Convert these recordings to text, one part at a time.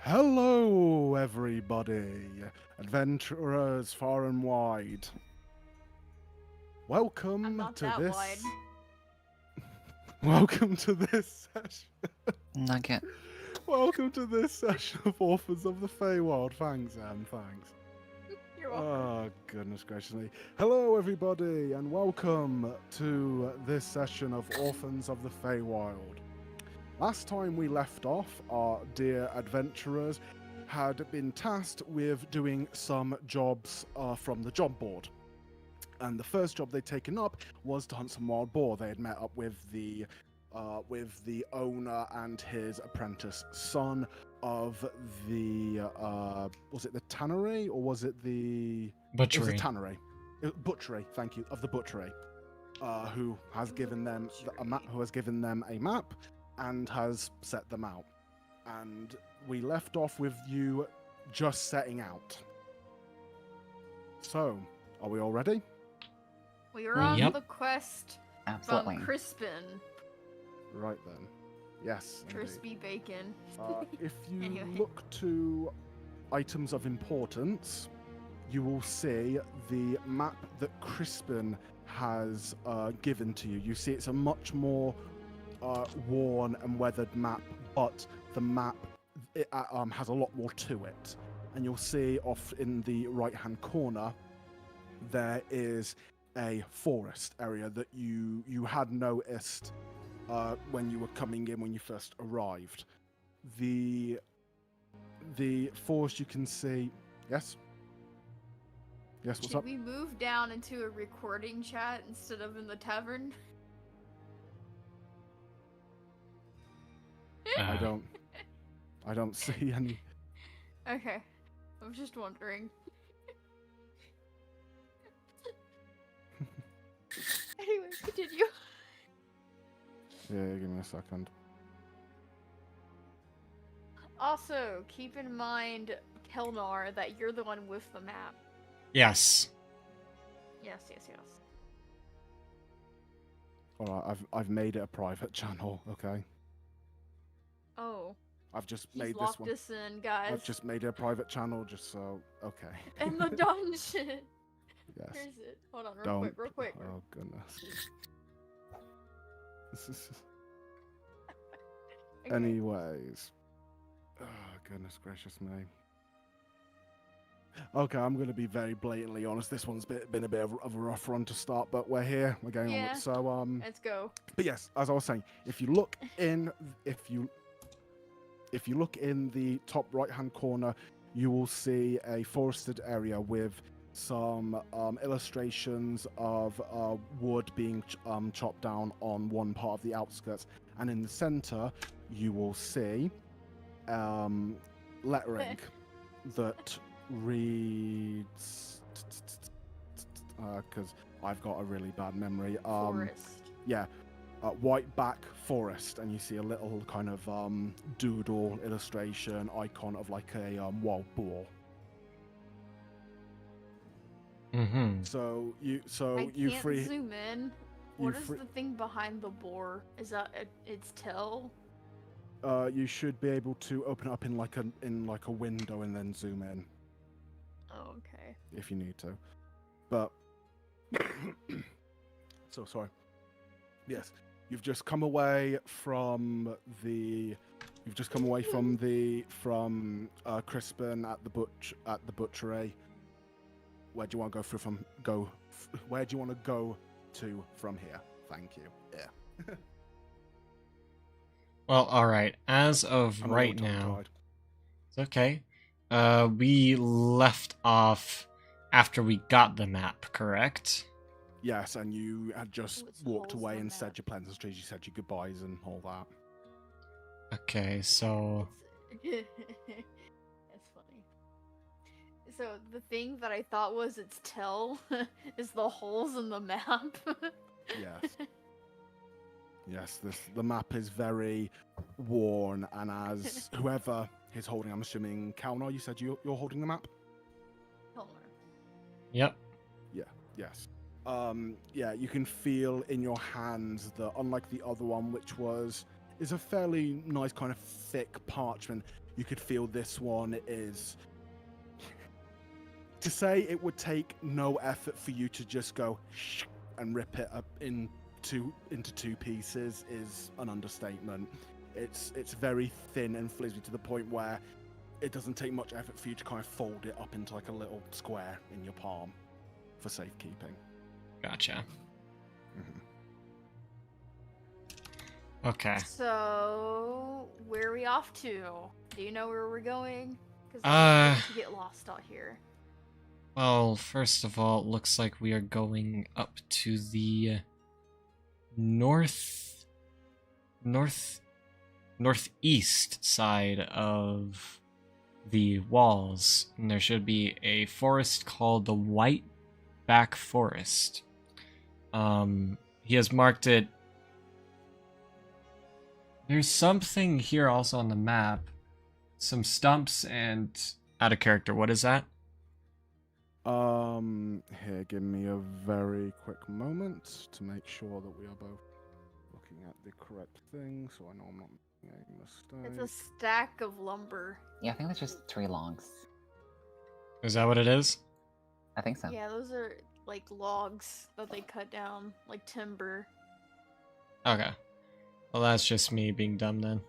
Hello, everybody, adventurers far and wide. I'm Welcome not to that this. wide. Welcome to this session. Nugget. Welcome to this session of Orphans of the Feywild. Thanks, Em. Thanks. You're welcome. Oh, goodness gracious me. Hello, everybody, and welcome to this session of Orphans of the Feywild. Last time we left off, our dear adventurers had been tasked with doing some jobs from the job board. And the first job they'd taken up was to hunt some wild boar. They had met up with the owner and his apprentice son of the was it the tannery or was it the Butchery. It was a tannery, butchery. Thank you, of the butchery, who has given them a map. Who has given them a map and has set them out. And we left off with you just setting out. So, are we all ready? We were on Yep. the quest Absolutely. from Crispin. Right then. Yes. indeed. Crispy bacon. If you Anyway. look to items of importance, you will see the map that Crispin has given to you. You see it's a much more worn and weathered map, but the map has a lot more to it. And you'll see off in the right-hand corner, there is a forest area that you had noticed when you were coming in when you first arrived. The forest you can see. Yes. Yes. What's Should up? we move down into a recording chat instead of in the tavern? I don't see any. Okay. I'm just wondering. Anyway, continue. Yeah, give me a second. Also, keep in mind, Kelnar, that you're the one with the map. Yes. Yes. All right, I've made it a private channel. Okay, Oh, I've just he's made this locked one. us in, guys. I've just made it a private channel, just so. Okay. In the dungeon. Yes. Where's it? Hold on, real Don't. quick. Oh goodness. Okay. Anyways. Oh goodness gracious me. Okay, I'm going to be very blatantly honest. This one's been a bit of a rough run to start, but we're here. We're going on Yeah. with it. So Let's go. But yes, as I was saying, if you look in the top right-hand corner, you will see a forested area with some illustrations of wood being chopped down on one part of the outskirts, and in the center, you will see lettering that reads because I've got a really bad memory. Forest. Yeah, white back forest, and you see a little kind of doodle illustration icon of like a wild boar. Mm-hmm. So I you can't free. zoom in. you What is free- the thing behind the boar? Is that its tail? You should be able to open it up in like a window and then zoom in Oh, okay. if you need to. But so sorry. Yes, you've just come away from Crispin at the butchery. Where do you want to Where do you want to go to from here? Thank you. Yeah. Well, all right. As of I'm a right little now, tongue-tied. it's okay. We left off after we got the map, correct? Yes, and you had just What's walked holes away on and that? said your pleasantries. You said your goodbyes and all that. Okay, so That's funny. So the thing that I thought was its tail is the holes in the map. Yes. Yes, the map is very worn, and as whoever is holding, I'm assuming Kalnar, you said you're holding the map? Kelnar. yep. Yes. Yeah, you can feel in your hands that, unlike the other one, which is a fairly nice kind of thick parchment, you could feel this one is... To say it would take no effort for you to just go and rip it up into two pieces is an understatement. It's very thin and flimsy to the point where it doesn't take much effort for you to kind of fold it up into like a little square in your palm for safekeeping. Gotcha. Mhm. Okay. So, where are we off to? Do you know where we're going? Because to get lost out here. Well, first of all, it looks like we are going up to the northeast side of the walls, and there should be a forest called the White Back Forest. He has marked it. There's something here also on the map. Some stumps and out of character. What is that? Here, give me a very quick moment to make sure that we are both looking at the correct thing, so I know I'm not making a mistake. It's a stack of lumber. Yeah, I think that's just 3 logs. Is that what it is? I think so. Yeah, those are like logs that they cut down, like timber. Okay. Well, that's just me being dumb then.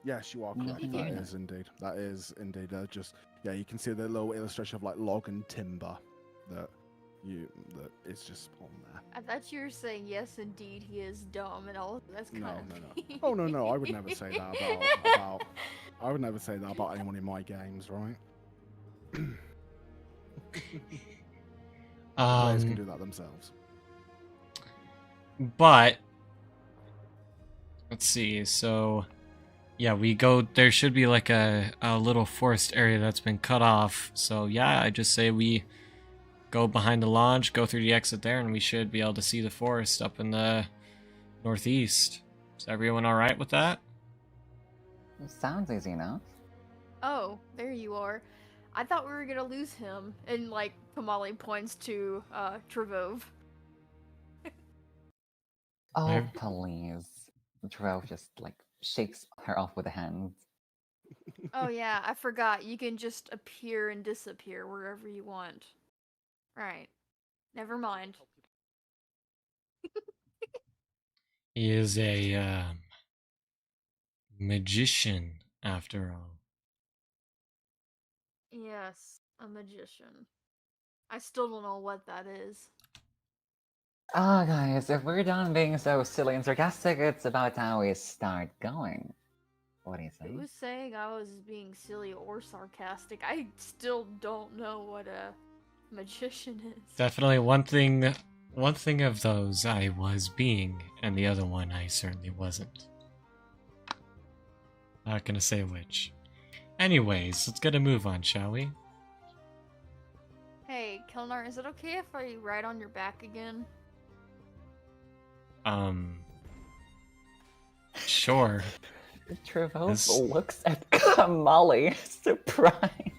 Yes, you are correct. Yeah. That is indeed. That is indeed. Just you can see the little illustration of like log and timber that is just on there. I thought you were saying yes, indeed, he is dumb, and all. That's kind No, of. no. Oh no, I would never say that about. I would never say that about anyone in my games, right? Players can do that themselves. But let's see. So yeah, we go. There should be like a little forest area that's been cut off. So yeah, I just say we go behind the lodge, go through the exit there, and we should be able to see the forest up in the northeast. Is everyone all right with that? Sounds easy enough. Oh, there you are. I thought we were gonna lose him, and like Kamali points to Trevove. Oh, Maybe. please. Drove just, like, shakes her off with a hand. Oh yeah, I forgot. You can just appear and disappear wherever you want. Right. Never mind. He is a magician, after all. Yes, a magician. I still don't know what that is. Ah, guys, if we're done being so silly and sarcastic, it's about time we start going. What do you think? Who's saying I was being silly or sarcastic? I still don't know what a magician is. Definitely one thing of those I was being, and the other one I certainly wasn't. Not gonna say which. Anyways, let's get a move on, shall we? Hey, Kelnar, is it okay if I ride on your back again? Sure. Trevor This- looks at Kamali, surprised.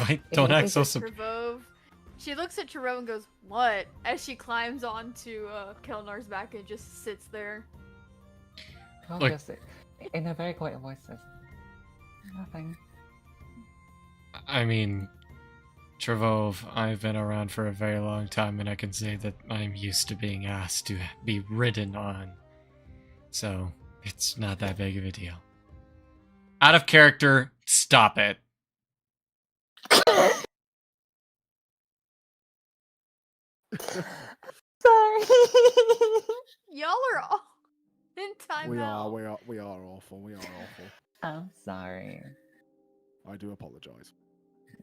Wait, don't act so Looks at surprised. Trevove. She looks at Trevove and goes, "What?" as she climbs onto Kelnar's back and just sits there. Look- Just, in a very quiet voice, says, nothing. I mean, Trevove, I've been around for a very long time, and I can say that I'm used to being asked to be ridden on. So, it's not that big of a deal. Out of character, stop it. Sorry. Y'all are all in We timeout. are awful. We are awful. I'm sorry. I do apologize.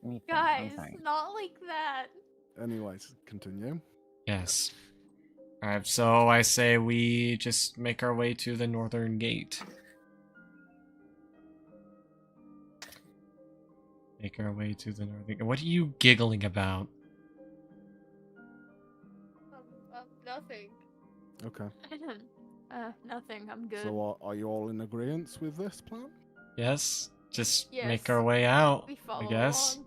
Me too, I'm Guys, sorry. not like that. Anyways, continue. Yes. Alright, so I say we just make our way to the northern gate. Make our way to the northern gate. What are you giggling about? Nothing. Okay. Nothing. I'm good. So are you all in agreement with this plan? Yes? Just Yes. make our way out, We follow I guess. along.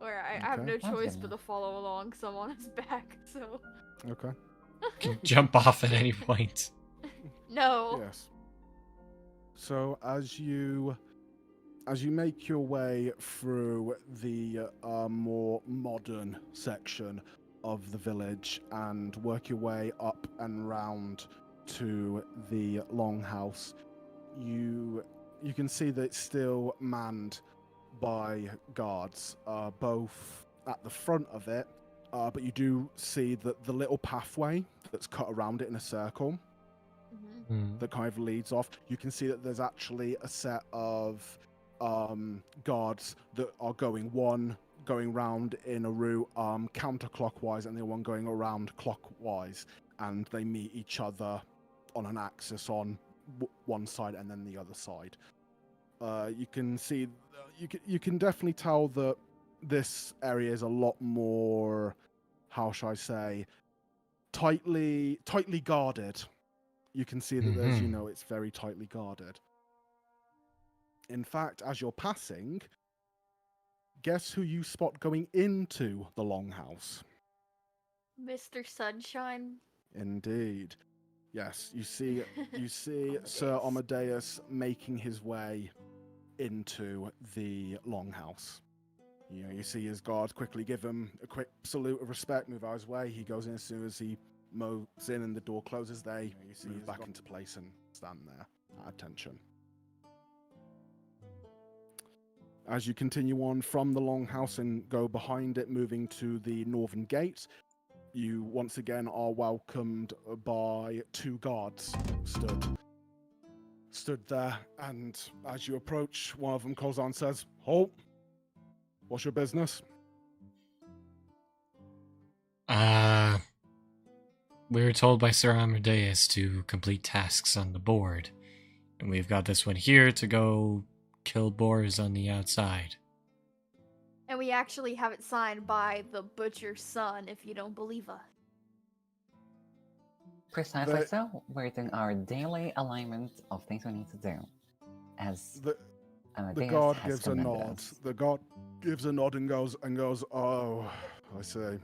Or I have Okay. no Sounds choice good. but to follow along because I'm on his back, so. Okay. Can jump off at any point. No. Yes. So as you make your way through the more modern section of the village and work your way up and round to the longhouse, you can see that it's still manned by guards, both at the front of it, but you do see that the little pathway that's cut around it in a circle that kind of leads off. You can see that there's actually a set of guards that are going round in a route counterclockwise, and the one going around clockwise, and they meet each other on an axis on one side and then the other side. You can see, you can definitely tell that this area is a lot more, how shall I say, tightly guarded. You can see that there's, it's very tightly guarded. In fact, as you're passing, guess who you spot going into the longhouse? Mr. Sunshine. Indeed. Yes, you see Sir Amadeus making his way into the longhouse. You see his guards quickly give him a quick salute of respect, move out his way. He goes in as soon as he moves in and the door closes. You see move back into place and stand there at attention. As you continue on from the longhouse and go behind it, moving to the northern gate, you once again are welcomed by two guards stood there, and as you approach, one of them calls out and says, "Halt! What's your business?" We were told by Sir Amadeus to complete tasks on the board, and we've got this one here to go kill boars on the outside. And we actually have it signed by the butcher's son, if you don't believe us. Precisely so. We're doing our daily alignment of things we need to do. As The Amadeus guard has gives a commanded nod. us. The guard gives a nod and goes, "Oh, I see.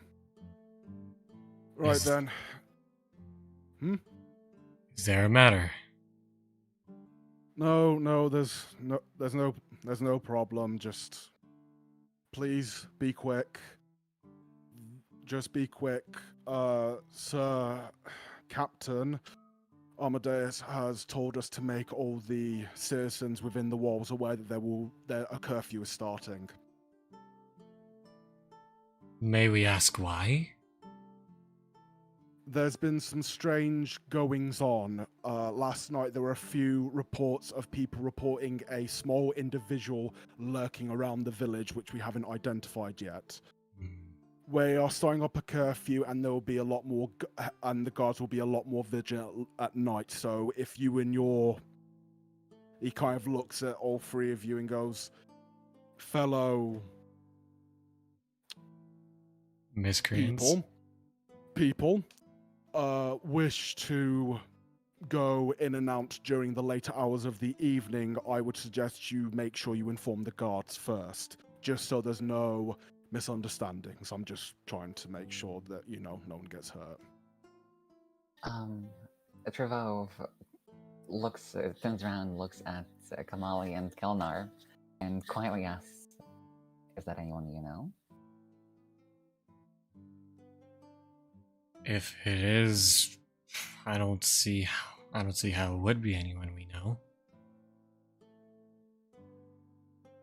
Right Is- then. Is there a matter? No, there's no problem. Just please be quick. Just be quick. Sir Captain Amadeus has told us to make all the citizens within the walls aware that a curfew is starting." May we ask why? There's been some strange goings on. Last night there were a few reports of people reporting a small individual lurking around the village, which we haven't identified yet. We are starting up a curfew, and there will be a lot more, and the guards will be a lot more vigilant at night. So if you and he kind of looks at all three of you and goes, "Fellow Miscreants? people, wish to go in and out during the later hours of the evening, I would suggest you make sure you inform the guards first, just so there's no misunderstandings. I'm just trying to make sure that, no one gets hurt." Trevor turns around, looks at Kamali and Kelnar, and quietly asks, "Is that anyone you know?" If it is, I don't see how it would be anyone we know.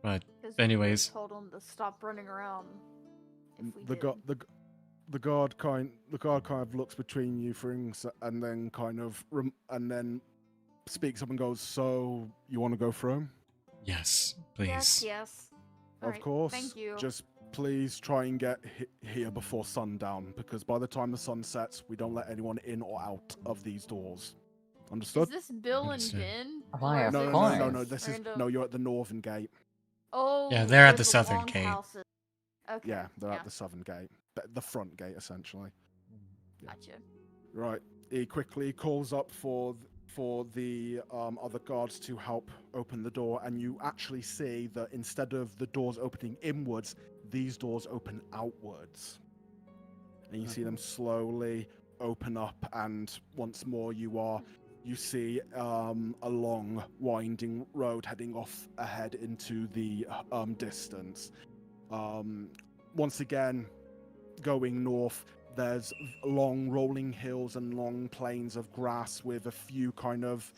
But 'Cause we anyways, told him to stop running around. If we The did. guard kind of looks between you things and then and then speaks up and goes, "So you want to go through?" yes, please. Yes. Of Alright, course. Thank you. Just please try and get here before sundown, because by the time the sun sets, we don't let anyone in or out of these doors. Is Understood? this Bill and Understood. Ben? Why, Or of is No, it no, no, course. no. This is random? you're at the northern gate. Oh, Yeah, they're at there's the southern gate. longhouses. Okay. Yeah, they're at the southern gate, the front gate essentially. Gotcha. Right. He quickly calls up for the other guards to help open the door, and you actually see that instead of the doors opening inwards, these doors open outwards. And you see them slowly open up, and once more you you see a long, winding road heading off ahead into the distance. Once again, going north, there's long rolling hills and long plains of grass with a few kind of,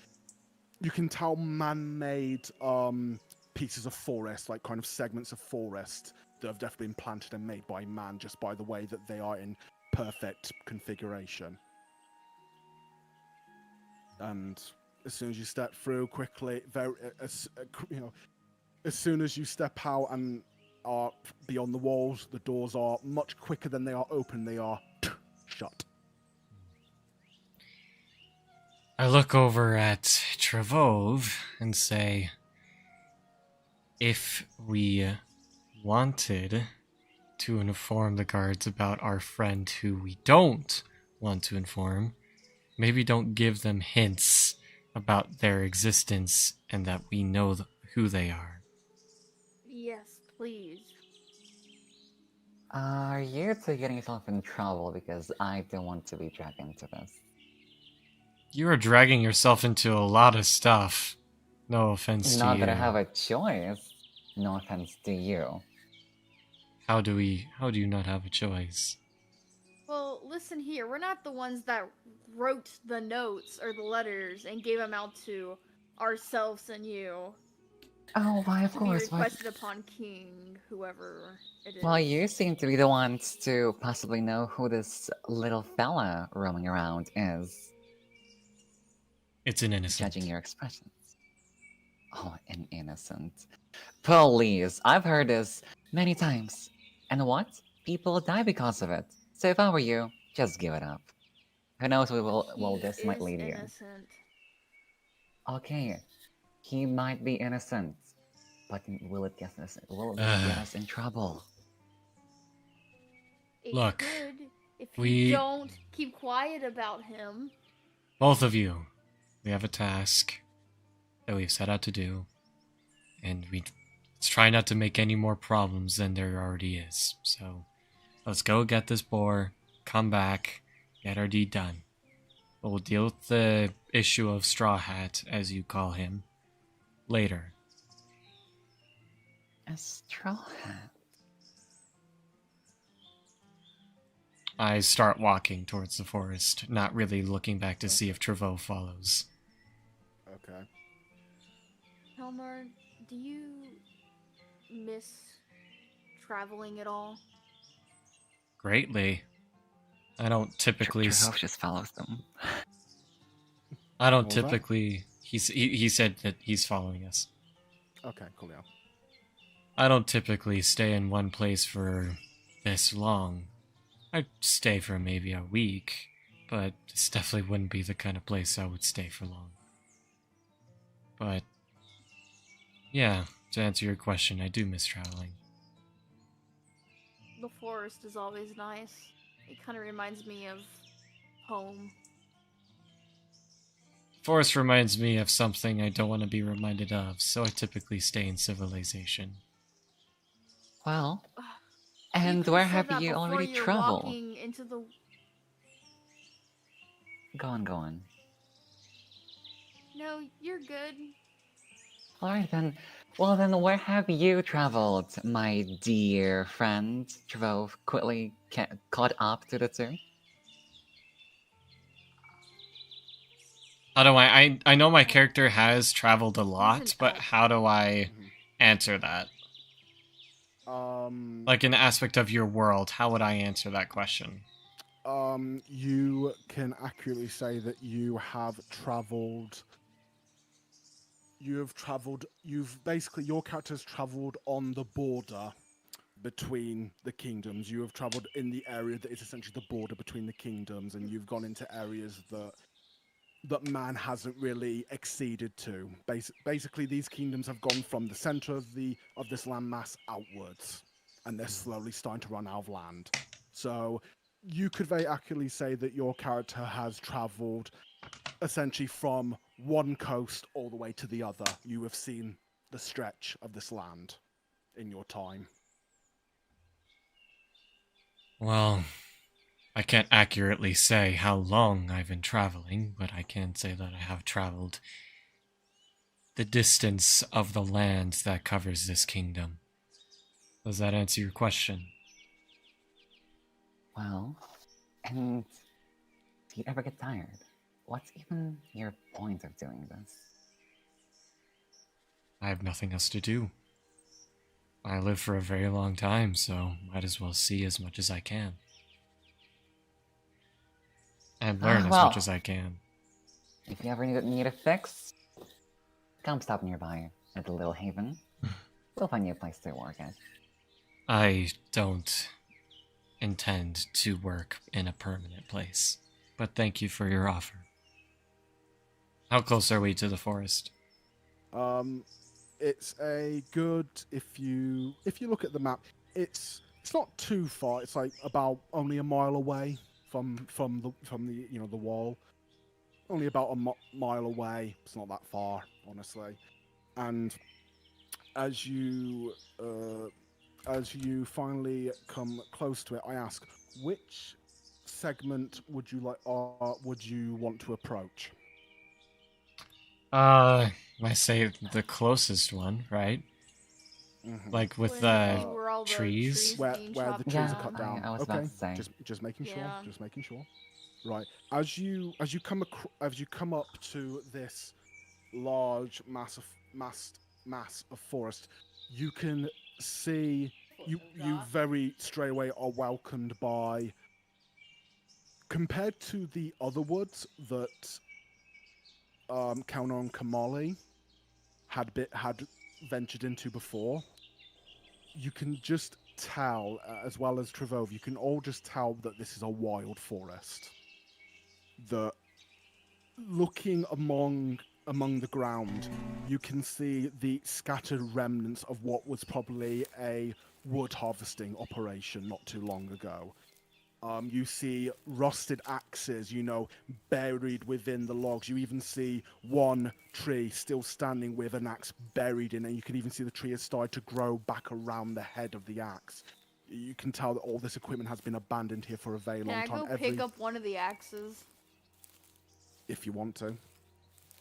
you can tell, man-made pieces of forest, like kind of segments of forest that have definitely been planted and made by man just by the way that they are in perfect configuration. And as soon as you step through quickly, as soon as you step out and are beyond the walls, the doors are much quicker than they are open. They are shut. I look over at Travove and say, if we wanted to inform the guards about our friend who we don't want to inform, maybe don't give them hints about their existence and that we know who they are. Yes, please. Are you two getting yourself in trouble? Because I don't want to be dragged into this. You are dragging yourself into a lot of stuff. No offense to Not you. that I have a choice. No offense to you. How do you not have a choice? Well, listen here. We're not the ones that wrote the notes or the letters and gave them out to ourselves and you Oh, why, of to be course. requested upon King, whoever it is. Well, you seem to be the ones to possibly know who this little fella roaming around is, It's an innocent. judging your expressions. Oh, an innocent. Please, I've heard this many times. And what? People die because of it. So if I were you, just give it up. Who knows where He this might is lead you. innocent. Okay, he might be innocent, but will it get us in trouble? It Look, could if we- you don't keep quiet about him. Both of you, we have a task that we've set out to do, and let's try not to make any more problems than there already is. So, let's go get this boar, come back, get our deed done. We'll deal with the issue of Straw Hat, as you call him, later. A straw hat. I start walking towards the forest, not really looking back to see if Trevaux follows. Okay. Helmar, do you miss traveling at all? Greatly. I don't typically. Trevaux just follows them. I don't What was that? typically. He said that he's following us. Okay, cool, yeah. I don't typically stay in one place for this long. I'd stay for maybe a week, but this definitely wouldn't be the kind of place I would stay for long. But yeah, to answer your question, I do miss traveling. The forest is always nice. It kind of reminds me of home. Forest reminds me of something I don't want to be reminded of, so I typically stay in civilization. Well, You and could've where said have that you before already you're traveled? walking into the... Go on. No, you're good. Alright then. Well then, where have you traveled, my dear friend? Trevaux quickly caught up to the two. How do I know my character has traveled a lot, an but elf. how do I Mhm. answer that? Like in the aspect of your world, how would I answer that question? You can accurately say that you have traveled. You've basically, your character's traveled on the border between the kingdoms. You have traveled in the area that is essentially the border between the kingdoms, and you've gone into areas that man hasn't really acceded to. Basically, these kingdoms have gone from the center of this landmass outwards, and they're slowly starting to run out of land. So you could very accurately say that your character has traveled essentially from one coast all the way to the other. You have seen the stretch of this land in your time. Well, I can't accurately say how long I've been traveling, but I can say that I have traveled the distance of the land that covers this kingdom. Does that answer your question? Well, and do you ever get tired? What's even your point of doing this? I have nothing else to do. I live for a very long time, so might as well see as much as I can. And learn as much as I can. If you ever need a fix, come stop nearby at the Little Haven. We'll find you a place to work at. I don't intend to work in a permanent place, but thank you for your offer. How close are we to the forest? It's a good if you look at the map, it's not too far. It's like about only a mile away from the the wall. Only about a mile away. It's not that far, honestly. And as you finally come close to it, I ask, which segment would you want to approach? I say the closest one, right? Mm-hmm. Like with Wouldn't the it be where all the trees? trees Where being the chopped trees Yeah, are cut down. I was Okay, about to say. just making sure. Yeah. Just making sure. Right. As you come up to this large mass of forest, you can see you very straight away are welcomed by, compared to the other woods that Kaunar and Kamali had ventured into before. You can just tell, as well as Trevove, you can all just tell that this is a wild forest. That looking among the ground, you can see the scattered remnants of what was probably a wood harvesting operation not too long ago. You see rusted axes, buried within the logs. You even see one tree still standing with an axe buried in it. And you can even see the tree has started to grow back around the head of the axe. You can tell that all this equipment has been abandoned here for a very long time. Can I go pick up one of the axes? If you want to.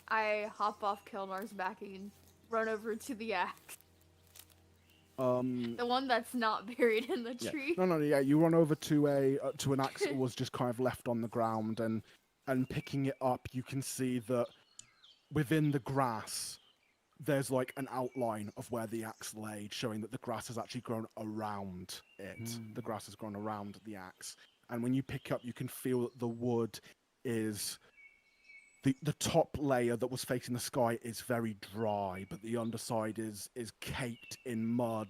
I hop off Kelnar's back and run over to the axe. The one that's not buried in the tree. No, yeah. You run over to an axe that was just kind of left on the ground, and picking it up, you can see that within the grass, there's like an outline of where the axe laid, showing that the grass has actually grown around it. The grass has grown around the axe, and when you pick up, you can feel that the wood is. The top layer that was facing the sky is very dry, but the underside is caked in mud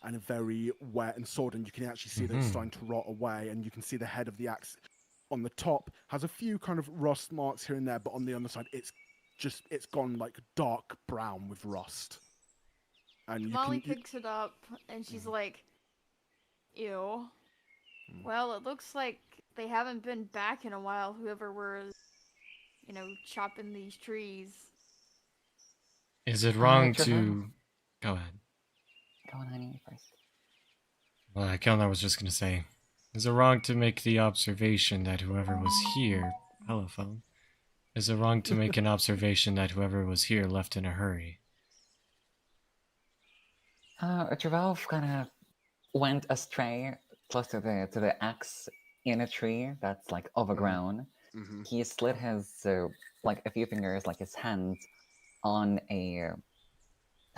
and very wet and sodden. And you can actually see that it's starting to rot away, and you can see the head of the axe on the top has a few kind of rust marks here and there, but on the underside it's gone like dark brown with rust. And Molly picks it up and she's like, ew. Well, it looks like they haven't been back in a while, whoever was chopping these trees. Is it wrong Trevor. to... Go ahead. Go on, honey, first. Well, Kelnar was just going to say, is it wrong to make the observation that whoever was here... Hello, phone. Is it wrong to make an observation that whoever was here left in a hurry? Trevove kind of went astray close to the axe in a tree that's like overgrown. Mm-hmm. He slid his like a few fingers, like his hand, on a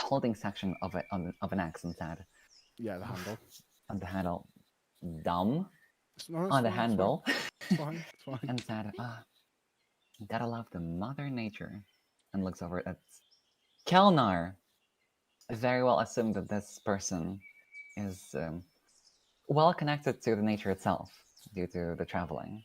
holding section of an axe and said, Yeah, the handle. On the handle, dumb. No, on the handle, it's fine. It's fine. and said, gotta love the mother nature. And looks over at Kelnar. Very well assumed that this person is well connected to the nature itself due to the traveling.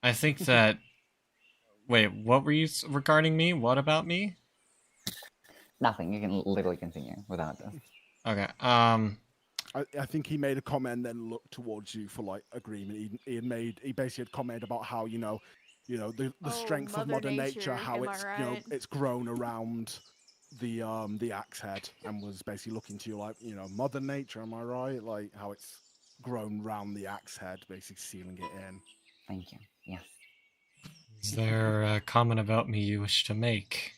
I think that... Wait, what were you regarding me? What about me? Nothing. You can literally continue without this. Okay. I think he made a comment and then looked towards you for like agreement. He basically had commented about how the strength of Mother Mother Nature, Nature, how am I it's right? it's grown around the axe head and was basically looking to you like, you know, Mother Nature, am I right? Like how it's grown round the axe head, basically sealing it in. Thank you. Yes. Is there a comment about me you wish to make?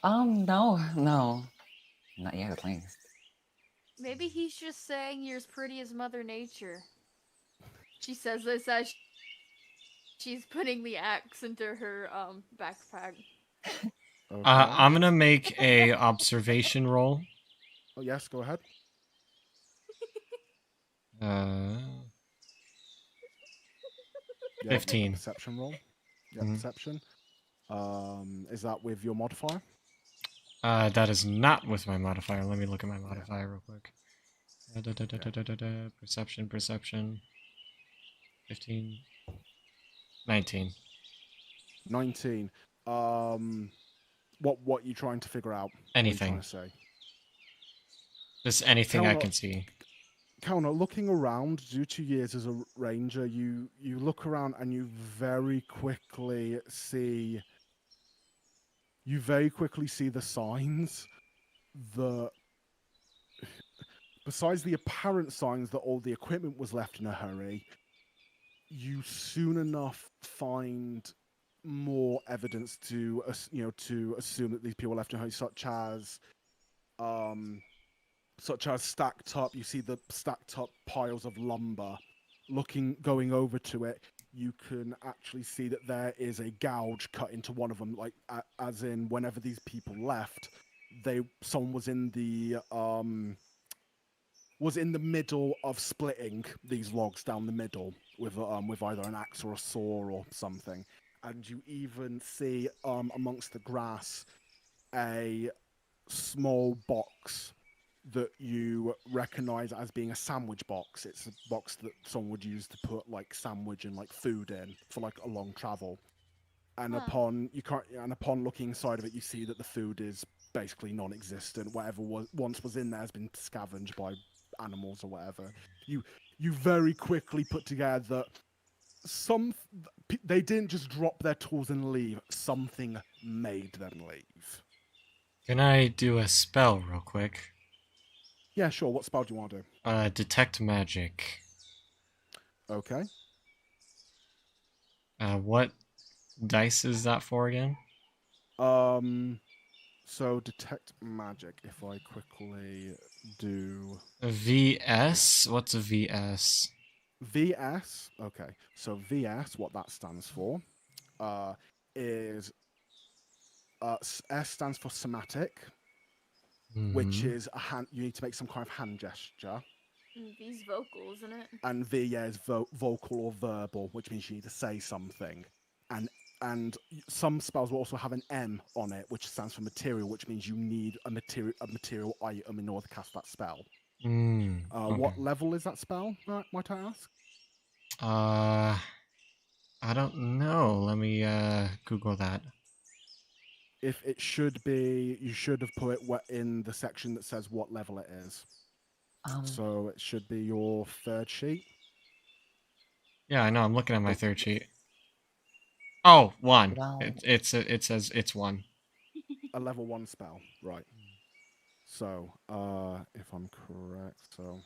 No, no. Not yet, at least. Maybe he's just saying you're as pretty as Mother Nature. She says this as she's putting the axe into her backpack. Okay. I'm gonna make a observation roll. Oh yes, go ahead. Uh, Yeah, 15. Perception roll. Yeah, Mhm. perception. Is that with your modifier? That is not with my modifier. Let me look at my modifier real quick. Perception. 15. 19. 19. What you trying to figure out? What are you trying Anything. to say? Just anything I Counter- can see. Kauna, looking around, due to years as a ranger, you look around and you very quickly see the signs that, besides the apparent signs that all the equipment was left in a hurry, you soon enough find more evidence to to assume that these people left in a hurry, such as stacked up. You see the stacked up piles of lumber. Going over to it, you can actually see that there is a gouge cut into one of them, like as in whenever these people left, someone was in the middle of splitting these logs down the middle with either an axe or a saw or something. And you even see amongst the grass a small box that you recognize as being a sandwich box. It's a box that someone would use to put like sandwich and like food in for like a long travel. And Huh. upon looking inside of it, you see that the food is basically non-existent. Whatever once was in there has been scavenged by animals or whatever. You very quickly put together that they didn't just drop their tools and leave. Something made them leave. Can I do a spell real quick? Yeah, sure. What spell do you want to do? Detect magic. Okay. What dice is that for again? So detect magic. If I quickly do VS? What's a VS? VS. Okay. So VS, what that stands for, is S stands for somatic, which Mhm. is a hand. You need to make some kind of hand gesture. V's vocal, isn't it? And V, yeah, is vocal or verbal, which means you need to say something. And some spells will also have an M on it, which stands for material, which means you need a material item in order to cast that spell. Okay. What level is that spell, might I ask? I don't know. Let me Google that. If it should be, you should have put it in the section that says what level it is. So it should be your third sheet. Yeah, I know. I'm looking at my third sheet. Oh, 1. Well, It says it's 1. A level 1 spell, right? So, if I'm correct, so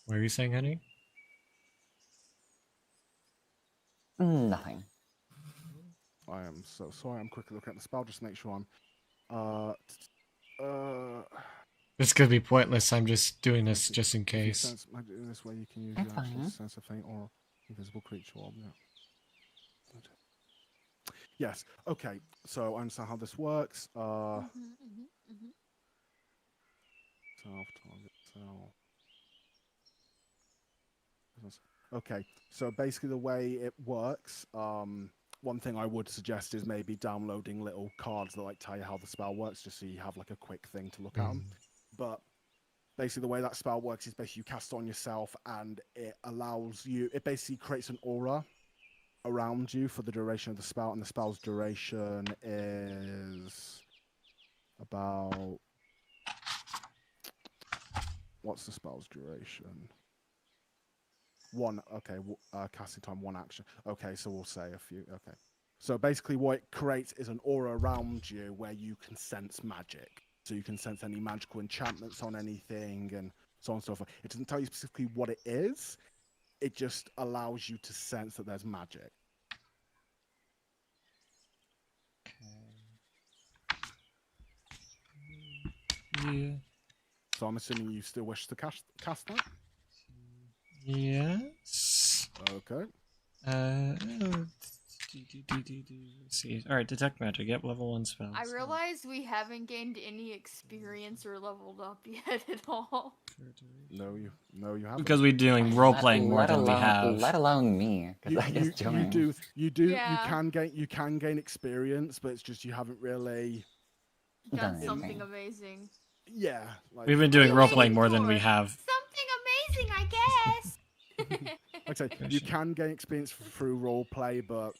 What are you saying, honey? nothing. I am so sorry. I'm quickly looking at the spell just to make sure I'm. This could be pointless. I'm just doing this If just in you case. sense magic in this way, you can use That's your actual fine. sense of faint or invisible creature or object. Yes. Okay. So I understand how this works. Self target self. Okay. So basically, the way it works, one thing I would suggest is maybe downloading little cards that like tell you how the spell works, just so you have like a quick thing to look at them. But basically, the way that spell works is basically you cast it on yourself, and it allows you. It basically creates an aura around you for the duration of the spell, and the spell's duration is about. What's the spell's duration? One. Okay. Casting time, one action. Okay, so we'll say a few. Okay. So basically, what it creates is an aura around you where you can sense magic. So you can sense any magical enchantments on anything and so on and so forth. It doesn't tell you specifically what it is. It just allows you to sense that there's magic. Yeah. So I'm assuming you still wish to cast that? Yes. Okay. See. All right, detect magic. Yep, level 1 spell. I realize we haven't gained any experience or leveled up yet at all. No, you haven't. Because we're doing role playing more than we have. Let alone me, because I just joined. You do. Yeah. You can gain experience, but it's just you haven't really. Done Done something anything. amazing. Yeah. Like, We've been doing What are role you playing waiting more than we for? have. Something amazing, I guess. like I say, you can gain experience through role play, but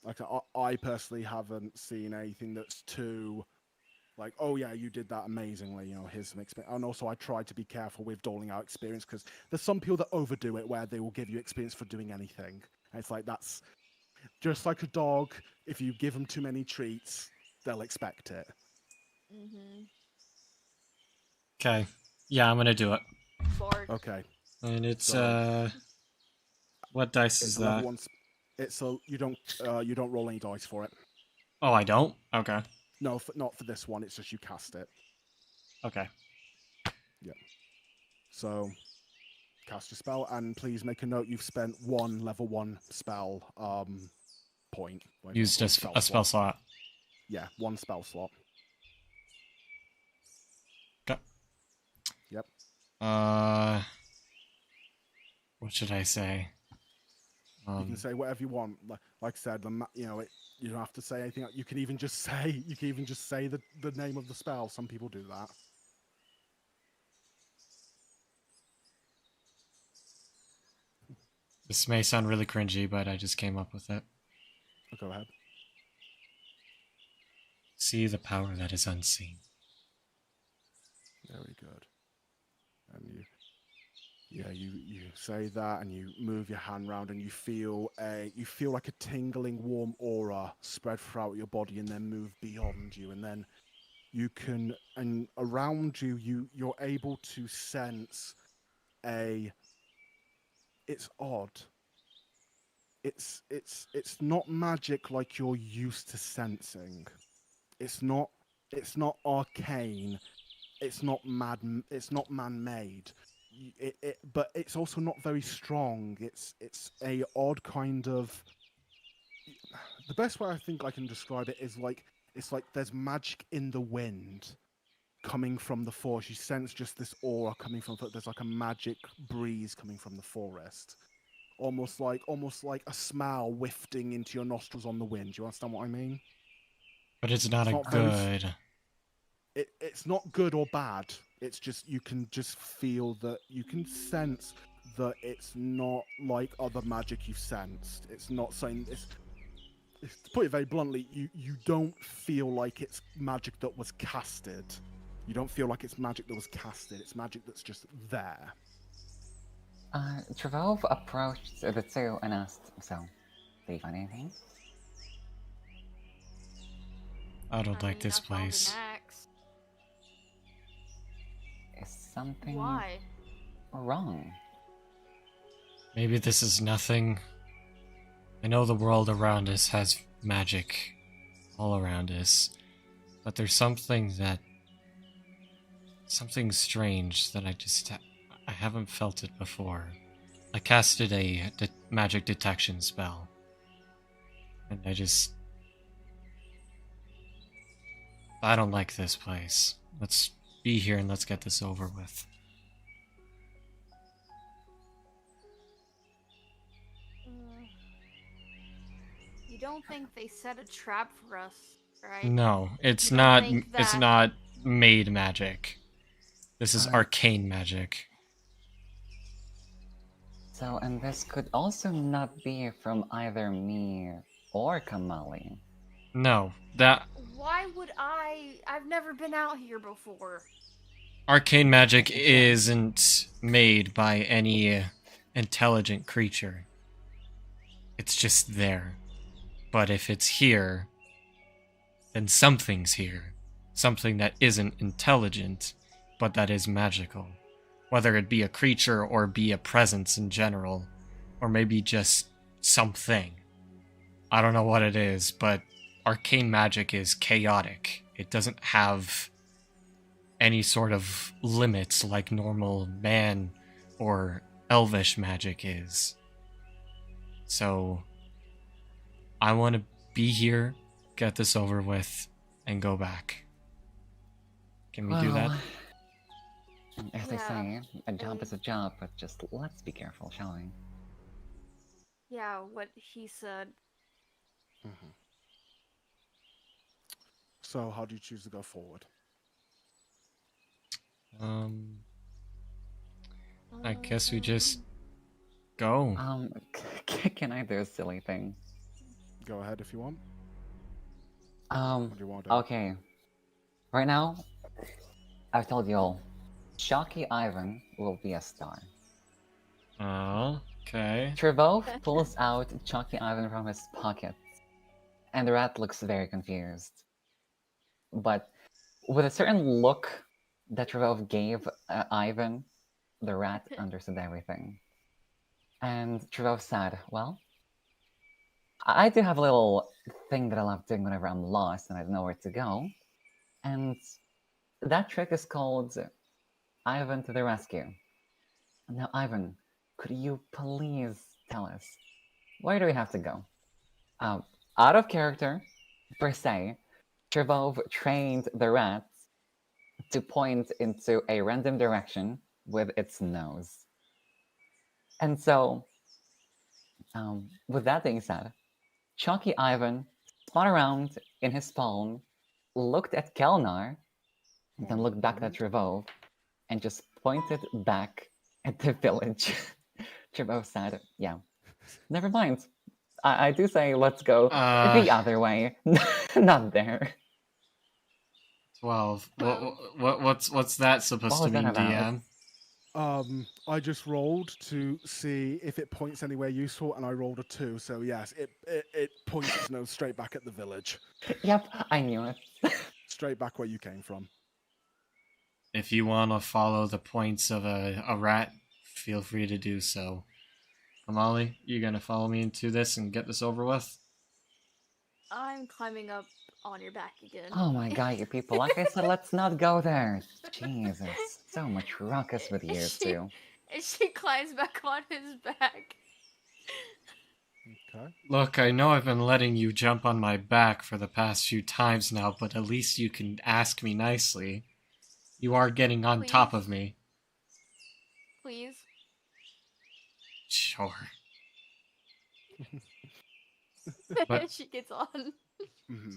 like I personally haven't seen anything that's too like, oh yeah, you did that amazingly. You know, here's some experience. And also, I try to be careful with doling out experience because there's some people that overdo it, where they will give you experience for doing anything. And it's like that's just like a dog. If you give them too many treats, they'll expect it. Mm-hmm. Okay. Yeah, I'm gonna do it. Bark. Okay. And it's So- what dice It's is a level that? one. It's a you don't roll any dice for it. Oh, I don't? Okay. No, not for this one. It's just you cast it. Okay. So cast your spell, and please make a note you've spent one level 1 spell point. Like, Used or a spell slot. Yeah, one spell slot. Okay. Yep. What should I say? You can say whatever you want. Like I said, you don't have to say anything. You can even just say the name of the spell. Some people do that. This may sound really cringy, but I just came up with it. Go ahead. See the power that is unseen. Very good. And you say that, and you move your hand round, and you feel like a tingling, warm aura spread throughout your body, and then move beyond you, and then you can, and around you, you're able to sense it's odd. It's not magic like you're used to sensing. It's not arcane. It's not man-made. But it's also not very strong. It's a odd kind of. The best way I think I can describe it is like it's like there's magic in the wind coming from the forest. You sense just this aura coming from. There's like a magic breeze coming from the forest, almost like a smell wafting into your nostrils on the wind. You understand what I mean? But it's not It's a not very good. It's not good or bad. It's just you can just feel that you can sense that it's not like other magic you've sensed. It's not saying it's to put it very bluntly, you don't feel like it's magic that was casted. You don't feel like it's magic that was casted. It's magic that's just there. Travolve approached the two and asked, "So, do you find anything?" I don't like this I found an place. axe. Is something Why? wrong? Maybe this is nothing. I know the world around us has magic all around us, but there's something strange that I haven't felt it before. I casted a magic detection spell, and I don't like this place. Let's be here and let's get this over with. You don't think they set a trap for us, right? No, it's You don't not. think It's that- not made magic. This is Uh, arcane magic. So, and this could also not be from either me or Kamali. No, that Why would I've never been out here before. arcane magic isn't made by any intelligent creature. It's just there. But if it's here, then something's here. Something that isn't intelligent, but that is magical. Whether it be a creature or be a presence in general, or maybe just something. I don't know what it is, but arcane magic is chaotic. It doesn't have any sort of limits like normal man or elvish magic is. So, I want to be here, get this over with, and go back. Can we do that? As they Yeah, say, a job I- is a job, but just let's be careful, shall we? Yeah, what he said. So, how do you choose to go forward? I guess we just go. Can I do a silly thing? Go ahead if you want. What do you want to do? Okay. Right now, I've told you all, Shocky Ivan will be a star. Oh, okay. Trevov pulls out Chucky Ivan from his pocket, and the rat looks very confused. But with a certain look that Trevov gave Ivan, the rat understood everything. And Trevov said, well, I do have a little thing that I love doing whenever I'm lost and I don't know where to go. And that trick is called Ivan to the rescue. Now, Ivan, could you please tell us, where do we have to go? Out of character, per se, Trevov trained the rat to point into a random direction with its nose. And so, with that being said, Chucky Ivan spun around in his spawn, looked at Kelnar, then looked back at Trevov, and just pointed back at the village. Trevov said, yeah, never mind. I do say let's go the other way, not there. 12. What's that supposed What to was that mean, about? DM? I just rolled to see if it points anywhere useful, and I rolled a 2. So yes, it points its nose straight back at the village, Yep, I knew it. straight back where you came from. If you want to follow the points of a rat, feel free to do so. Amali, you gonna follow me into this and get this over with? I'm climbing up on your back again. Oh my god, you people. Like I said, let's not go there. Jesus, so much ruckus with you two. And she climbs back on his back. Okay. Look, I know I've been letting you jump on my back for the past few times now, but at least you can ask me nicely. You are getting on top Please? of me. Please. Sure. But She gets on. hmm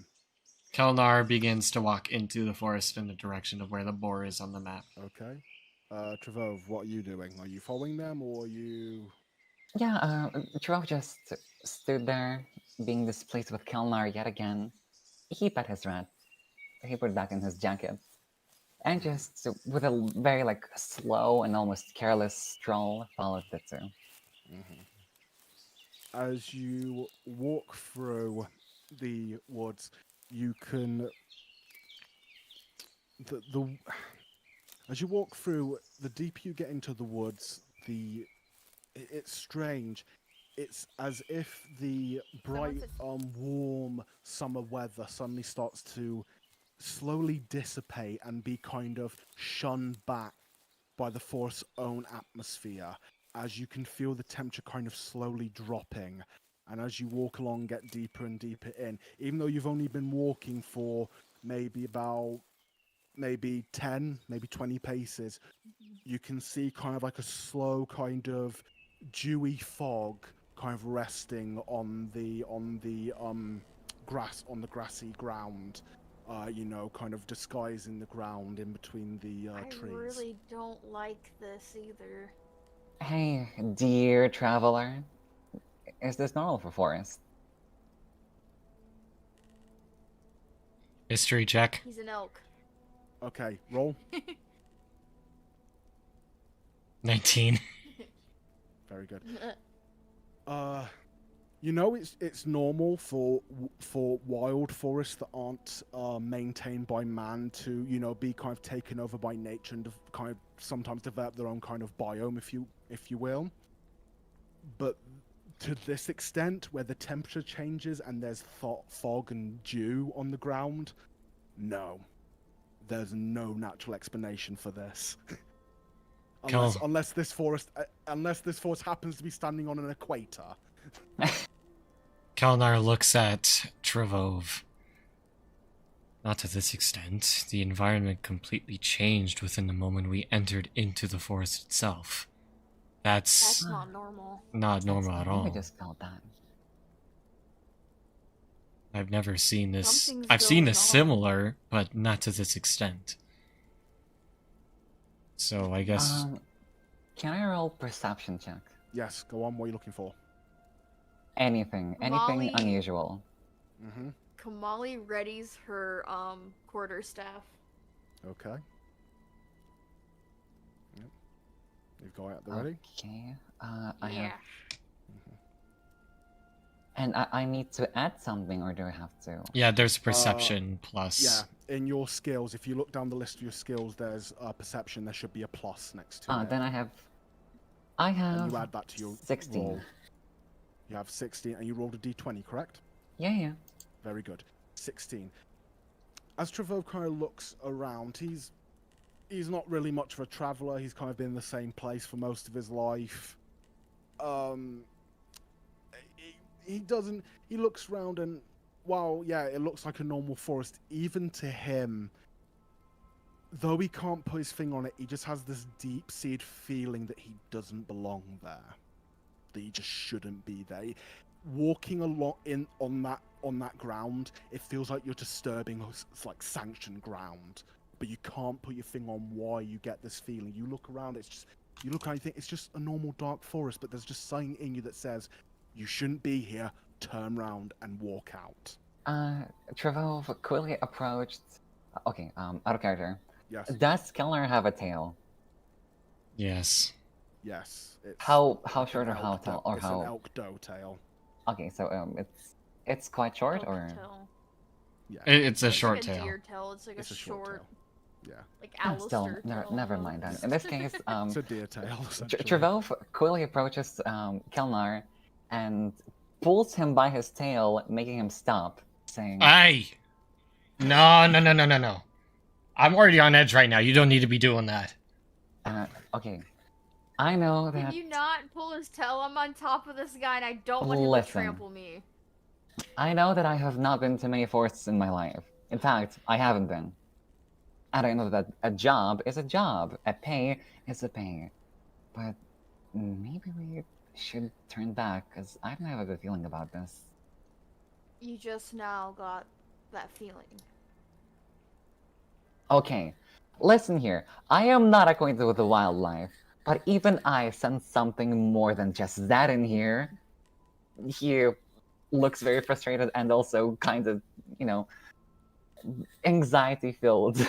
Kelnar begins to walk into the forest in the direction of where the boar is on the map. Okay. Trevov, what are you doing? Are you following them, or are you? Yeah, Trevor just stood there, being displeased with Kelnar yet again. He pet his rat. He put it back in his jacket. And just, with a very, slow and almost careless stroll, followed the two. As you walk through the woods, you can as you walk through, the deeper you get into the woods, it's strange. It's as if the bright, warm summer weather suddenly starts to slowly dissipate and be kind of shunned back by the forest's own atmosphere, as you can feel the temperature kind of slowly dropping. And as you walk along, get deeper and deeper in, even though you've only been walking for maybe 10, maybe 20 paces, you can see kind of like a slow kind of dewy fog kind of resting on the grassy ground, kind of disguising the ground in between the trees. I really don't like this either. Hey, dear traveler. Is this normal for forest? History check. He's an elk. Okay, roll. 19. Very good. You know, it's normal for wild forests that aren't maintained by man to, you know, be kind of taken over by nature and kind of sometimes develop their own kind of biome, if you will. But to this extent, where the temperature changes and there's fog and dew on the ground, no, there's no natural explanation for this. unless this forest happens to be standing on an equator. Kalnar looks at Trevove. Not to this extent. The environment completely changed within the moment we entered into the forest itself. That's not normal. not normal at all. I just felt that. I've never seen this. Something's I've seen going this on. similar, but not to this extent. So I guess Can I roll perception check? Yes, go on. What are you looking for? Anything Molly- unusual. Mm-hmm. Kamali readies her quarterstaff. Okay. Yep. You've got it at the ready? Okay. I Yeah. have. And I need to add something, or do I have to? yeah, there's perception plus. Yeah. In your skills, if you look down the list of your skills, there's perception. There should be a plus next to it. Then I have. I And have. you add that to your 16. roll. You have 16, and you rolled a d20, correct? Yeah. Very good. 16. As Trevove kind of looks around, he's not really much of a traveler. He's kind of been in the same place for most of his life. He looks around and, while, yeah, it looks like a normal forest, even to him, though he can't put his finger on it, he just has this deep-seated feeling that he doesn't belong there. That he just shouldn't be there. Walking along on that ground, it feels like you're disturbing like sanctioned ground, but you can't put your finger on why you get this feeling. You look around, you look and you think it's just a normal dark forest, but there's just something in you that says you shouldn't be here. Turn around and walk out. Trevove quickly approached. Okay, out of character. Yes. Does Kellner have a tail? Yes. Yes. It's How like short an or how elk tall doe- or it's how? an elk doe tail. Okay, so it's quite short Elk or. tail. Yeah. It's a It's short like a tail. deer tail. It's like It's a a short short, tail. Yeah. like Still, Alistair tail. never mind then. In this case, It's a deer tail. essentially. Trevove quickly approaches Kelnar and pulls him by his tail, making him stop, saying, Aye. No. I'm already on edge right now. You don't need to be doing that. okay, I know Can that. you not pull his tail? I'm on top of this guy and I don't want him to Listen. trample me. I know that I have not been to many forests in my life. In fact, I haven't been. And I know that a job is a job, a pay is a pay. But maybe we should turn back, because I don't have a good feeling about this. You just now got that feeling. Okay, listen here. I am not acquainted with the wildlife, but even I sense something more than just that in here. He looks very frustrated and also kind of, anxiety filled.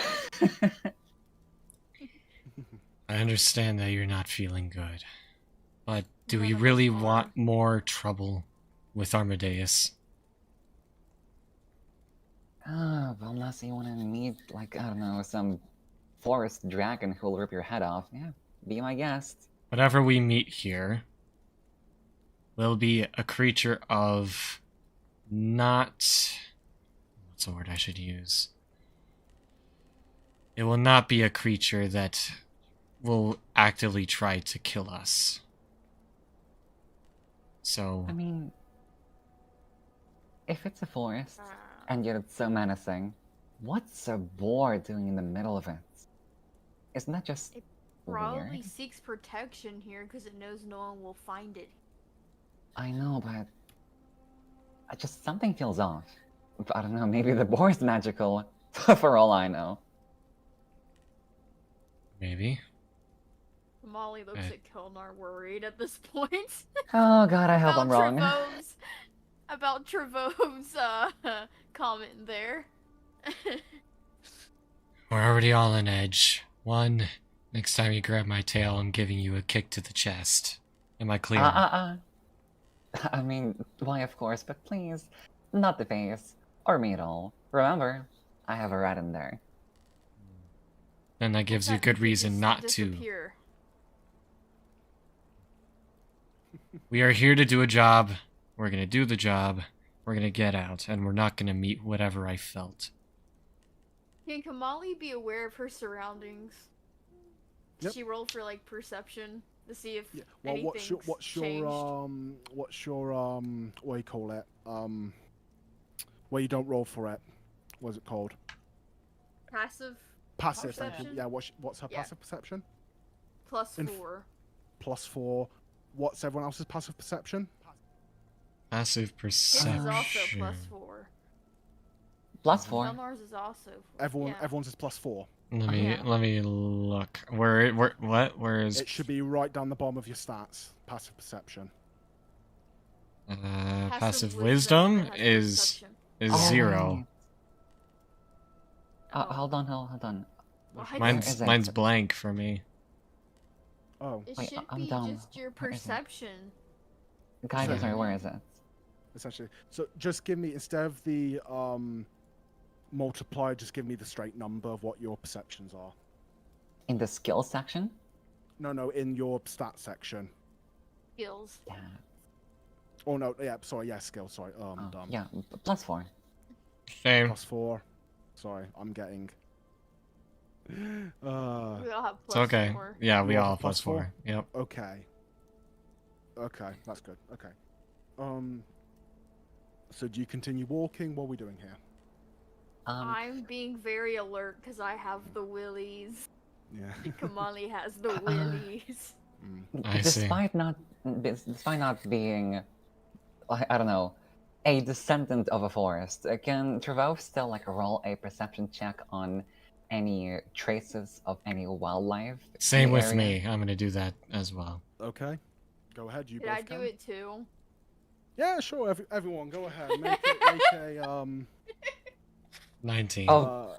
I understand that you're not feeling good. But do we None of us really are. want more trouble with Armadeus? Well, unless you want to meet, I don't know, some forest dragon who'll rip your head off, yeah, be my guest. Whatever we meet here will be a creature of not... What's the word I should use? It will not be a creature that will actively try to kill us. So, I mean, if it's a forest, and yet it's so menacing, what's a boar doing in the middle of it? Isn't that just It Probably weird? seeks protection here because it knows no one will find it. I know, but something feels off. I don't know, maybe the boar's magical, for all I know. maybe. Molly looks Eh. at Kelnar worried at this point. Oh god, I hope I'm wrong. About Trevo's comment there. We're already all on edge. One, next time you grab my tail, I'm giving you a kick to the chest. Am I clear? I mean, why of course, but please, not the face, or me at all. Remember, I have a rat in there. Then that gives you a That good you reason just not to. disappear. We are here to do a job. We're gonna do the job. We're gonna get out, and we're not gonna meet whatever I felt. Can Kamali be aware of her surroundings? Yep. She roll for like perception to see if Yeah. Well, anything's what's your changed. what do you call it? Where you don't roll for it. What's it called? Passive Passive. Thank you. perception? Yeah. What's her Yeah. passive perception? plus 4. +4. What's everyone else's passive perception? Passive His perception. is also +4. +4. Belmar's is also 4. Everyone's is +4. Let me Yeah. let me look. Where is It should be right down the bottom of your stats. Passive perception. passive wisdom has is perception. Oh, 0. Oh. Hold on. Why does Mine- is it? Mine's blank for me. Oh, It Wait, should I'm be dumb. just your Where is it? perception. Guide us, Sorry. where is it? essentially. So just give me, instead of the multiplier, just give me the straight number of what your perceptions are. In the skill section? No, in your stat section. Skills. Yeah. Oh no, yeah, sorry, yeah, skill, sorry. I'm Oh, dumb. yeah, +4. Same. +4. Sorry, I'm getting. We all have It's plus okay. 4. Yeah, we You all all have plus +4. Yep. Okay. Okay, that's good. Okay. So do you continue walking? What are we doing here? I'm being very alert because I have the willies. Yeah. Kamali has the willies. I see. Despite not being, I don't know, a descendant of a forest, can Trevor still like roll a perception check on any traces of any wildlife? in Same the with area? me. I'm gonna do that as well. Okay. Go ahead. You Did both I can. do it too? Yeah, sure. Everyone, go ahead. Make a 19. Oh,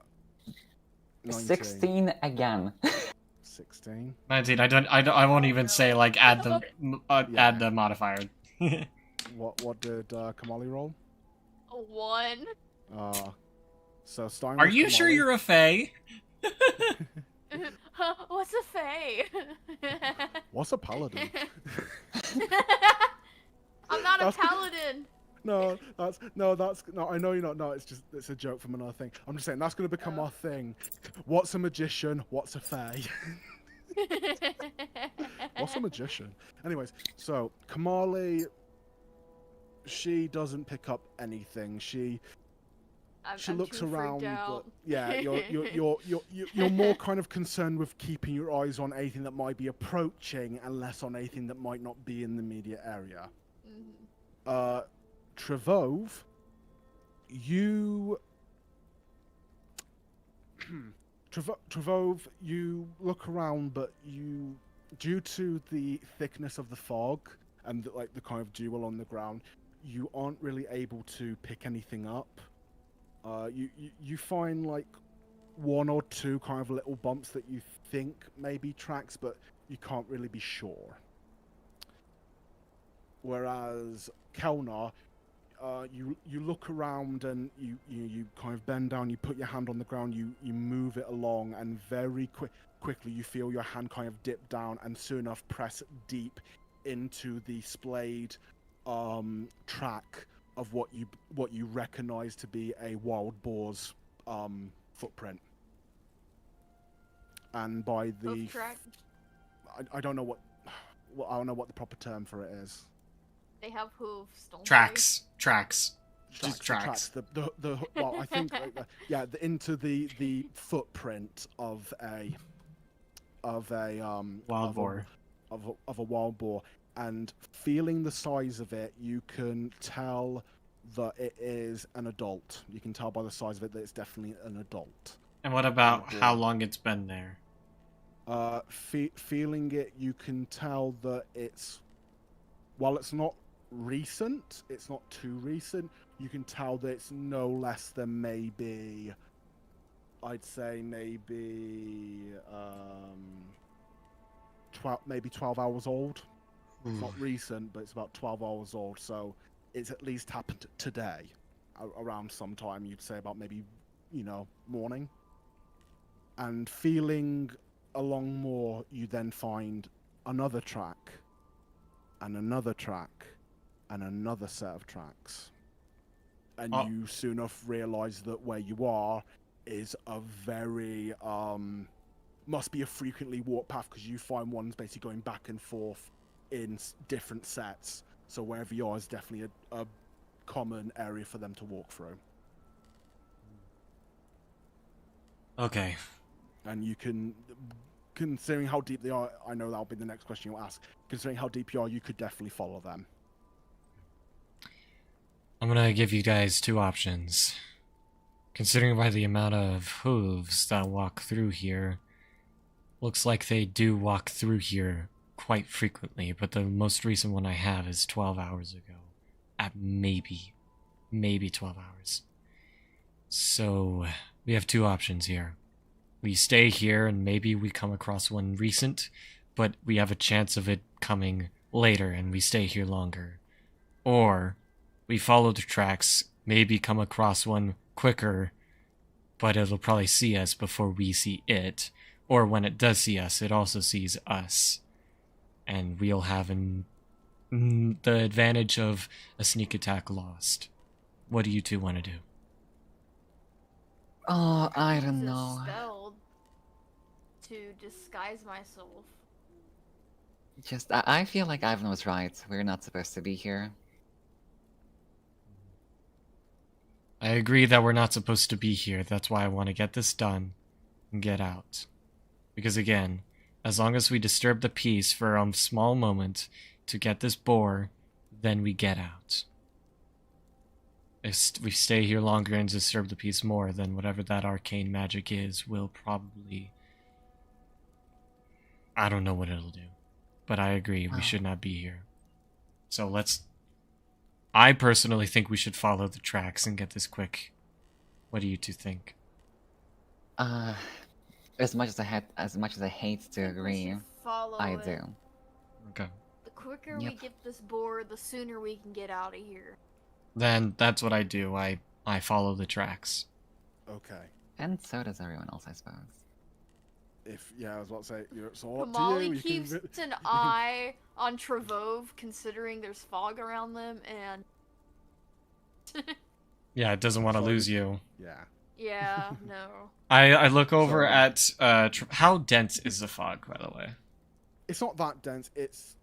19. 16 again. 16. 19. I won't even say like add the Yeah. add the modifier. What did Kamali roll? A 1. So starting Are with you sure Kamali- you're a fae? What's a fae? What's a paladin? I'm not a That's- paladin. No, I know you're not. No, it's a joke from another thing. I'm just saying that's going to become our thing. What's a magician? What's a fae? What's a magician? Anyways, so Kamali, she doesn't pick up anything. She I'm looks too freaked around, but out. yeah, you're more kind of concerned with keeping your eyes on anything that might be approaching, and less on anything that might not be in the immediate area. Mhm. Trevove, you Trevove, you look around, but due to the thickness of the fog and the kind of dew on the ground, you aren't really able to pick anything up. You find like one or two kind of little bumps that you think may be tracks, but you can't really be sure. Whereas Kelnar, you look around and you kind of bend down, you put your hand on the ground, you move it along, and very quickly you feel your hand kind of dip down and soon enough press deep into the splayed track of what you recognize to be a wild boar's footprint. And by the Hoof track. I don't know what I don't know what the proper term for it is. They have hooves, don't Tracks. Just The tracks. The well, I think into the footprint of a Wild boar. of a wild boar, and feeling the size of it, you can tell that it is an adult. You can tell by the size of it that it's definitely an adult. And what about Oh, boy. how long it's been there? Feeling it, you can tell that while it's not recent, it's not too recent. You can tell that it's no less than maybe 12 hours old. It's not recent, but it's about 12 hours old, so it's at least happened today, around sometime. You'd say about maybe, morning. And feeling along more, you then find another track, and another track, and another set of tracks. And you soon enough realize that where you are is a very must be a frequently walked path, because you find ones basically going back and forth in different sets. So wherever you are is definitely a common area for them to walk through. Okay. And you can, considering how deep they are, I know that'll be the next question you'll ask. Considering how deep you are, you could definitely follow them. I'm gonna give you guys two options. Considering by the amount of hooves that walk through here, looks like they do walk through here quite frequently, but the most recent one I have is 12 hours ago. At maybe 12 hours. So, we have two options here. We stay here and maybe we come across one recent, but we have a chance of it coming later and we stay here longer. Or, we follow the tracks, maybe come across one quicker, but it'll probably see us before we see it. Or when it does see us, it also sees us. And we'll have the advantage of a sneak attack lost. What do you two want to do? Oh, I don't Use a know. spell to disguise myself. I feel like Ivan was right. We're not supposed to be here. I agree that we're not supposed to be here. That's why I want to get this done and get out. Because again, as long as we disturb the peace for a small moment to get this boar, then we get out. If we stay here longer and disturb the peace more, then whatever that arcane magic is will probably... I don't know what it'll do. But I agree, we should not be here. So let's... I personally think we should follow the tracks and get this quick. What do you two think? As much as I hate to agree, I do. Okay. The quicker Yep. we get this boar, the sooner we can get out of here. Then that's what I do. I follow the tracks. Okay. And so does everyone else, I suppose. I was about to say, it's all up to Kamali you. You keeps can... an eye on Trevove, considering there's fog around them, and... Yeah, it doesn't want to lose you. Yeah. yeah, no. I look over So- at how dense is the fog, by the way? It's not that dense. It's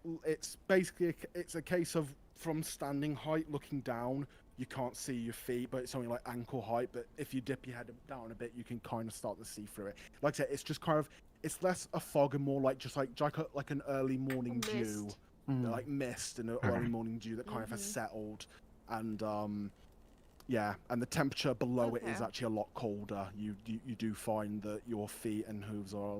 basically it's a case of from standing height looking down, you can't see your feet, but it's only like ankle height. But if you dip your head down a bit, you can kind of start to see through it. Like I said, it's just kind of it's less a fog and more like just like an early morning dew, like mist and an early morning dew that kind of has settled, and yeah, and the temperature below it is Okay. actually a lot colder. You do find that your feet and hooves are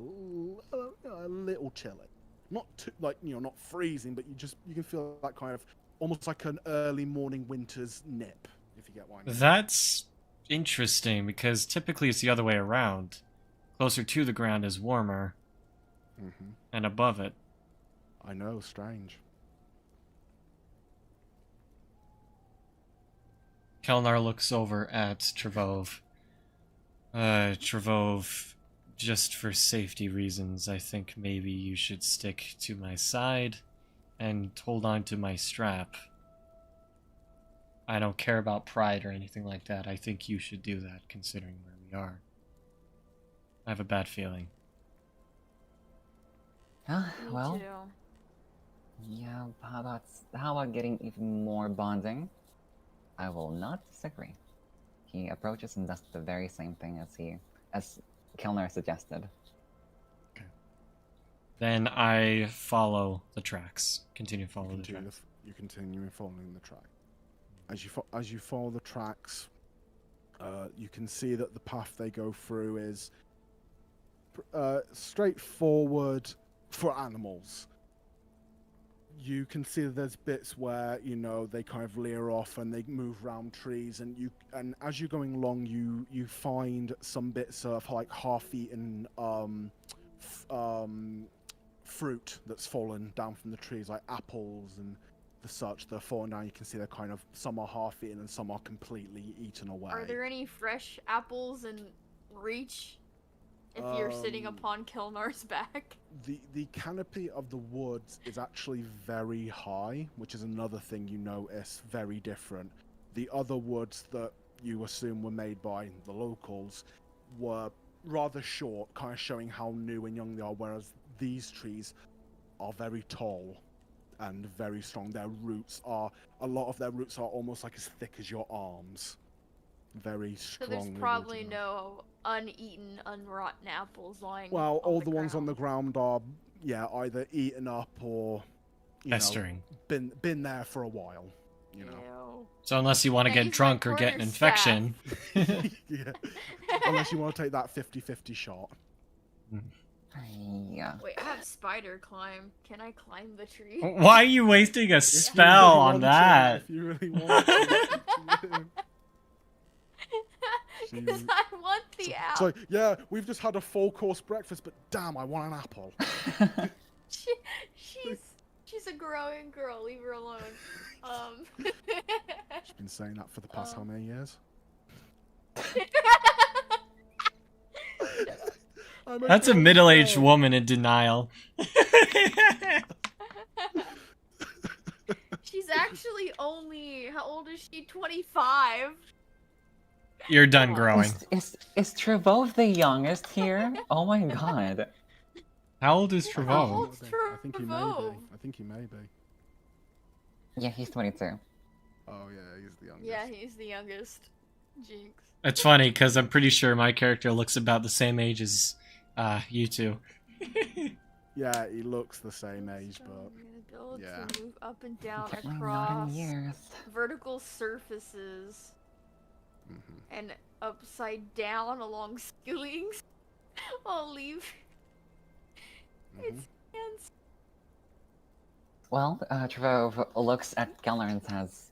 a little chilly. Not too, not freezing, but you can feel that kind of almost like an early morning winter's nip, if you get what I mean. That's interesting because typically it's the other way around. Closer to the ground is warmer, and above it. I know, strange. Kelnar looks over at Trevove. Trevove, just for safety reasons, I think maybe you should stick to my side and hold on to my strap. I don't care about pride or anything like that. I think you should do that, considering where we are. I have a bad feeling. Huh? Me Well, too. yeah, how about getting even more bonding? I will not disagree. He approaches and does the very same thing as Kelner suggested. Then I follow the tracks. Continue to follow the tracks. You continue following the track. As you follow the tracks, you can see that the path they go through is straightforward for animals. You can see that there's bits where they kind of leer off and they move around trees, and as you're going along, you find some bits of like half-eaten fruit that's fallen down from the trees, like apples and the such. They're falling down. You can see they're kind of, some are half eaten and some are completely eaten away. Are there any fresh apples in reach? If you're sitting upon Kilnar's back. The canopy of the woods is actually very high, which is another thing you notice, very different. The other woods that you assume were made by the locals were rather short, kind of showing how new and young they are, whereas these trees are very tall and very strong. A lot of their roots are almost like as thick as your arms. Very strong. So there's probably no uneaten, unrotten apples lying. Well, all the ground. ones on the ground are, either eaten up or Festering. Been there for a while. You know. Ew. So unless you want to Yeah, get use drunk my or get an corner infection. Yeah. Unless you want to take that 50-50 shot. Yeah. Wait, I have spider climb. Can I climb the tree? Why are you wasting a If you spell really on want that? If you really want to. Because I want the It's apple. like, yeah, we've just had a full course breakfast, but damn, I want an apple. She's a growing girl. Leave her alone. She's been saying that for the past how many years? That's a middle-aged woman in denial. She's actually only, how old is she? 25. You're done growing. Is Trevove the youngest here? Oh my god. How old is How Trevor? old's I think he may be. Trevove? I think he may be. Yeah, he's 22. Oh yeah, he's the youngest. Yeah, he's the youngest. Jinx. It's funny because I'm pretty sure my character looks about the same age as you two. Yeah, he looks the same age, So but I'm gonna build yeah. to move up and down Definitely not across in years. vertical surfaces mhm. and upside down along ceilings. I'll leave its hands. Well, Trevove looks at Keller and says,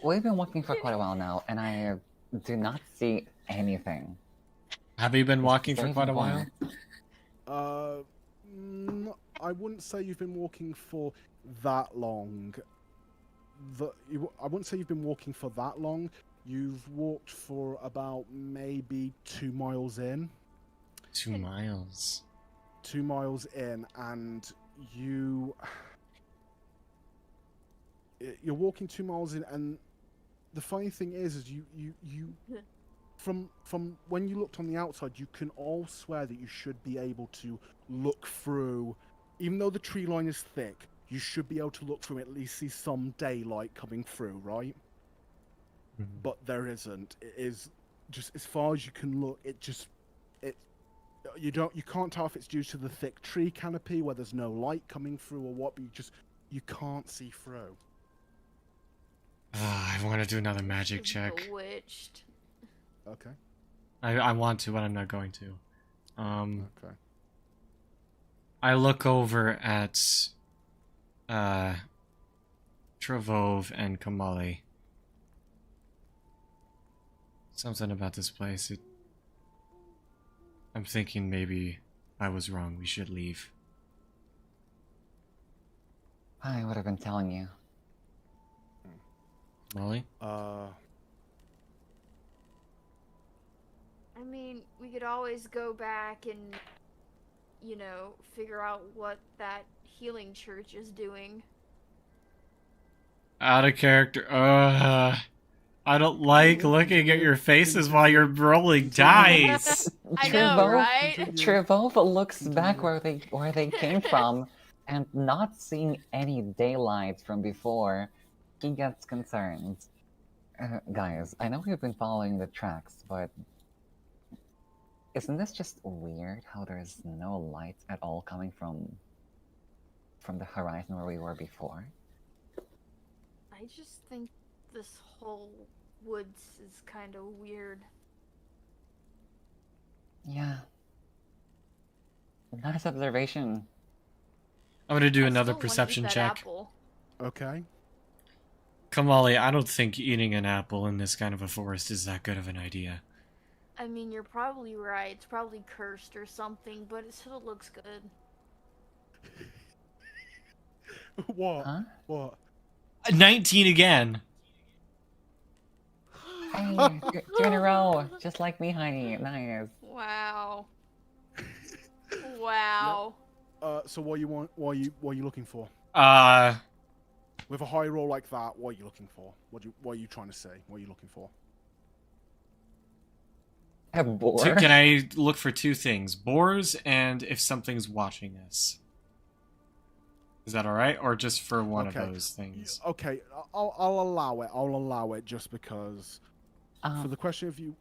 "We've been walking for quite a while now, and I do not see anything." Have you been walking for Very quite a while? quiet. I wouldn't say you've been walking for that long. I wouldn't say you've been walking for that long. You've walked for about maybe 2 miles in. 2 miles. 2 miles in, and you're walking 2 miles in, and the funny thing is you from when you looked on the outside, you can all swear that you should be able to look through, even though the tree line is thick, you should be able to look through and at least see some daylight coming through, right? But there isn't. It is just as far as you can look. You can't tell if it's due to the thick tree canopy where there's no light coming through or what, but you can't see through. I want to do another magic check. Bewitched. Okay. I want to, but I'm not going to. Okay. I look over at Trevove and Kamali. Something about this place. I'm thinking maybe I was wrong. We should leave. I would have been telling you. Molly? I mean, we could always go back and, figure out what that healing church is doing. Out of character. I don't like looking at your faces while you're rolling dice. I know, right? Trevove looks back where they came from, and not seeing any daylight from before, he gets concerned. Guys, I know we've been following the tracks, but isn't this just weird how there's no light at all coming from the horizon where we were before? I just think this whole woods is kind of weird. Yeah. Nice observation. I'm gonna do I another still wanna eat perception that check. apple. Okay. Kamali, I don't think eating an apple in this kind of a forest is that good of an idea. I mean, you're probably right. It's probably cursed or something, but it still looks good. What? Huh? What? 19 again. Hey, two in a row, just like me, honey. Nice. Wow. Wow. So what you want? What are you looking for? Uh, With a high roll like that, what are you looking for? What are you trying to say? What are you looking for? A boar. can I look for two things? Boars and if something's watching us. Is that alright? Or just for one of those things? Okay, I'll allow it. I'll allow it just because. For the question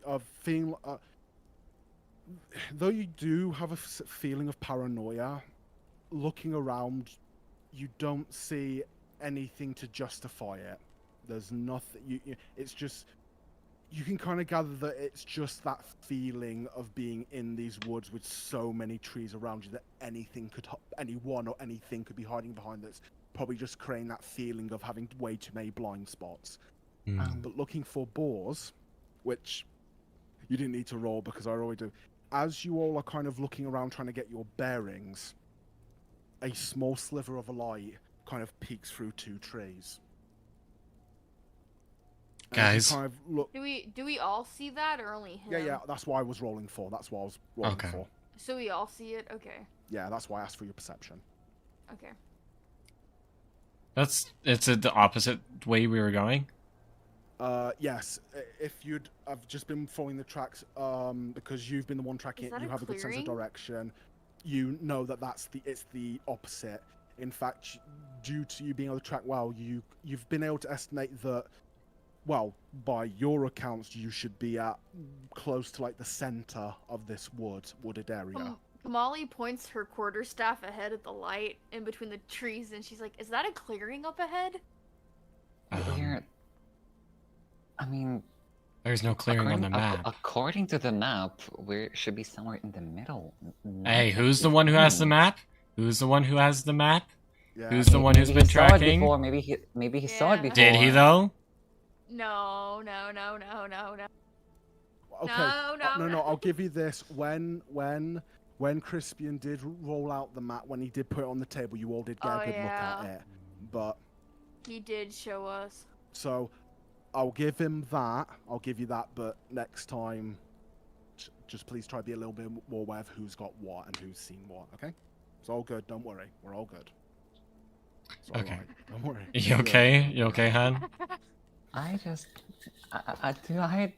of feeling, though you do have a feeling of paranoia, looking around, you don't see anything to justify it. There's nothing. It's just. You can kind of gather that it's just that feeling of being in these woods with so many trees around you that anyone or anything could be hiding behind. That's probably just creating that feeling of having way too many blind spots. But looking for boars, which you didn't need to roll because I already do. As you all are kind of looking around trying to get your bearings, a small sliver of a light kind of peeks through two trees. Guys. Kind of look. Do we all see that or only him? Yeah, that's why I was rolling for. That's what I was rolling for. So we all see it? Okay. Yeah, that's why I asked for your perception. Okay. It's the opposite way we were going? Yes. If you'd have just been following the tracks, because you've been the one tracking it, you have a good sense of direction. You know that it's the opposite. In fact, due to you being able to track well, you've been able to estimate that. Well, by your accounts, you should be at close to like the center of this wooded area. Molly points her quarterstaff ahead at the light in between the trees, and she's like, "Is that a clearing up ahead?" I mean, there's no clearing on the map. According to the map, we should be somewhere in the middle. Hey, who's the one who has the map? Who's the one who has the map? Yeah. Who's the one who's been tracking? Maybe he saw it before. Did he though? No. Okay. No. I'll give you this. When Crispian did roll out the map, when he did put it on the table, you all did get a good look at it. But he did show us. So I'll give him that. I'll give you that. But next time, just please try to be a little bit more aware of who's got what and who's seen what. Okay? It's all good. Don't worry. We're all good. Okay. Right. Don't worry. You okay? You okay, Han? I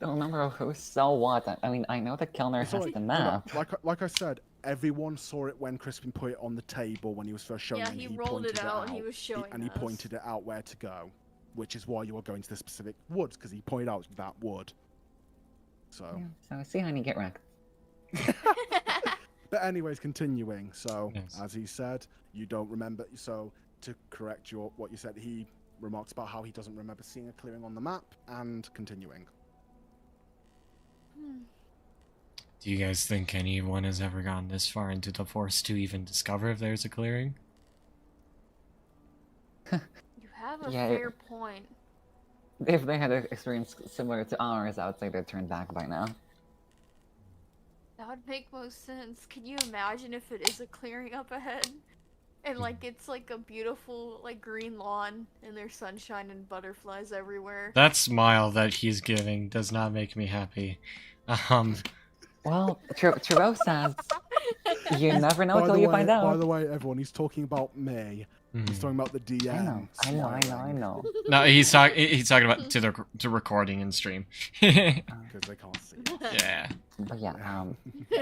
don't remember who saw what. I mean, I know that Kellner has the map. Like I said, everyone saw it when Crispin put it on the table when he was first showing it. Yeah, he rolled it out and he was showing and he pointed it out where to go, which is why you are going to the specific woods, because he pointed out that wood. So. Yeah, so see, honey, get wrecked. But anyways, continuing. So, yes. As he said, you don't remember. So, to correct what you said, he remarks about how he doesn't remember seeing a clearing on the map, and continuing. Do you guys think anyone has ever gone this far into the forest to even discover if there's a clearing? You have a fair point. If they had an experience similar to ours, I would say they'd turn back by now. That would make most sense. Can you imagine if it is a clearing up ahead? And like it's like a beautiful like green lawn and there's sunshine and butterflies everywhere. That smile that he's giving does not make me happy. Well, Trevor says you never know until you find out. By the way, everyone, he's talking about me. He's talking about the DM. I know. No, he's talking about to recording and stream. Because they can't see. Yeah. But yeah,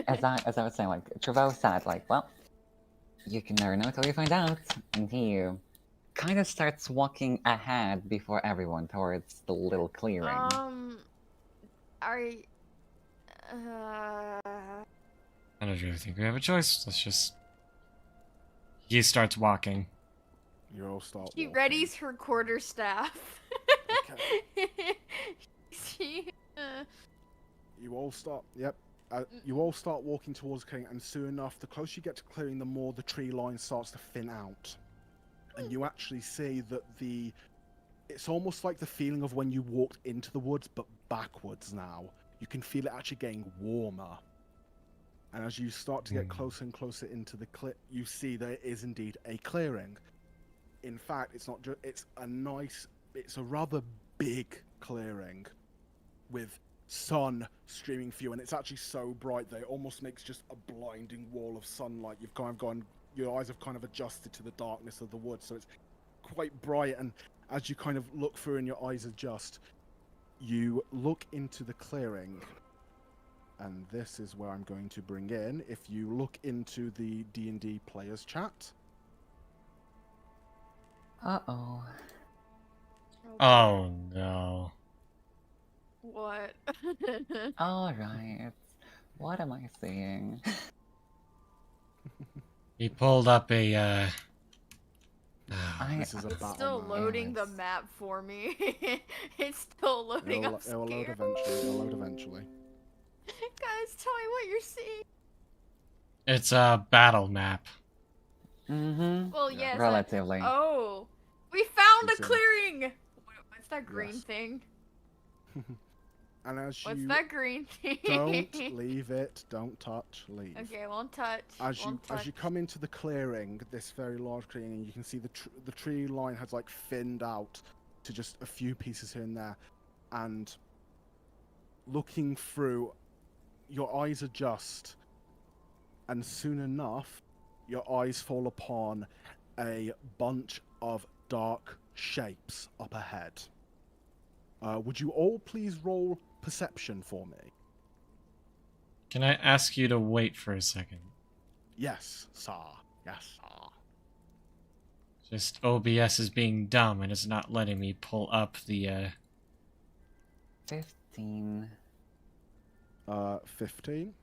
as I was saying, like Trevor said, like, well, you can never know until you find out, and he kind of starts walking ahead before everyone towards the little clearing. I don't really think we have a choice. Let's just. He starts walking. You all start. She walking. readies her quarterstaff. Okay. You all start. Yep. You all start walking towards clearing, and soon enough, the closer you get to clearing, the more the tree line starts to thin out, and you actually see that it's almost like the feeling of when you walked into the woods, but backwards now. You can feel it actually getting warmer, And as you start to get closer and closer into the you see there is indeed a clearing. In fact, it's not just, it's a rather big clearing with sun streaming through, and it's actually so bright that it almost makes just a blinding wall of sunlight. You've kind of gone, your eyes have kind of adjusted to the darkness of the wood, so it's quite bright, and as you kind of look through and your eyes adjust, you look into the clearing. And this is where I'm going to bring in, if you look into the D&D players chat. Uh-oh. Oh no. What? Alright. What am I seeing? He pulled up a This is a It's battle still map. loading the map for me. It's still loading. It'll, I'm it'll load scared. eventually. It'll load eventually. Guys, tell me what you're seeing. it's a battle map. Mm-hmm. Well, Yeah. yes. Relatively. Oh, we found a It's in- clearing. What's that green Yes. thing? And as What's you that green thing? don't leave it, don't touch, leave. Okay, won't touch. As you won't touch. come into the clearing, this very large clearing, and you can see the tree line has like thinned out to just a few pieces here and there, and looking through, your eyes adjust, and soon enough, your eyes fall upon a bunch of dark shapes up ahead. Would you all please roll perception for me? Can I ask you to wait for a second? Yes, sir. Yes, sir. Just OBS is being dumb and it's not letting me pull up the 15. 15.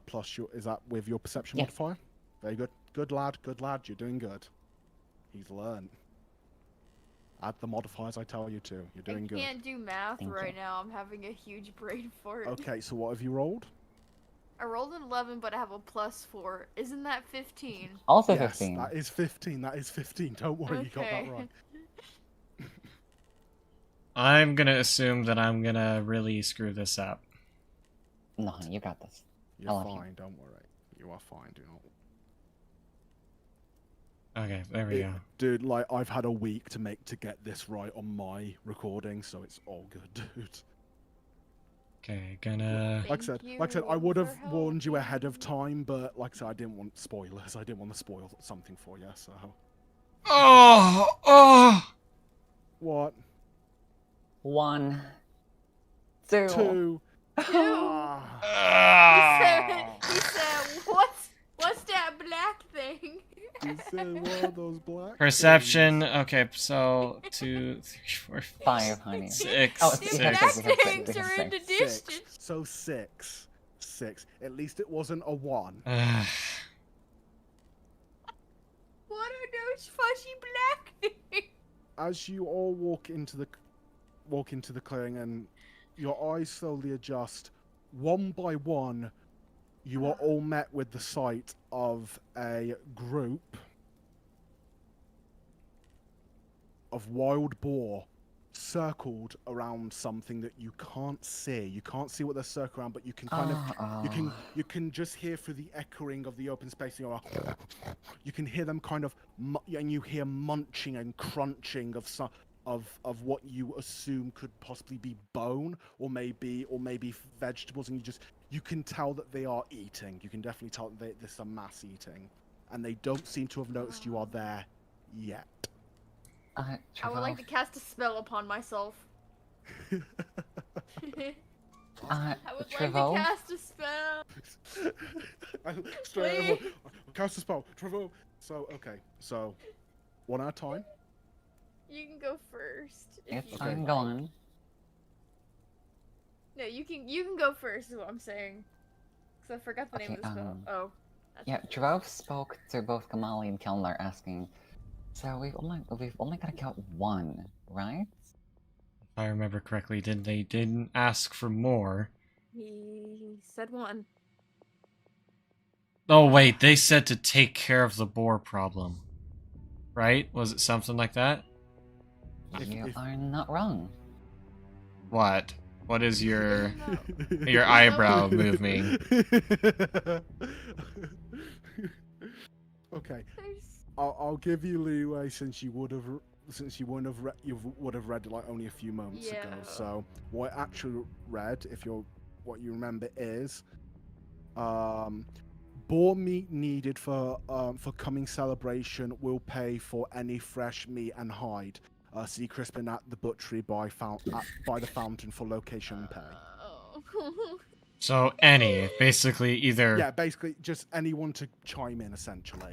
Plus is that with your perception Yes. modifier? Very good. Good lad, you're doing good. He's learned. Add the modifiers I tell you to. You're doing I good. can't do math Thank right you. now. I'm having a huge brain fart. Okay, so what have you rolled? I rolled an 11, but I have a +4. Isn't that 15? Also Yes, 15. that is 15. That is 15. Don't worry, you got that Okay. right. I'm gonna assume that I'm gonna really screw this up. No, you got this. You're love you. fine, don't worry. You are fine, do not. Okay, there we go. Dude, like, I've had a week to get this right on my recording, so it's all good, dude. Okay, gonna... Like I said, Thank I you would have for warned you ahead of helping. time, but like I said, I didn't want spoilers. I didn't want to spoil something for you, so... Oh! What? 1, 2. 2. Two. He said, what's that black thing? He said one of those black Perception, okay, so 2, 3, 4, 5, honey. 6. Oh, The it's black six, it's six, things it's are in the six. distance. So 6. 6. At least it wasn't a 1. What are those fuzzy black things? As you all walk into the clearing and your eyes slowly adjust, one by one, you are all met with the sight of a group of wild boar circled around something that you can't see. You can't see what they're circled around, but you can kind of you can just hear through the echoing of the open space. You can hear them kind of, and you hear munching and crunching of what you assume could possibly be bone or maybe vegetables, and you can tell that they are eating. You can definitely tell that there's some mass eating, and they don't seem to have noticed you are there yet. I would like to cast a spell upon myself. I would Trevor? like to cast a spell. Straight away, cast a spell. Trevor. So okay, so one at a time. You can go first. if It's you I'm would. going. No, you can go first. Is what I'm saying. Cause I forgot the name of the Okay, spell. Oh. that's Yeah, fine. Trevor spoke to both Kamali and Kellner asking, so we've only got to count 1, right? If I remember correctly, they didn't ask for more. He said 1. Oh wait, they said to take care of the boar problem. Right? Was it something like that? If- You if- are not wrong. What? What is your No. your eyebrow moving? Okay, There's... I'll give you leeway since you would have you would have read it like only a few moments ago. Yeah. So what I actually read, what you remember is, boar meat needed for coming celebration will pay for any fresh meat and hide. See Crispin at the butchery by the fountain for location and pay. Oh. So any, basically either. Yeah, basically just anyone to chime in essentially.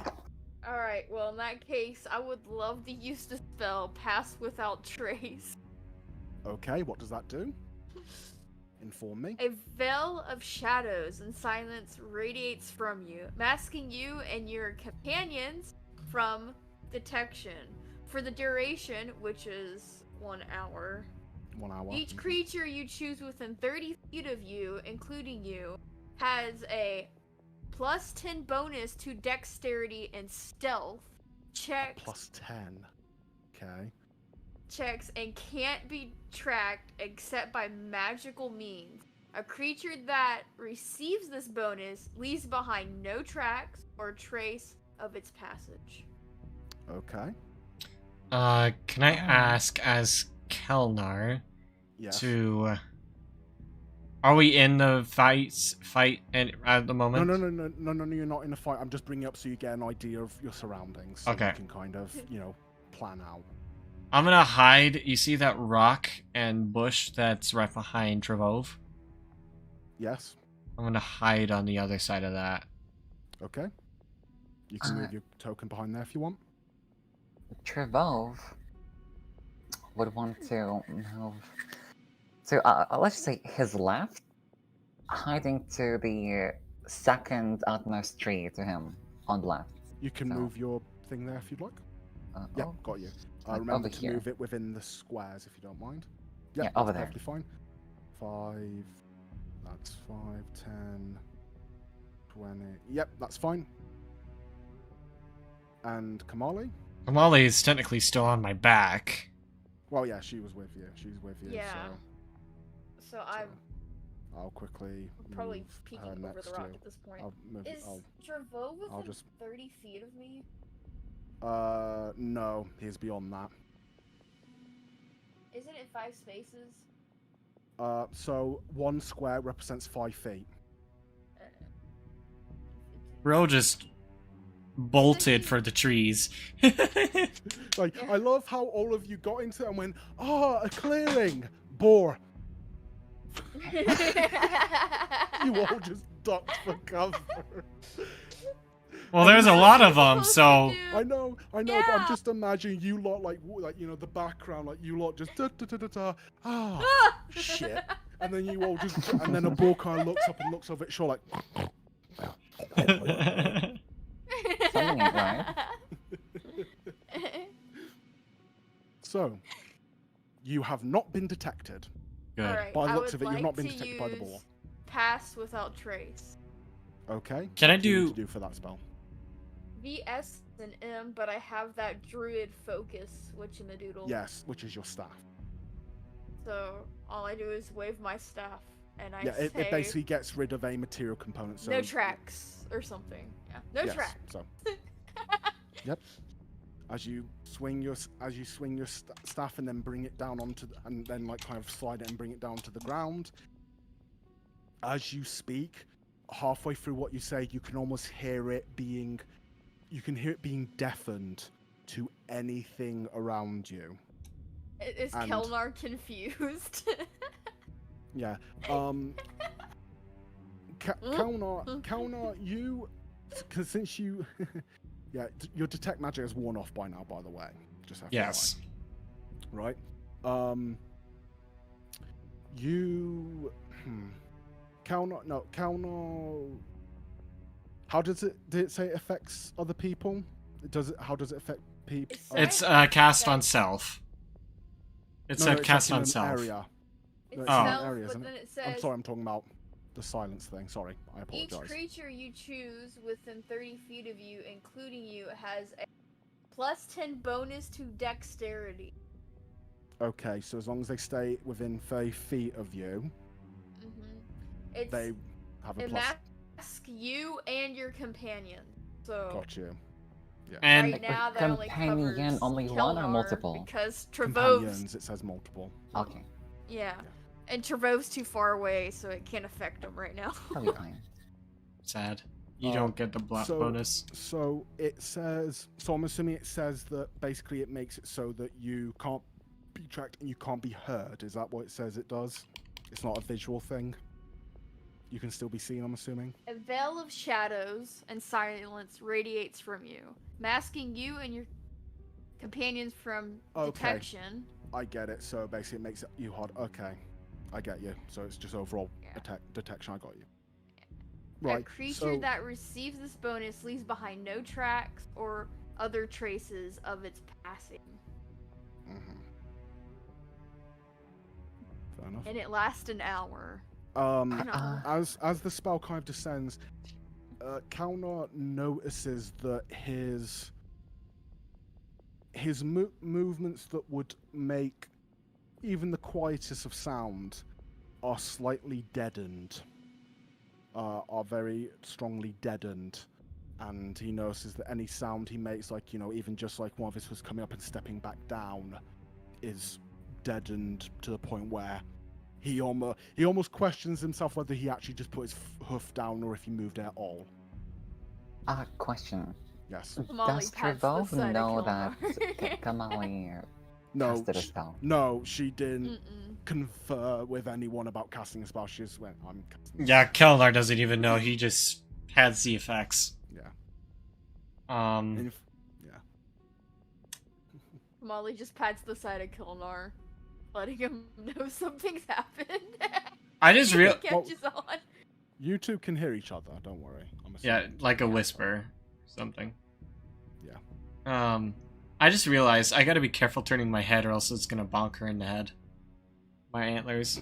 Alright, well in that case, I would love to use the spell Pass Without Trace. Okay, what does that do? Inform me. A veil of shadows and silence radiates from you, masking you and your companions from detection. For the duration, which is 1 hour, 1 hour. each creature you choose within 30 feet of you, including you, has a +10 bonus to dexterity and stealth checks. +10. Okay. Checks and can't be tracked except by magical means. A creature that receives this bonus leaves behind no tracks or trace of its passage. Okay. Can I ask, as Kelnar, Yes. to... Are we in the fight at the moment? No, you're not in a fight. I'm just bringing up so you get an idea of your surroundings. So Okay. You can kind of, plan out. I'm gonna hide. You see that rock and bush that's right behind Trevove? Yes. I'm gonna hide on the other side of that. Okay. You can move your token behind there if you want. Trevove would want to move to, let's just say his left, hiding to the second utmost tree to him on the left. You can So- move your thing there if you'd like. Yeah, Oh, got you. like Remember over to here. move it within the squares if you don't mind. Yeah, that's over there. perfectly fine. 5. That's 5, 10, 20. Yep, that's fine. And Kamali? Kamali is technically still on my back. Well, yeah, she was with you. She's with you. Yeah. So I'm I'll quickly probably move peeking her over next the to rock you. at this point. I'll move. Is Trevove I'll within just- 30 feet of me? No, he's beyond that. Isn't it 5 spaces? So 1 square represents 5 feet. Bro just bolted for the trees. Like, I love how all of you got into it and went, a clearing! Boar! You all just ducked for cover. Well, there's a lot of them, so... I know, but Yeah. I'm just imagining you lot, like the background, like, you lot just Ah! shit. And then you all just, and then a boar kind of looks up and looks over its shoulder, like, Something ain't right. so, you have not been detected. Good. Alright, By the I looks would of it, you've like not been to detected by the boar. use Pass Without Trace. Okay? Can I What do you need do... to do for that spell? VS and M, but I have that Druid focus, which in the doodle. Yes, which is your staff. So all I do is wave my staff, and I Yeah, say it basically gets rid of a material component. So no tracks or something. Yeah, no yes, tracks. So, yep. As you swing your staff and then bring it down and then like kind of slide it and bring it down to the ground. As you speak, halfway through what you say, you can almost hear it being, deafened to anything around you. Is And- Kelnar confused? Yeah. Kauna, you, because since you, yeah, your detect magic has worn off by now. By the way, just FYI. Yes. Right. You, Kauna. How does it? Did it say it affects other people? How does it affect people? It's It's cast on self. It said it's cast like in on an self. Area. It's No, Oh. in an self, area, but isn't then it? it says I'm sorry, I'm talking about the silence thing. Sorry, I each apologize. creature you choose within 30 feet of you, including you, has a +10 bonus to dexterity. Okay, so as long as they stay within 30 feet of you, It's they have a it plus. masks you and your companion. So Got you. And right now that only companion covers only one or Kelnar multiple? because Trevov's Companions, it says multiple. Okay, yeah. And Trevov's too far away, so it can't affect him right now. that'll be fine. sad. You Uh, don't get the bonus. So it says. So I'm assuming it says that basically it makes it so that you can't be tracked and you can't be heard. Is that what it says it does? It's not a visual thing. You can still be seen, I'm assuming. A veil of shadows and silence radiates from you, masking you and your companions from detection. I get it. So basically, it makes it you hard. Okay, I get you. So it's just overall detection. I got you. Right. A creature that receives this bonus leaves behind no tracks or other traces of its passing. Mm-hmm. Fair enough. And it lasts an hour. As the spell kind of descends, Kalnar notices that his movements that would make even the quietest of sound are slightly deadened. Are very strongly deadened, and he notices that any sound he makes, like, you know, even just like one of his was coming up and stepping back down, is deadened to the point where he almost questions himself whether he actually just put his hoof down or if he moved at all. Question. Yes. Molly Does pats the Trevov side of know that Kelnar. Kamali No, casted a spell? no, she didn't Mm-mm. confer with anyone about casting a spell. She just went, I'm casting. Yeah, Kelnar doesn't even know. He just has the effects. Yeah. Um, Yeah. Molly just pats the side of Kelnar, letting him know something's happened. I just He real catches on. You two can hear each other. Don't worry. I'm yeah, assuming. like a whisper, something. Yeah. I just realized I gotta be careful turning my head, or else it's gonna bonk her in the head. My antlers.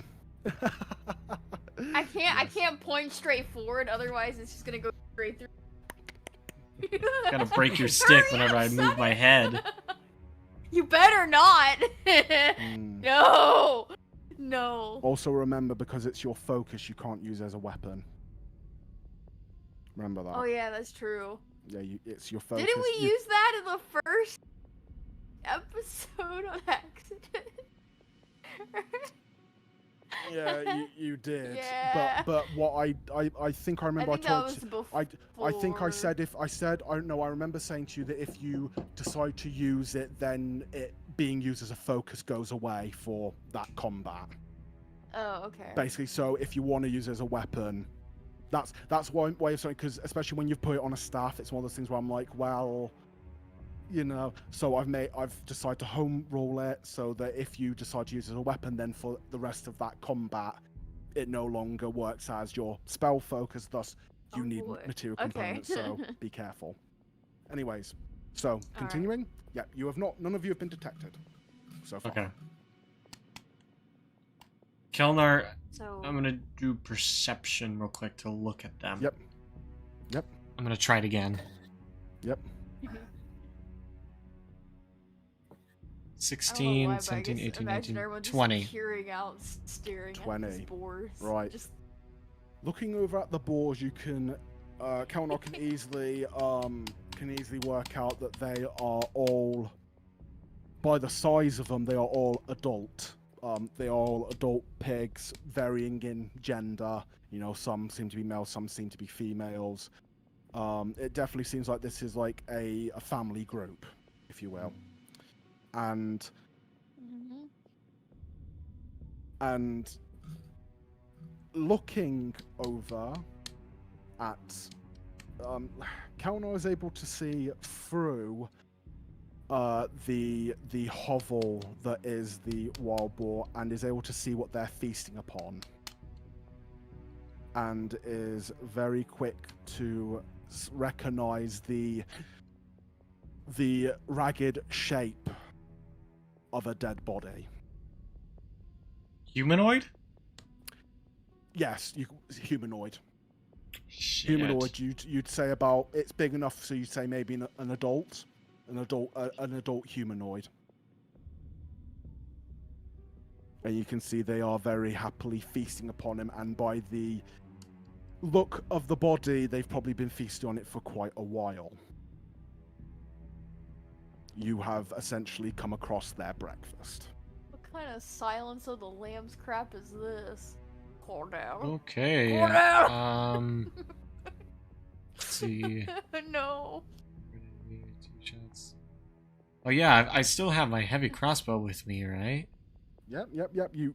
I can't point straight forward, otherwise it's just gonna go straight through. Gotta break your stick whenever I move my head. You better not. Mm. No. Also remember, because it's your focus, you can't use it as a weapon. Remember that. Oh yeah, that's true. Yeah, it's your focus. Didn't we use that in the first episode on accident? Yeah, you did. Yeah. But what I think I remember I think that was before. I think I said I don't know, I remember saying to you that if you decide to use it, then it being used as a focus goes away for that combat. Oh, okay. Basically, so if you want to use it as a weapon, that's one way of saying, because especially when you've put it on a staff, it's one of those things where I'm like, well, you know, so I've decided to home roll it so that if you decide to use it as a weapon, then for the rest of that combat, it no longer works as your spell focus, thus you need boy. material Okay. components, so be careful. Anyways, so continuing, yeah, none of you have been detected so far. Okay. Kelnar, So I'm gonna do perception real quick to look at them. Yep. I'm gonna try it again. Yep. 16, why, but I 17, guess 18, imagine 19, everyone just 20. peering out, staring at 20. these boars. Right. Just Looking over at the boars, you can Kalnar can easily work out that they are all, by the size of them, they are all adult. They are all adult pigs, varying in gender. You know, some seem to be males, some seem to be females. It definitely seems like this is like a family group, if you will. And looking over at Kalnar is able to see through the hovel that is the wild boar, and is able to see what they're feasting upon, and is very quick to recognize the ragged shape of a dead body. Humanoid? Yes, humanoid. Shit. Humanoid. You'd say about, it's big enough, so you'd say maybe an adult humanoid. And you can see they are very happily feasting upon him, and by the look of the body, they've probably been feasting on it for quite a while. You have essentially come across their breakfast. What kind of Silence of the Lambs crap is this? Calm down. Okay. Calm down. Let's see. No. 2 shots. Oh yeah, I still have my heavy crossbow with me, right? Yep.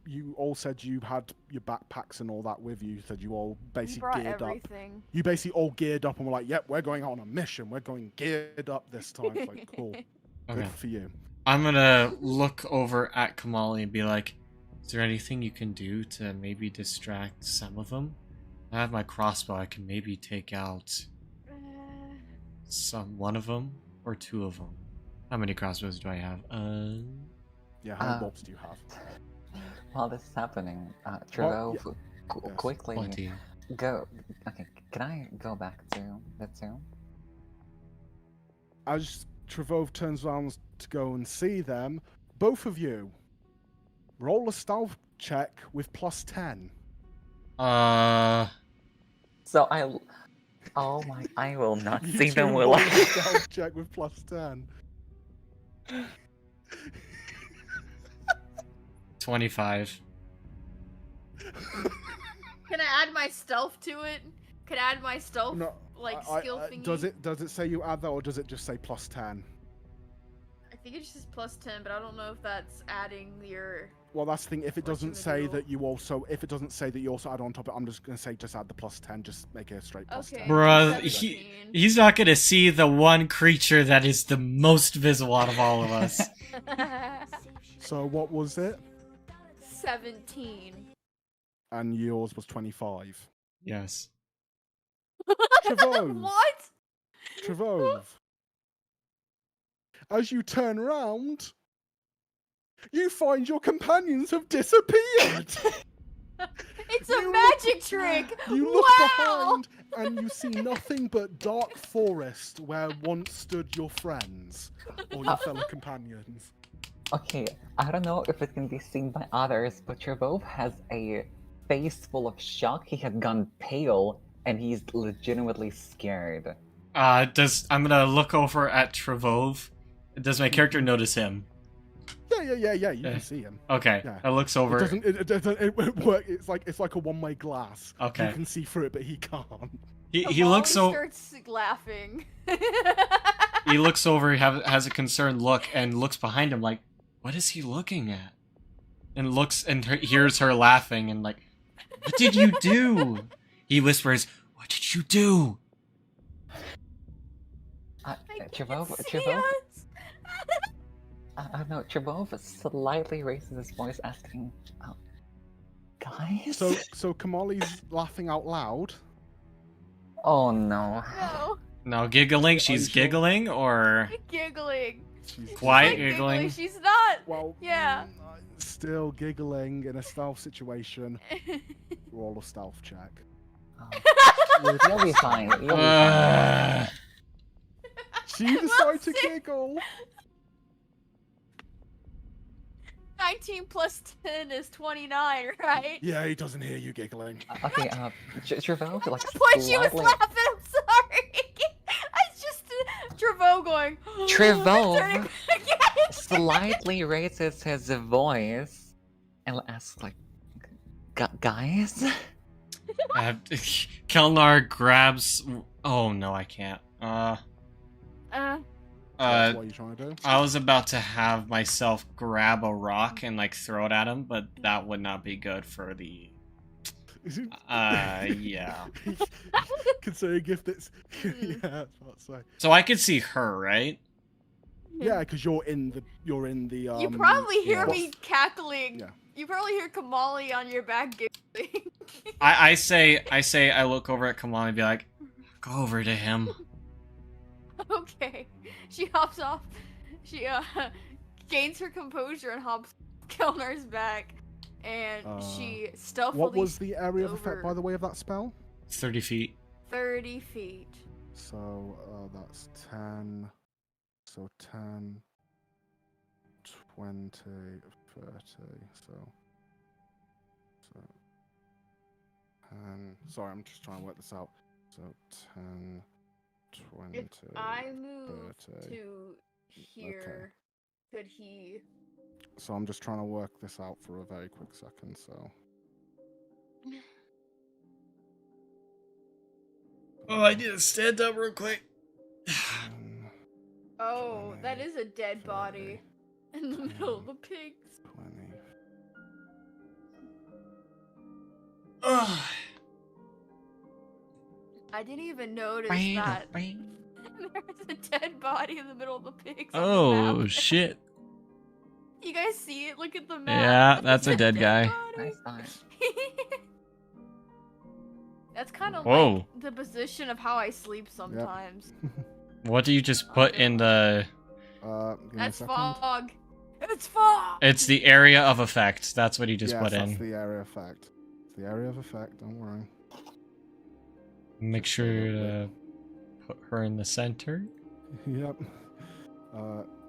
You all said you had your backpacks and all that with you. You said you all You basically brought geared up. everything. You basically all geared up and were like, yep, we're going on a mission. We're going geared up this time. It's like, cool. Okay. Good for you. I'm gonna look over at Kamali and be like, is there anything you can do to maybe distract some of them? I have my crossbow. I can maybe take out one of them or 2 of them. How many crossbows do I have? Yeah, how many bolts do you have? While this is happening, Trevor, Yes. quickly Plenty. go. Okay, can I go back to the tomb? As Trevove turns around to go and see them, both of you roll a stealth check with +10. So oh my, I will not You see two them, will roll a I? stealth check with +10. 25. Can I add my stealth to it? Can I add my stealth No, skill thingy? Does it say you add that, or does it just say +10? I think it's just +10, but I don't know if that's adding your. Well, that's the thing. If it What's in doesn't the say deal? that you also, if it doesn't say that you also add on top of it, I'm just gonna say just add the +10. Just make it a straight +10. Okay. Bruh, 17. he's not gonna see the one creature that is the most visible out of all of us. So what was it? 17. And yours was 25. Yes. Trevove. What? Trevove. As you turn around, you find your companions have disappeared. It's a You magic trick. You look Wow! behind and you see nothing but dark forest where once stood your friends or your fellow companions. Okay, I don't know if it can be seen by others, but Trevor has a face full of shock. He has gone pale, and he's legitimately scared. I'm gonna look over at Trevove. Does my character notice him? Yeah. You can see him. Okay. Yeah. I looks over. It doesn't work. It's like a one-way glass. Okay. You can see through it, but he can't. He looks so. starts laughing. He looks over. Has a concerned look and looks behind him like, what is he looking at? And looks and hears her laughing and like, what did you do? He whispers, what did you do? Trevor, I don't know. Trevor slightly raises his voice, asking, "Guys." So Kamali's laughing out loud. Oh no. No, No, giggling. She's you sure? giggling or giggling. She's Quiet She's like giggling. She's not. Well, Yeah. still giggling in a stealth situation. Roll a stealth check. You'll be fine. You'll be fine. She decided to see. giggle. 19 plus 10 is 29, right? Yeah, he doesn't hear you giggling. Okay, Trevor, like When she was slightly. laughing, I'm sorry. It's just Trevor going. Trevor turning back. slightly raises his voice and asks, like, "Guys." Kelnar grabs. Oh no, I can't. That's what you're trying to do. I was about to have myself grab a rock and like throw it at him, but that would not be good for the. Yeah. Consider gift that's. Yeah, that's what I'd say. So I could see her, right? Yeah, because you're in the. You probably hear yeah. me cackling. Yeah. You probably hear Kamali on your back giggling. I look over at Kamal and be like, go over to him. Okay. She hops off. She gains her composure and hops Kelnar's back, and she stealthily. What was the area of over effect, by the way, of that spell? 30 feet. 30 feet. So that's 10. So 10, 20, 30. So 10. Sorry, I'm just trying to work this out. So 10, 20, If I move 30. to here, could he? So I'm just trying to work this out for a very quick second. So. Oh, I need to stand up real quick. 10, Oh, that 20, is a dead body in the middle of the pigs. 20. Ugh. I didn't even notice that there's a dead body in the middle of the pigs. On the Oh map. shit. You guys see it? Look at the map. Yeah, that's a There's dead guy. body. Nice time. That's kind of Whoa. like the position of how I sleep sometimes. What do you just put in the... Give me a That's second. fog. It's fog. It's the area of effect. That's what he just Yes, put that's in. the area effect. It's the area of effect. Don't worry. Make Just sure so that to put her in the center. Yep.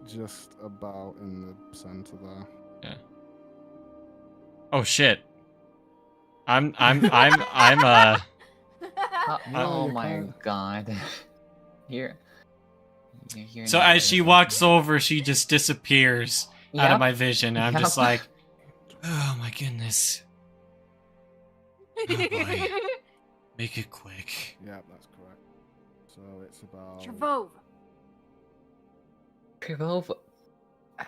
Just about in the center there. Yeah. Oh shit. I'm Oh you my can't. god. You're So not as she listening. walks over, she just disappears out of Yep. my vision. And I'm just Yep. like, oh my goodness. Oh boy. Make it quick. Yeah, that's correct. So it's about. Trevove. Krivov,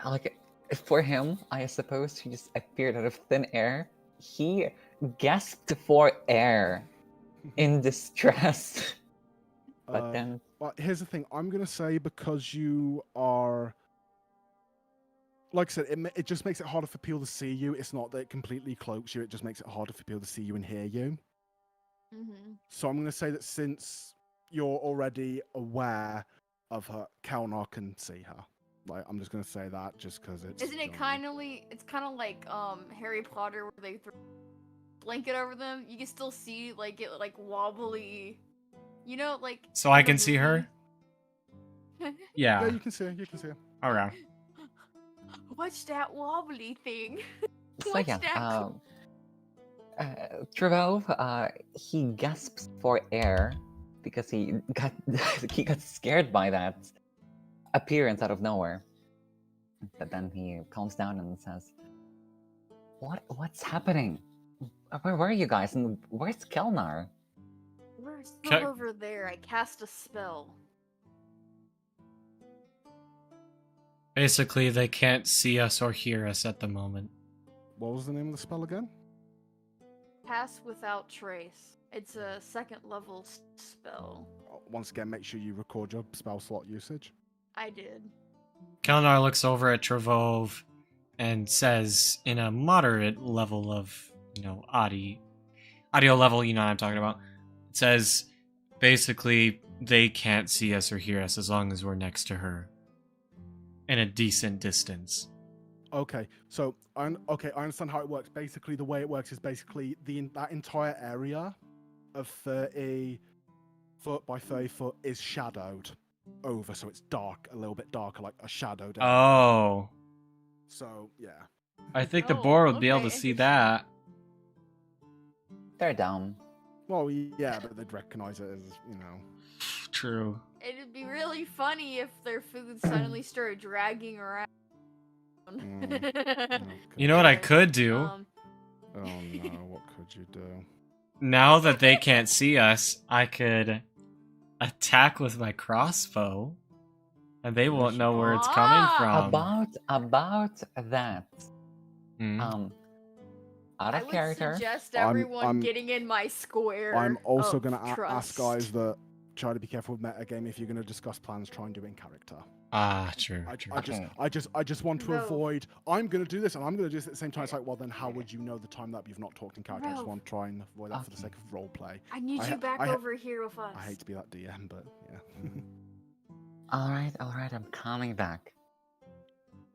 like, for him, I suppose he just appeared out of thin air. He gasped for air in distress. But then, Well, here's the thing. I'm gonna say because you are. Like I said, it just makes it harder for people to see you. It's not that it completely cloaks you. It just makes it harder for people to see you and hear you. Mm-hmm. So I'm gonna say that since you're already aware of her, Kalnar can see her. Like I'm just gonna say that just because it's. Isn't it kind of like Harry Potter where they throw a blanket over them? You can still see like it like wobbly, you know, like. So I in the can see her? movie. Yeah, Yeah. you can see her. You can see her. Okay. Watch that wobbly thing. so Watch yeah, that. Krivov, he gasps for air because he got he got scared by that appearance out of nowhere. But then he calms down and says, What's happening? Where were you guys? And where's Kelnar?" We're still Okay. over there. I cast a spell. Basically, they can't see us or hear us at the moment. What was the name of the spell again? Pass without trace. It's a second level spell. Once again, make sure you record your spell slot usage. I did. Kelnar looks over at Trevove and says in a moderate level of, audio level, you know what I'm talking about. It says, basically, they can't see us or hear us as long as we're next to her. In a decent distance. Okay, so I understand how it works. Basically, the way it works is basically that entire area of 30 foot by 30 foot is shadowed over, so it's dark, a little bit darker, like a shadowed area. Oh. So yeah. I think the Oh, boar would be able to okay, see interesting. that. They're dumb. Well, yeah, but they'd recognize it as True. It'd be really funny if their food suddenly started dragging around. You know what I could do? Oh no, what could you do? Now that they can't see us, I could attack with my crossbow, and they won't know where it's coming from. About that, Hmm? out I of would character. suggest I'm- everyone I'm- getting in my square. I'm also of going to ask trust. guys that try to be careful with metagame. If you're going to discuss plans, try and do it in character. Ah, true. I Okay. just want to No. avoid. I'm going to do this, and I'm going to do this at the same time. It's like, well, then how would you know the time that you've not talked in character? I just No. want to try and avoid that for the Okay. sake of role play. I need I you ha- back I ha- over here with us. I hate to be that DM, but yeah. All right, I'm coming back.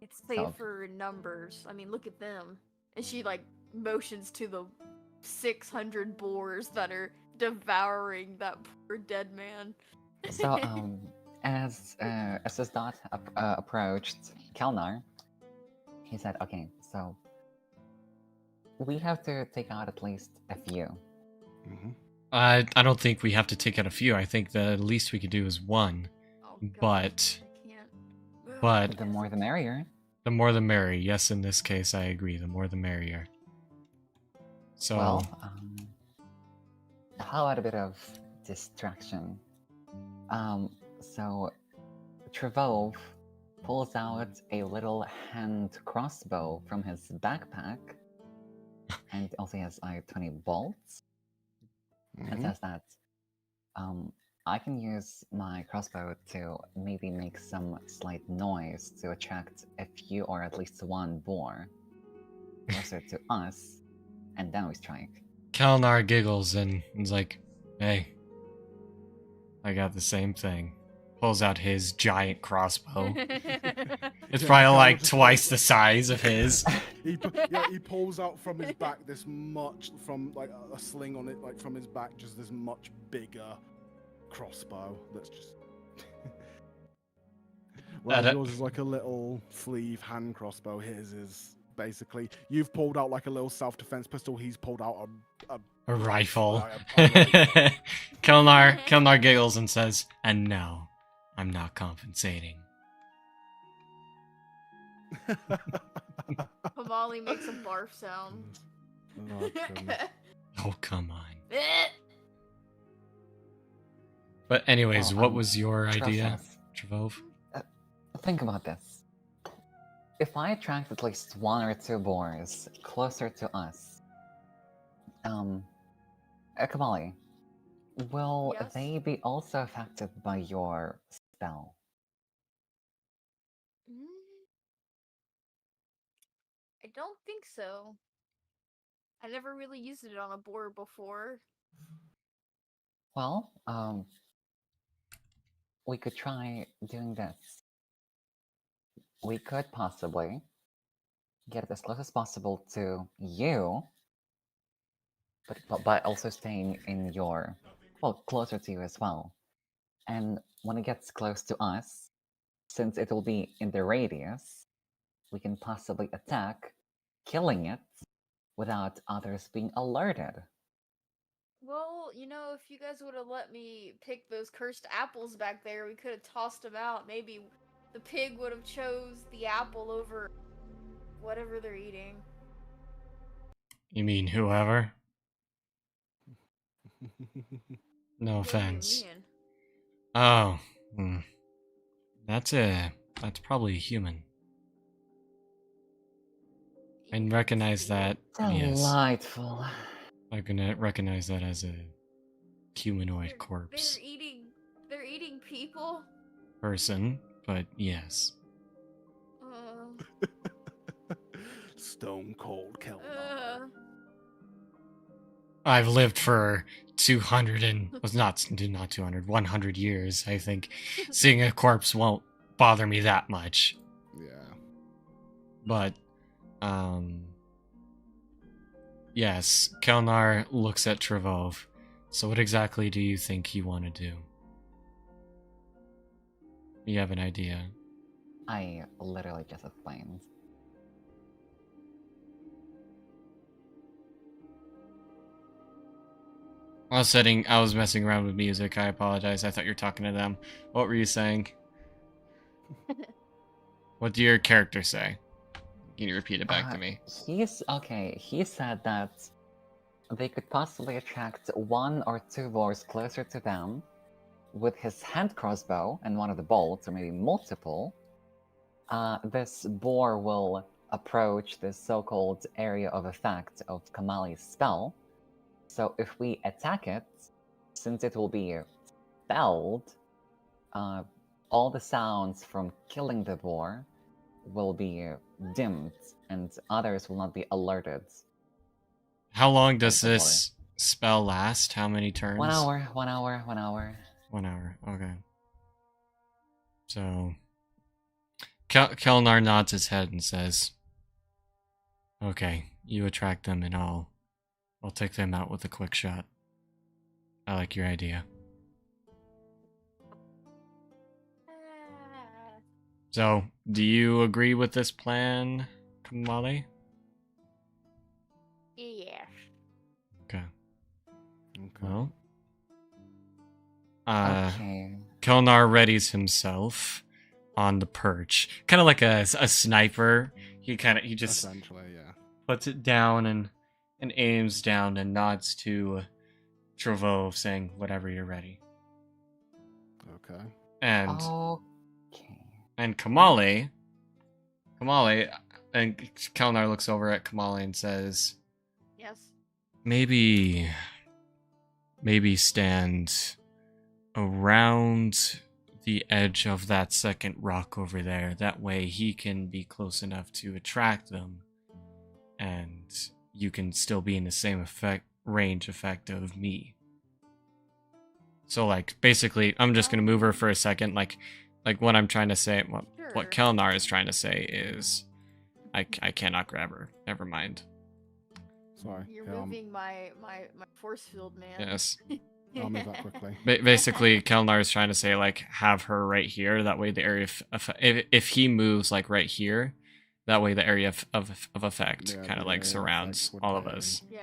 It's safer in numbers. I mean, look at them. And she like motions to the 600 boars that are devouring that poor dead man. So, as his dot approached Kelnar, he said, "Okay, so we have to take out at least a few. Mhm. I don't think we have to take out a few. I think the least we could do is one. Oh, God, But I can't. but The more the merrier. the more the merrier. Yes, in this case, I agree. The more the merrier. So Well, how about a bit of distraction? So Trevove pulls out a little hand crossbow from his backpack, and also has 20 bolts, and Mhm. says that I can use my crossbow to maybe make some slight noise to attract a few or at least one boar closer to us, and then we strike. Kalnar giggles and is like, "Hey, I got the same thing." Pulls out his giant crossbow. It's Yeah, probably Cal like just twice the size of his. he pulls out from his back this much from like a sling on it, like from his back, just this much bigger crossbow. That's just. Well, That- yours is like a little sleeve hand crossbow. His is basically you've pulled out like a little self-defense pistol. He's pulled out A rifle. a rifle. Kelnar giggles and says, "And no, I'm not compensating." Hamali makes a barf sound. Oh, goodness. Oh, come on. But anyways, Well, what was your idea, Trust us. Travove? Think about this. If I attract at least one or two boars closer to us, Kamali, will Yes? they be also affected by your spell? I don't think so. I never really used it on a boar before. Well, we could try doing this. We could possibly get it as close as possible to you, but by also staying in your, well, closer to you as well. And when it gets close to us, since it will be in the radius, we can possibly attack, killing it without others being alerted. Well, if you guys would have let me pick those cursed apples back there, we could have tossed them out. Maybe the pig would have chose the apple over whatever they're eating. You mean whoever? No What do you offense. mean? Oh, that's probably a human. I recognize that. Yes, Delightful. I can recognize that as a humanoid corpse They're eating people? person, but yes. Stone cold Kelnar. I've lived for 200 and was not 200, 100 years. I think seeing a corpse won't bother me that much. Yeah. But yes, Kelnar looks at Trevove. So what exactly do you think you want to do? You have an idea? I literally just explained. I was messing around with music. I apologize. I thought you were talking to them. What were you saying? What did your character say? Can you repeat it back to me? He said that they could possibly attract one or two boars closer to them with his hand crossbow and one of the bolts, or maybe multiple. This boar will approach the so-called area of effect of Kamali's spell. So if we attack it, since it will be spelled, all the sounds from killing the boar will be dimmed, and others will not be alerted. How long does this spell last? How many turns? 1 hour, 1 hour, 1 hour. 1 hour, okay. So, Kelnar nods his head and says, "Okay, you attract them and I'll take them out with a quick shot. I like your idea." So, do you agree with this plan, Kamali? Yeah. Okay. Well. Okay. Kelnar readies himself on the perch, kind of like a sniper. He just Essentially, yeah. puts it down and aims down and nods to Trevove, saying, "Whatever you're ready." Okay. And Okay. Kamali, and Kelnar looks over at Kamali and says, Yes. maybe stand around the edge of that second rock over there. That way he can be close enough to attract them, and you can still be in the same range effect of me. So, like, basically, I'm just gonna move her for a second. Like what I'm trying to say, what Sure. Kelnar is trying to say is, I cannot grab her. Never mind. Sorry. You're Yeah, moving my force field, man. Yes. I'll move that quickly. Basically, Kelnar is trying to say, like, have her right here. That way, the area if he moves like right here, that way the area of effect Yeah, kind of the like area surrounds effect would all of be- us. Yeah.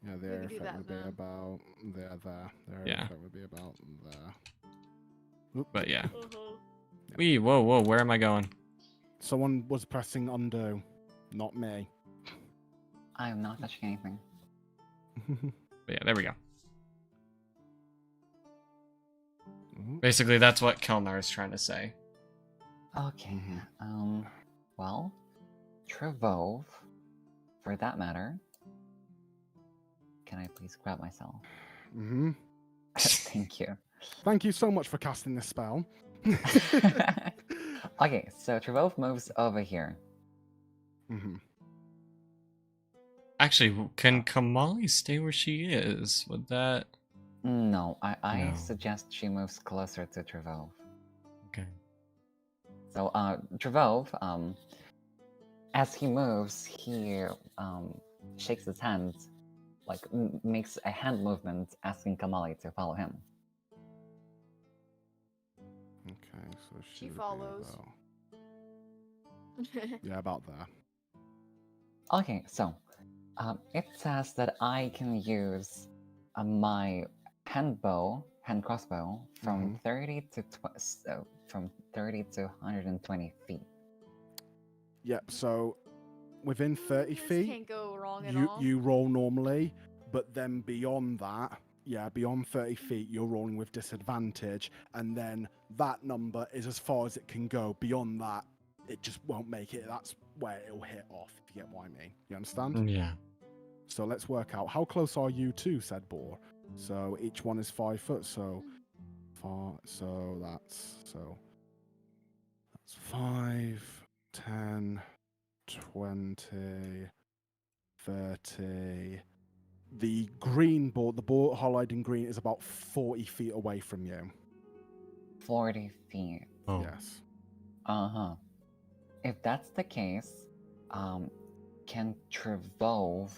Yeah, the We area could do effect that would be then. about there. The area Yeah. effect would be about there. Oop. But yeah. Uh-huh. Whoa, where am I going? Someone was pressing undo, not me. I am not touching anything. But yeah, there we go. Ooh. Basically, that's what Kelnar is trying to say. Okay. Mhm. Well, Trevove, for that matter. Can I please grab myself? Mm-hmm. Thank you. Thank you so much for casting this spell. Okay, so Trevove moves over here. Mm-hmm. Actually, can Kamali stay where she is? Would that... No, I No. suggest she moves closer to Trevove. Okay. So, Trevove, as he moves, he shakes his hand, like makes a hand movement, asking Kamali to follow him. Okay, so She would be follows. about- Yeah, about there. Okay, so it says that I can use my hand crossbow from Mhm. 30 to 120 feet. Yep. So within 30 This feet, can't go wrong at you all. you roll normally, but then beyond that, yeah, beyond 30 feet, you're rolling with disadvantage, and then that number is as far as it can go. Beyond that, it just won't make it. That's where it'll hit off, if you get what I mean. You understand? Yeah. So let's work out how close are you to said boar. So each one is 5 foot. So that's 5, 10, 20, 30. The green boar, the boar highlighted in green, is about 40 feet away from you. 40 feet. Oh. Yes. Uh-huh. If that's the case, can Trevove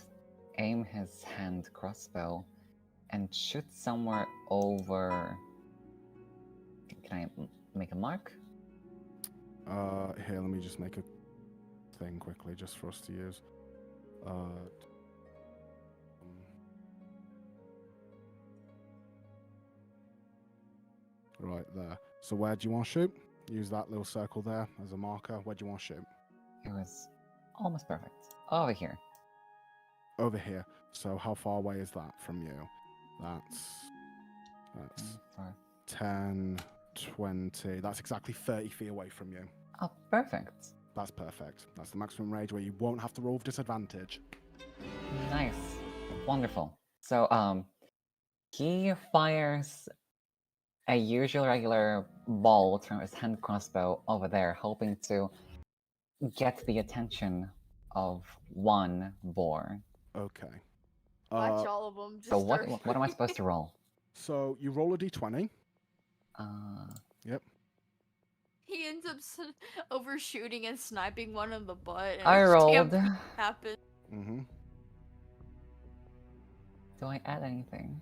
aim his hand crossbow and shoot somewhere over... Can I make a mark? Here, let me just make a thing quickly, just for us to use. Right there. So where do you want to shoot? Use that little circle there as a marker. Where do you want to shoot? It was almost perfect. Over here. Over here. So how far away is that from you? That's 10, 20. That's exactly 30 feet away from you. Oh, perfect. That's perfect. That's the maximum range where you won't have to roll with disadvantage. Nice. Wonderful. So, he fires a usual regular bolt from his hand crossbow over there, hoping to get the attention of one boar. Okay. Watch all of them. Just So start... what am I supposed to roll? So you roll a d20. Yep. He ends up overshooting and sniping one in the butt. And I a rolled. stampede happens. Mm-hmm. Do I add anything?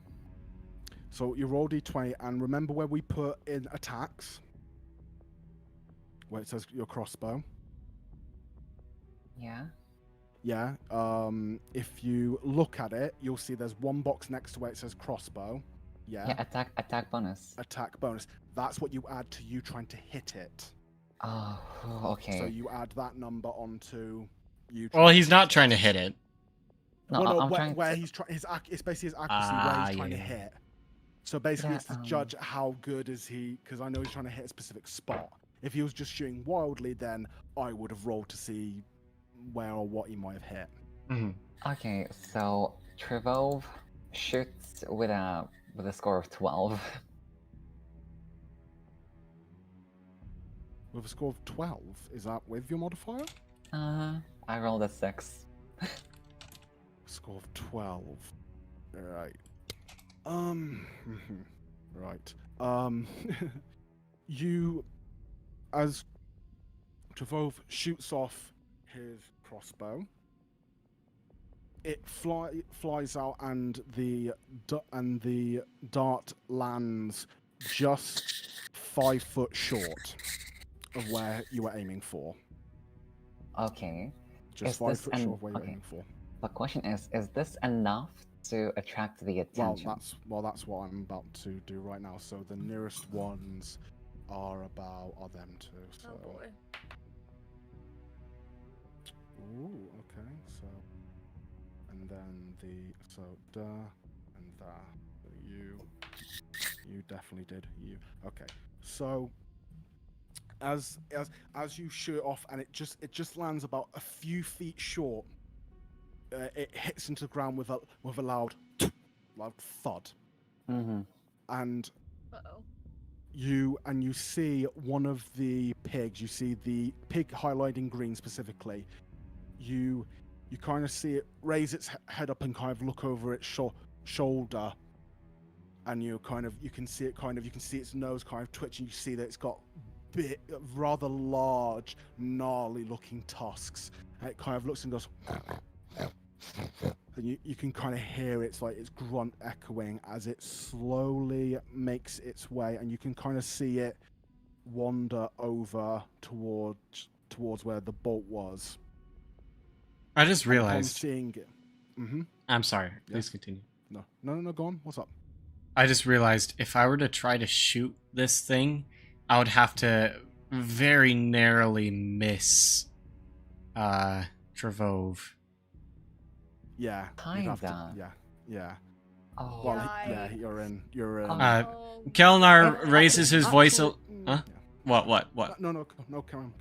So you roll d20, and remember where we put in attacks? Where it says your crossbow? Yeah. Yeah. If you look at it, you'll see there's one box next to where it says crossbow. Yeah. Yeah, attack bonus. Attack bonus. That's what you add to you trying to hit it. Oh, okay. So you add that number onto you. Well, he's not trying to hit it. No, Well, no, I'm trying where to. he's trying, it's basically his accuracy where he's trying to yeah. hit. So basically, Yeah, it's to judge how good is he, because I know he's trying to hit a specific spot. If he was just shooting wildly, then I would have rolled to see where or what he might have hit. Mhm. Okay, so Trevove shoots with a score of 12. With a score of 12, is that with your modifier? I rolled a 6. Score of 12. Right. Right. You, as Trevove shoots off his crossbow, it flies out, and the dart lands just 5 foot short of where you were aiming for. Okay. Just Is 5 this foot short of where you were okay. aiming for. The question is this enough to attract the attention? That's what I'm about to do right now. So the nearest ones are them two. So. Oh boy. Ooh, okay. So, and then da and da. You definitely did. You okay? So. As you shoot off, and it just lands about a few feet short. It hits into the ground with a loud thud, Mm-hmm. and Uh-oh. you see one of the pigs. You see the pig highlighting green specifically. You kind of see it raise its head up and kind of look over its shoulder, and you can see its nose kind of twitching. You see that it's got rather large, gnarly looking tusks. And it kind of looks and goes, and you can kind of hear its grunt echoing as it slowly makes its way, and you can kind of see it wander over towards where the bolt was. I just And upon realized. seeing it. Mm-hmm. I'm sorry. Please continue. No, go on. What's up? I just realized if I were to try to shoot this thing, I would have to very narrowly miss Trevove. Yeah. you'd have to- Kinda. Yeah. Oh. Well, Right. you're in. You're in. Oh, Kelnar And raises his voice. actually- Huh? yeah. What? No, Karen.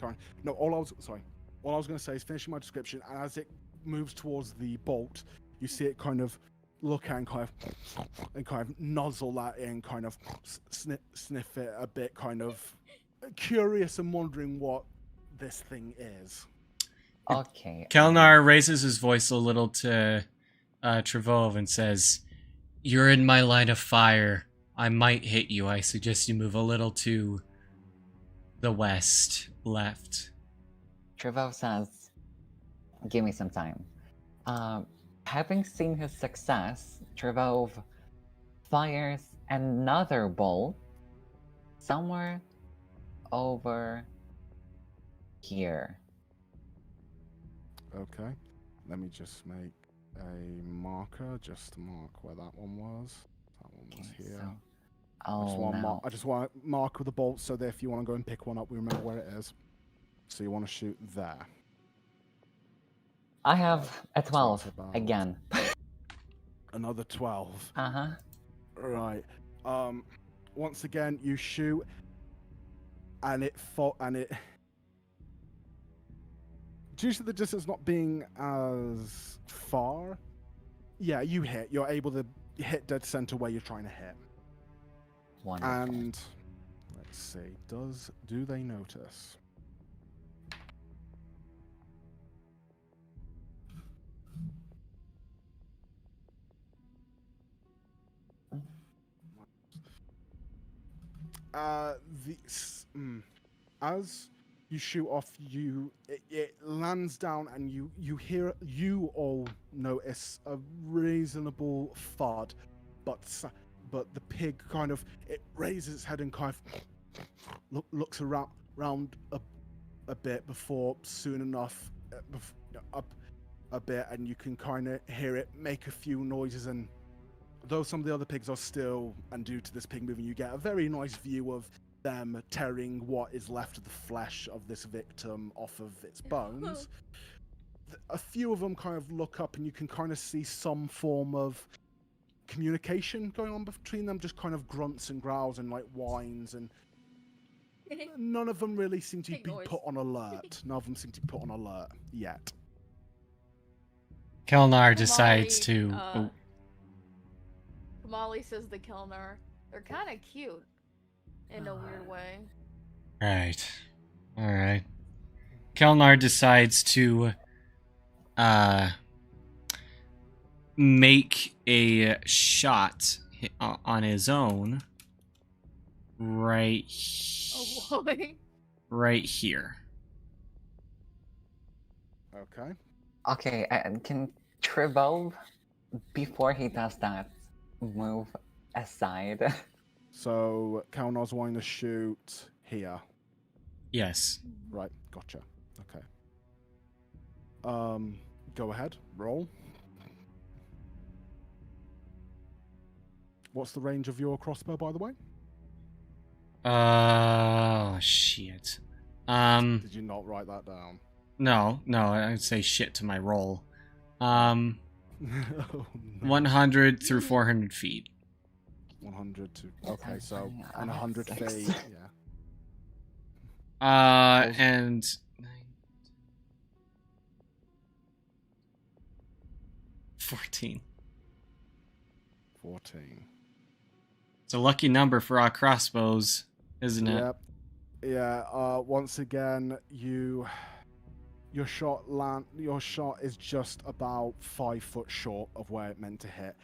No, all I was going to say is finishing my description, and as it moves towards the bolt, you see it kind of look and kind of nozzle that in, kind of sniff it a bit, kind of curious and wondering what this thing is. Okay. Kelnar raises his voice a little to Trevove and says, "You're in my line of fire. I might hit you. I suggest you move a little to the left." Trevove says, "Give me some time." Having seen his success, Trevove fires another bolt somewhere over here. Okay. Let me just make a marker, just to mark where that one was. That one was Okay, here. So, I just want to mark with the bolt so that if you want to go and pick one up, we remember where it is. So you want to shoot there. I have a 12 about- again. Another 12. Uh-huh. Right. Once again, you shoot, and it due to the distance not being as far, yeah, you hit. You're able to hit dead center where you're trying to hit. Wonderful. And let's see, do they notice? As you shoot off, it lands down, and you all notice a reasonable thud, but the pig kind of raises its head and kind of looks around a bit before soon enough a bit, and you can kind of hear it make a few noises. And though some of the other pigs are still, and due to this pig moving, you get a very nice view of them tearing what is left of the flesh of this victim off of its bones. A few of them kind of look up, and you can kind of see some form of communication going on between them, just kind of grunts and growls and like whines, and none of them really seem to Pig be noise. put on alert. None of them seem to be put on alert yet. Kelnar decides to. Kamali, Kamali says to Kelnar, they're kind of cute in a weird way. Right. Alright. Kelnar decides to make a shot on his own right Oh boy. right here. Okay. Okay, and can Trevor, before he does that, move aside? So Kalnar's wanting to shoot here. Yes. Right, gotcha. Okay. Go ahead, roll. What's the range of your crossbow, by the way? Oh shit. Did you not write that down? No, I'd say shit to my roll. Oh, no. 100 through 400 feet. 100 to... Okay, so... Yeah, And 100 six. feet, yeah. And 14. 14. It's a lucky number for our crossbows, isn't it? Yep. Yeah, once again, your shot is just about 5 foot short of where it meant to hit.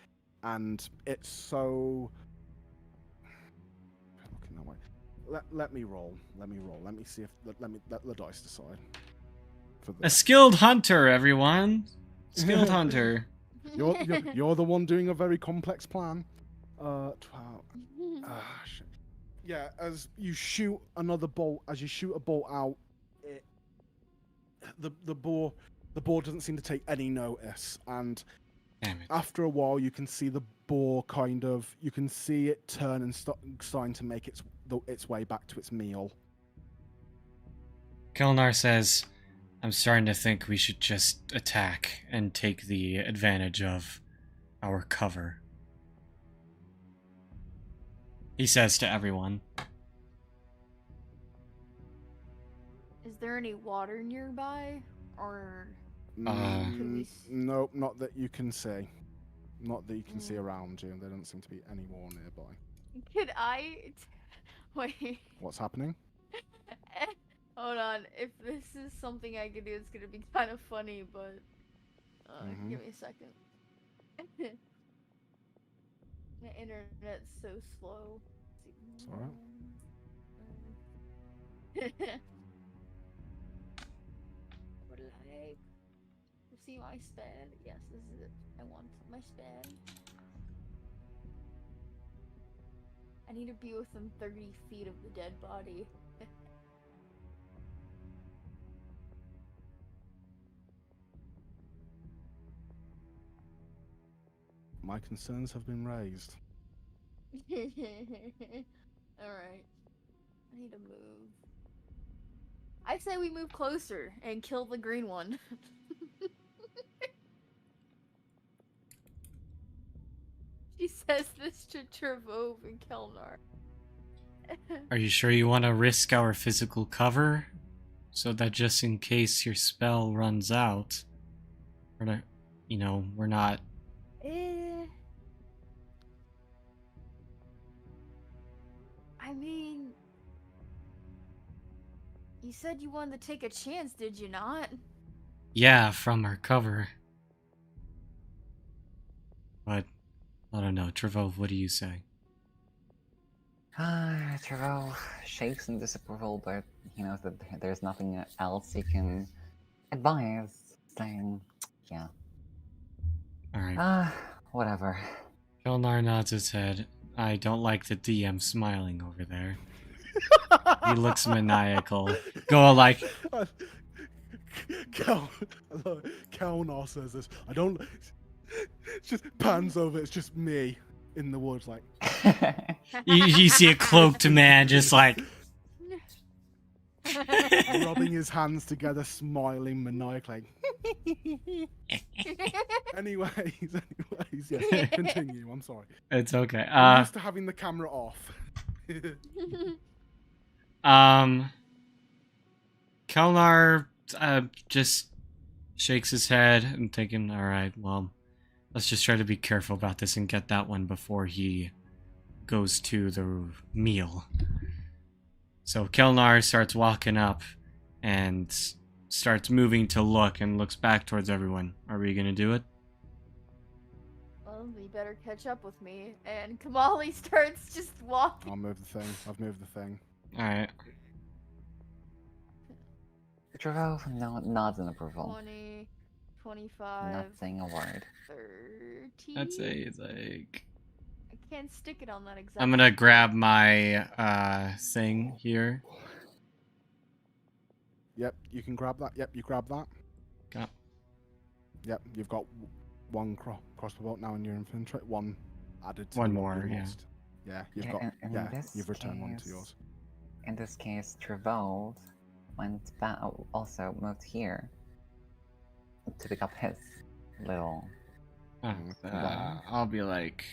And it's so... Looking that way. Let me roll. Let me see if... Let the dice decide. For A this. skilled hunter, everyone. Skilled hunter. You're the one doing a very complex plan. 12. Shit. Yeah, as you shoot another bolt, as you shoot a bolt out, the boar doesn't seem to take any notice, and Damn it. after a while, you can see the boar you can see it turn and starting to make its way back to its meal. Kelnar says, I'm starting to think we should just attack and take the advantage of our cover. He says to everyone. Is there any water nearby? Or Could we Nope, not that you can see. Not that you can see around you. There doesn't seem to be any more nearby. could I wait? What's happening? Hold on. If this is something I could do, it's gonna be kind of funny, but give me a second. My internet's so slow. It's alright. Would like to see my span? Yes, this is it. I want my span. I need to be within 30 feet of the dead body. My concerns have been raised. Alright. I need to move. I say we move closer and kill the green one. She says this to Trevove and Kelnar. Are you sure you want to risk our physical cover? So that just in case your spell runs out, we're not... I mean... You said you wanted to take a chance, did you not? Yeah, from our cover. But, I don't know. Trevove, what do you say? Trevor shakes in disapproval, but he knows that there's nothing else he can advise, saying, yeah. Alright. Whatever. Kelnar nods his head. I don't like the DM smiling over there. He looks maniacal. Go like... Kelnar says this. I don't. Just pans over. It's just me in the woods, like. You see a cloaked man just like. Rubbing his hands together, smiling maniacally. anyways, yes, continue. I'm sorry. It's okay. I'm used to having the camera off. Kelnar just shakes his head and thinking, all right, well, let's just try to be careful about this and get that one before he goes to the meal. So Kelnar starts walking up and starts moving to look and looks back towards everyone. Are we gonna do it? Well, you better catch up with me. And Kamali starts just walking. I'll move the thing. I've moved the thing. Alright. Trevor nods in approval. 20, 25, Not saying a word. 30. I'd say it's like... I can't stick it on that exact. I'm gonna grab my thing here. Yep, you can grab that. Yep, you grab that. Got. Yep, you've got one crossbow bolt now in your inventory. One added to One the more, you yeah. lost. Yeah, you've Yeah, got. and Yeah, this you've returned one to case- yours. In this case, Trevold went back, also moved here to pick up his little. I'll be like,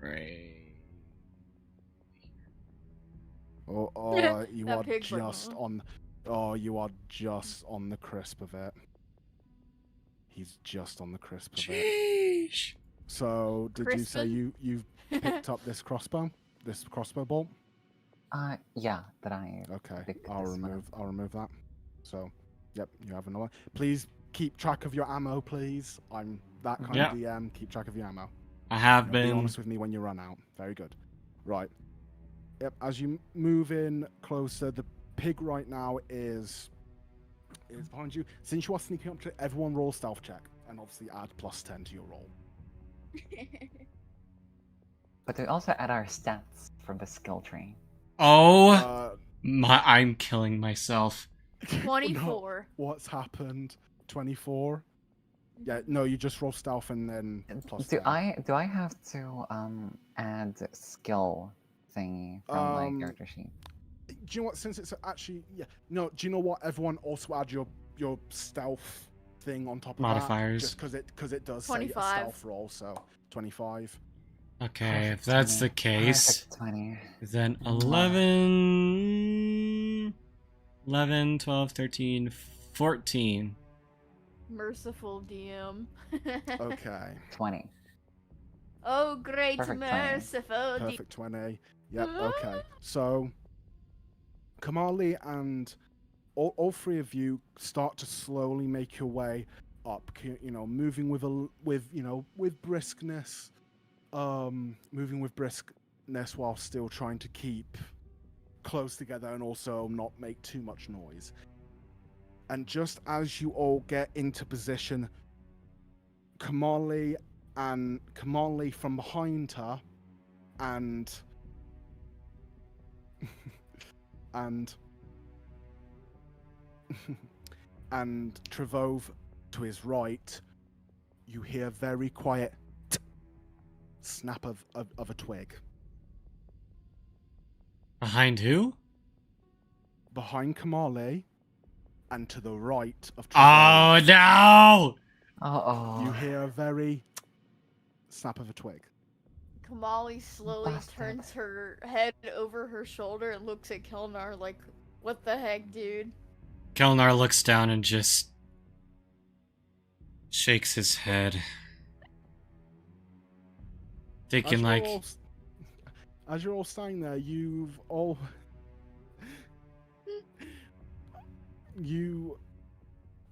right. Oh, you That are pig's like, just "Huh?" on. Oh, you are just on the crisp of it. He's just on the crisp of it. Sheesh. So, did you say Crispin? you've picked up this crossbow bolt? Yeah, that I. Okay, picked I'll this one remove that. So, yep, you have another. Please keep track of your ammo, please. I'm that kind Yeah. of DM. Keep track of your ammo. I have Be been. honest with me when you run out. Very good. Right. Yep. As you move in closer, the pig right now is behind you. Since you are sneaking up to everyone, roll stealth check, and obviously add +10 to your roll. But we also add our stats from the skill tree. Oh, I'm killing myself. 24. No, what's happened? 24. Yeah. No, you just roll stealth and then +10. Do I have to add skill thingy from my character sheet? Do you know what? Since it's actually no. Do you know what? Everyone also add your stealth thing on top of Modifiers. that, just because it does say a 25. stealth roll. So 25. Okay, if Perfect that's 20. the case, Perfect 20. then 11, 12, 13, 14. Merciful DM. Okay. 20. Oh, great Perfect 20. merciful DM. Perfect 20. Yep. Okay. So, Kamali and all three of you start to slowly make your way up. Moving with briskness. Moving with briskness while still trying to keep close together and also not make too much noise. And just as you all get into position, Kamali from behind her and and Trevove to his right, you hear very quiet snap of a twig. Behind who? Behind Kamali and to the right of Oh Trevove, no! you Oh. hear a very snap of a twig. Kamali slowly Bastard. turns her head over her shoulder and looks at Kelnar like, what the heck, dude? Kelnar looks down and just shakes his head. Thinking like, As you're all standing there, you've all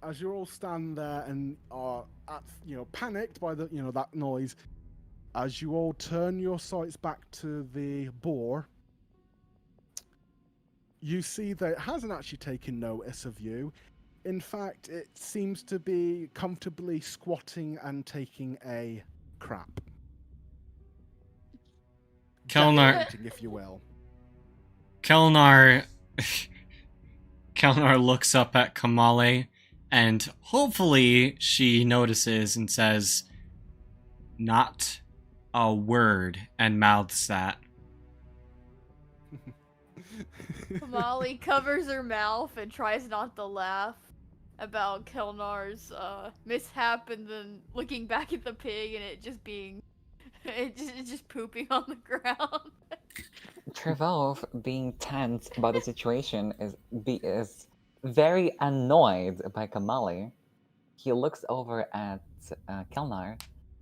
as you're all standing there and are panicked by the that noise, as you all turn your sights back to the boar, you see that it hasn't actually taken notice of you. In fact, it seems to be comfortably squatting and taking a crap. Kelnar, Defecating, if you will. Kelnar looks up at Kamale and hopefully she notices and says, "Not a word," and mouths that. Molly covers her mouth and tries not to laugh about Kelnar's mishap, and then looking back at the pig and it just being, it's just pooping on the ground. Trevor, being tense about the situation, is very annoyed by Kamali. He looks over at Kelnar,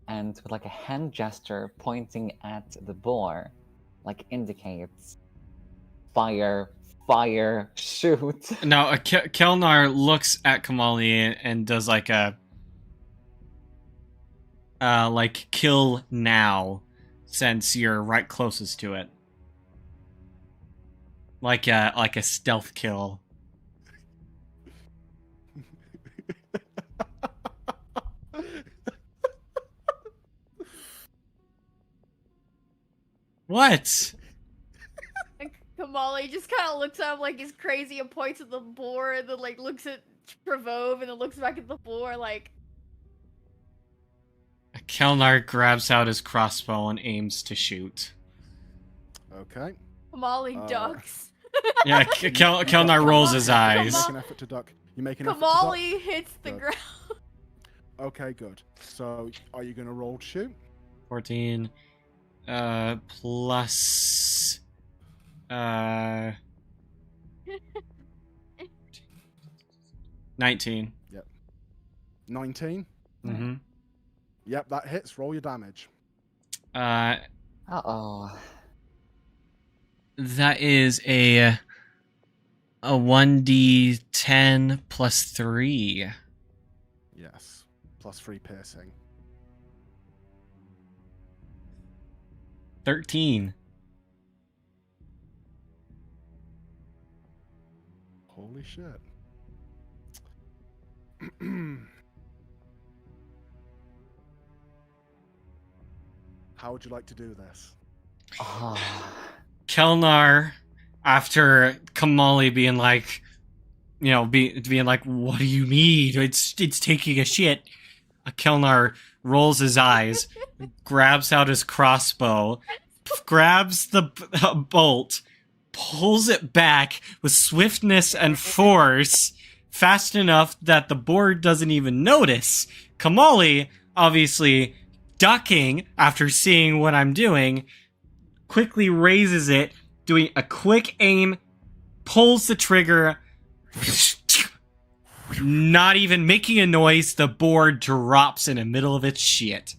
and with like a hand gesture pointing at the boar, like indicates fire, fire, shoot. Now, Kelnar looks at Kamali and does like a like kill now, since you're right closest to it. Like a stealth kill. What? And Kamali just kind of looks at him like he's crazy and points at the boar, and then like looks at Trevove and then looks back at the boar like. Kelnar grabs out his crossbow and aims to shoot. Okay. Kamali ducks. Yeah, Kelnar rolls his eyes. You make an effort to duck. You make an effort to duck. Kamali hits the Good. ground. Okay, good. So, are you going to roll to shoot? 14 plus 19. 19? Mm-hmm. Yep, that hits. Roll your damage. Uh-oh. That is a 1d10 plus 3. Yes. Plus 3 piercing. 13. Holy shit. How would you like to do this? Oh. Kelnar, after Kamali being like, being like, "What do you mean? It's taking a shit." Kelnar rolls his eyes, grabs out his crossbow, grabs the bolt, pulls it back with swiftness and force, fast enough that the board doesn't even notice. Kamali, obviously ducking after seeing what I'm doing, quickly raises it, doing a quick aim, pulls the trigger, not even making a noise, the board drops in the middle of its shit.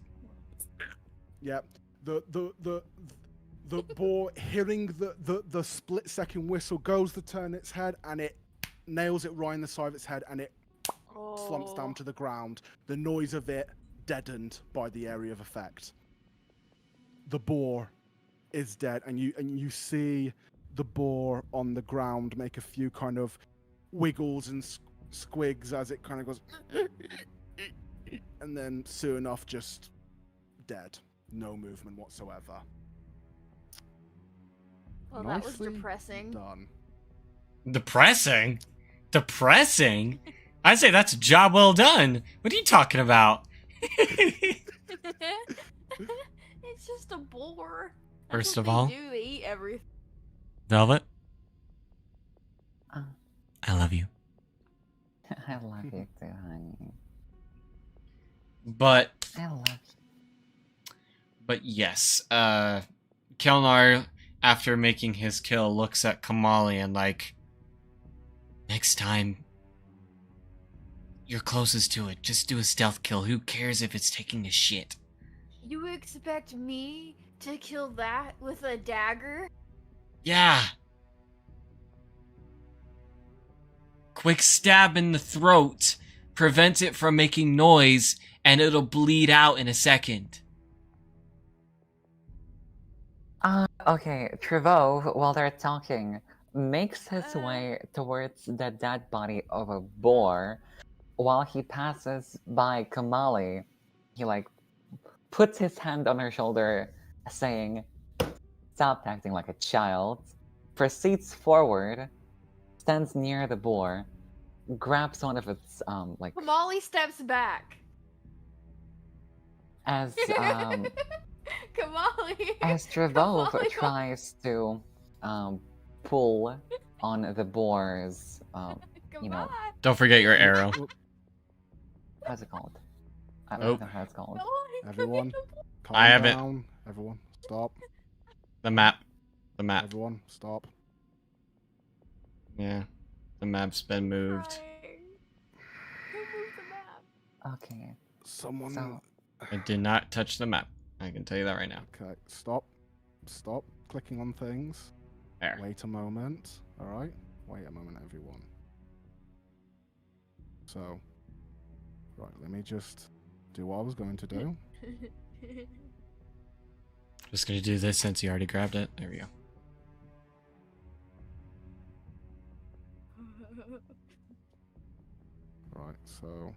Yep. The boar, hearing the split second whistle, goes to turn its head, and it nails it right in the side of its head, and it slumps down to the ground. The noise of it deadened by the area of effect. The boar is dead, and you see the boar on the ground make a few kind of wiggles and squigs as it kind of goes, and then soon enough just dead. No movement whatsoever. Well, that was Nicely depressing. done. Depressing? Depressing? I'd say that's a job well done. What are you talking about? It's just a boar. First That's of what all, they do. They eat everything. Velvet, Uh, I love you. I love you too, honey. But I love you. yes, Kelnar, after making his kill, looks at Kamali and like, next time you're closest to it, just do a stealth kill. Who cares if it's taking a shit? You expect me to kill that with a dagger? Yeah. Quick stab in the throat, prevent it from making noise, and it'll bleed out in a second. Okay, Trevor, while they're talking, makes his way towards the dead body of a boar. While he passes by Kamali, he like puts his hand on her shoulder, saying, "Stop acting like a child," proceeds forward, stands near the boar, grabs one of its like Kamali steps back. as Kamali. as Trevove Kamali. tries to pull on the boar's Come you know, on. Don't forget your arrow. how's it called? I Oh. don't know how it's called. Kamali, Everyone, come here. calm I haven't- down. Everyone, stop. The map. The map. Everyone, stop. Yeah. The map's been moved. Crying. Who moved the map? Okay, Someone. so I did not touch the map. I can tell you that right now. Okay, stop. Stop clicking on things. There. Wait a moment. All right. Wait a moment, everyone. So, right. Let me just do what I was going to do. Just gonna do this since you already grabbed it. There we go. Right. So.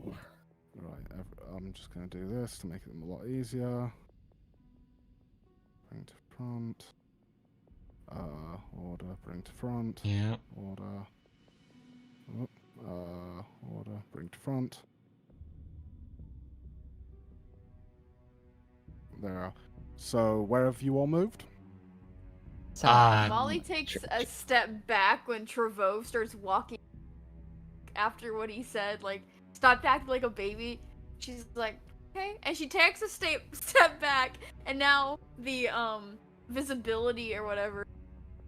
Right. I'm just going to do this to make it a lot easier. Bring to front. Order. Bring to front. Yeah. Order. Order. Bring to front. There. So, where have you all moved? so Molly takes a step back when Trevove starts walking after what he said, like, stop acting like a baby. She's like, okay. And she takes a step back, and now the visibility or whatever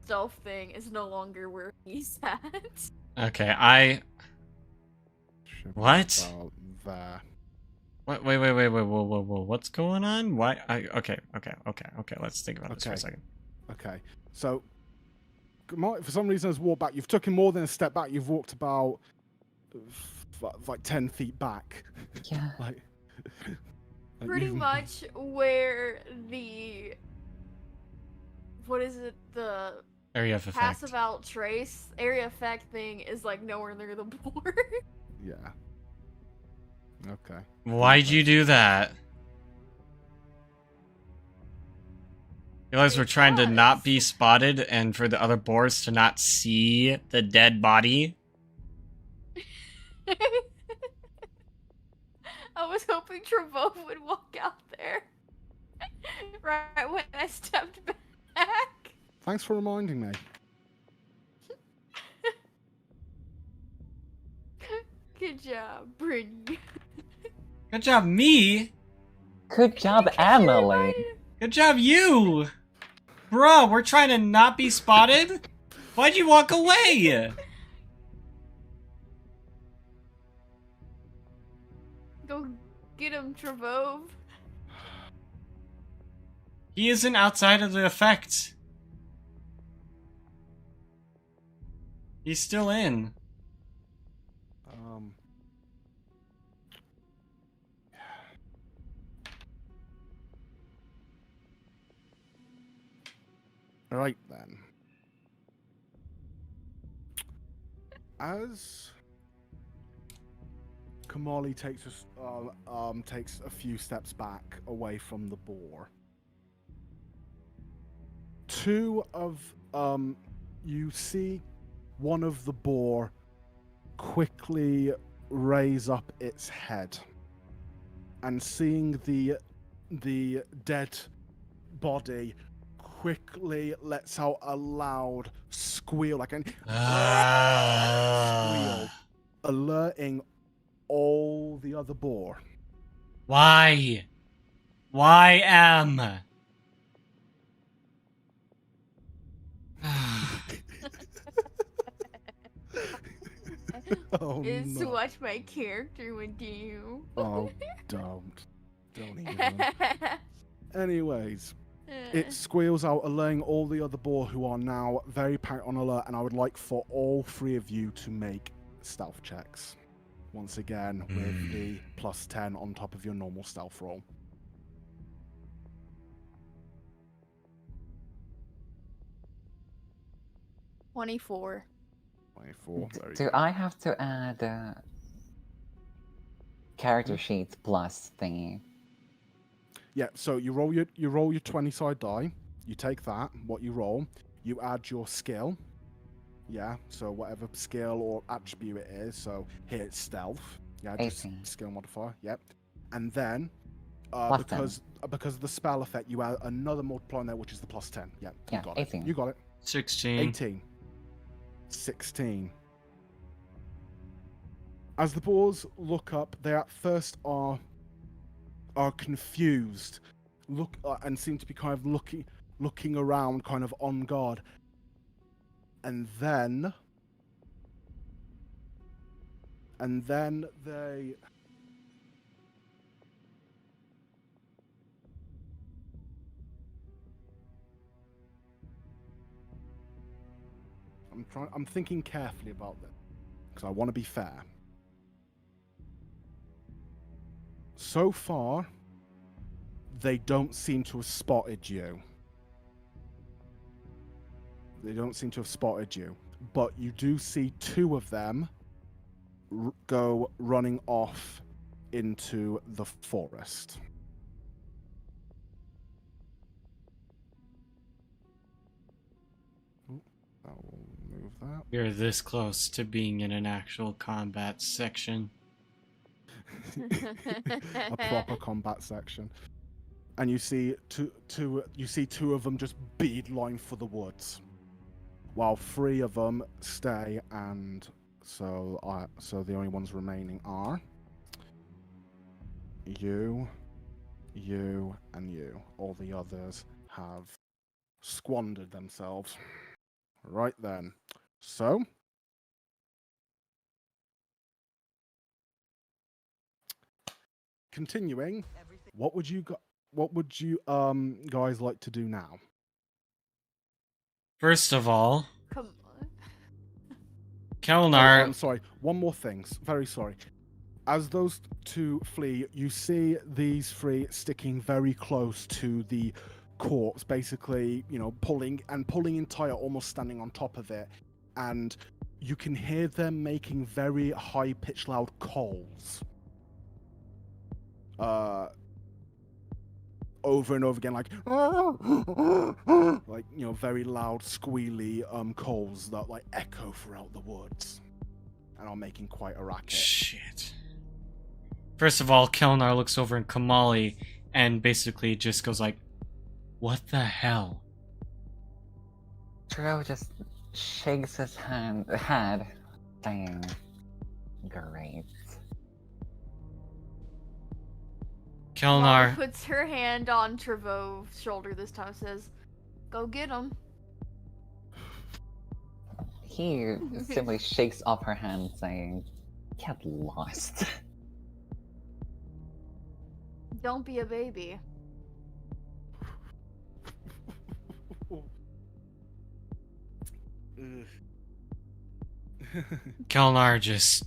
stealth thing is no longer where he's at. Okay, I. Should be What? about there. What? Wait, whoa. What's going on? Why? Okay. Let's think about this for a Okay. second. Okay. So, for some reason, has walked back. You've taken more than a step back. You've walked about like 10 feet back. yeah, like Pretty you- much where the what is it, the Area of effect. passive out trace area effect thing is like nowhere near the board. Yeah. Okay. Why'd you do that? You guys were trying to not be spotted and for the other boars to not see the dead body? I was hoping Trevove would walk out there right when I stepped back. Thanks for reminding me. Good job, Brittany. Good job, me! good job, Emily. Good job, you! Bruh, we're trying to not be spotted? Why'd you walk away? Go get him, Trevove. He isn't outside of the effect. He's still in. Right then. As Kamali takes a few steps back away from the boar, you see one of the boar quickly raise up its head, and seeing the dead body quickly lets out a loud squeal, like an squeal, alerting all the other boar. Why? Why am? Oh Is no. what my character would do. Oh, don't even. Anyways, it squeals out, alerting all the other boar, who are now very panicked on alert, and I would like for all three of you to make stealth checks. Once again, with the +10 on top of your normal stealth roll. $24. 24. Very Do good. I have to add character sheets plus thingy? Yeah, so you roll your 20-side die. You take that, what you roll. You add your skill, Yeah, so whatever skill or attribute it is. So here it's stealth. Yeah, just 18. skill modifier. Yep. And then Plus 10. because of the spell effect, you add another multiplier there, which is the plus 10. Yep. Yeah, You got 18. it. You got it. 16. 18. 16. As the boars look up, they at first are confused, and seem to be kind of looking around, kind of on guard, and then they I'm thinking carefully about this because I want to be fair. So far, they don't seem to have spotted you. They don't seem to have spotted you, but you do see two of them go running off into the forest. Ooh, I will move that. We're this close to being in an actual combat section. A proper combat section. And you see two of them just beeline for the woods, while three of them stay. And so the only ones remaining are you, and you. All the others have squandered themselves. Right then. So continuing, what would you guys like to do now? First of all, Come on. Kelnar. I'm sorry. One more thing. Very sorry. As those two flee, you see these three sticking very close to the corpse, basically, pulling entire, almost standing on top of it, and you can hear them making very high-pitched, loud calls. Over and over again, like very loud, squealy calls that like echo throughout the woods, and are making quite a racket. Shit. First of all, Kelnar looks over at Kamali and basically just goes like, "What the hell?" Tro just shakes his head, saying, "Great." Kelnar. Mom puts her hand on Trevo's shoulder this time, says, "Go get him." He simply shakes off her hand, saying, "Get lost." Don't be a baby. Kelnar just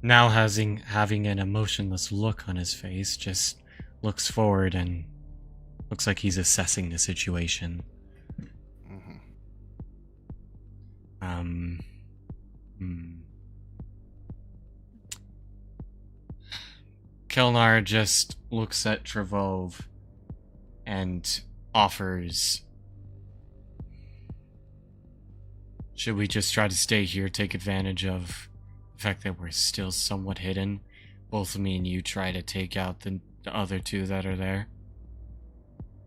now having an emotionless look on his face, just looks forward and looks like he's assessing the situation. Kelnar just looks at Trevove and offers, should we just try to stay here, take advantage of the fact that we're still somewhat hidden? Both me and you try to take out the other two that are there.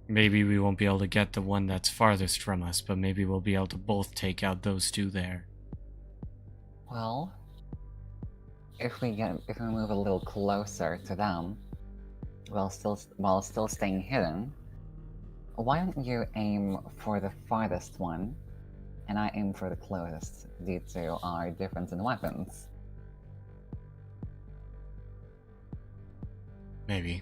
Maybe we won't be able to get the one that's farthest from us, but maybe we'll be able to both take out those two there. Well, if we move a little closer to them, while still staying hidden, why don't you aim for the farthest one, and I aim for the closest, due to our difference in weapons? Maybe.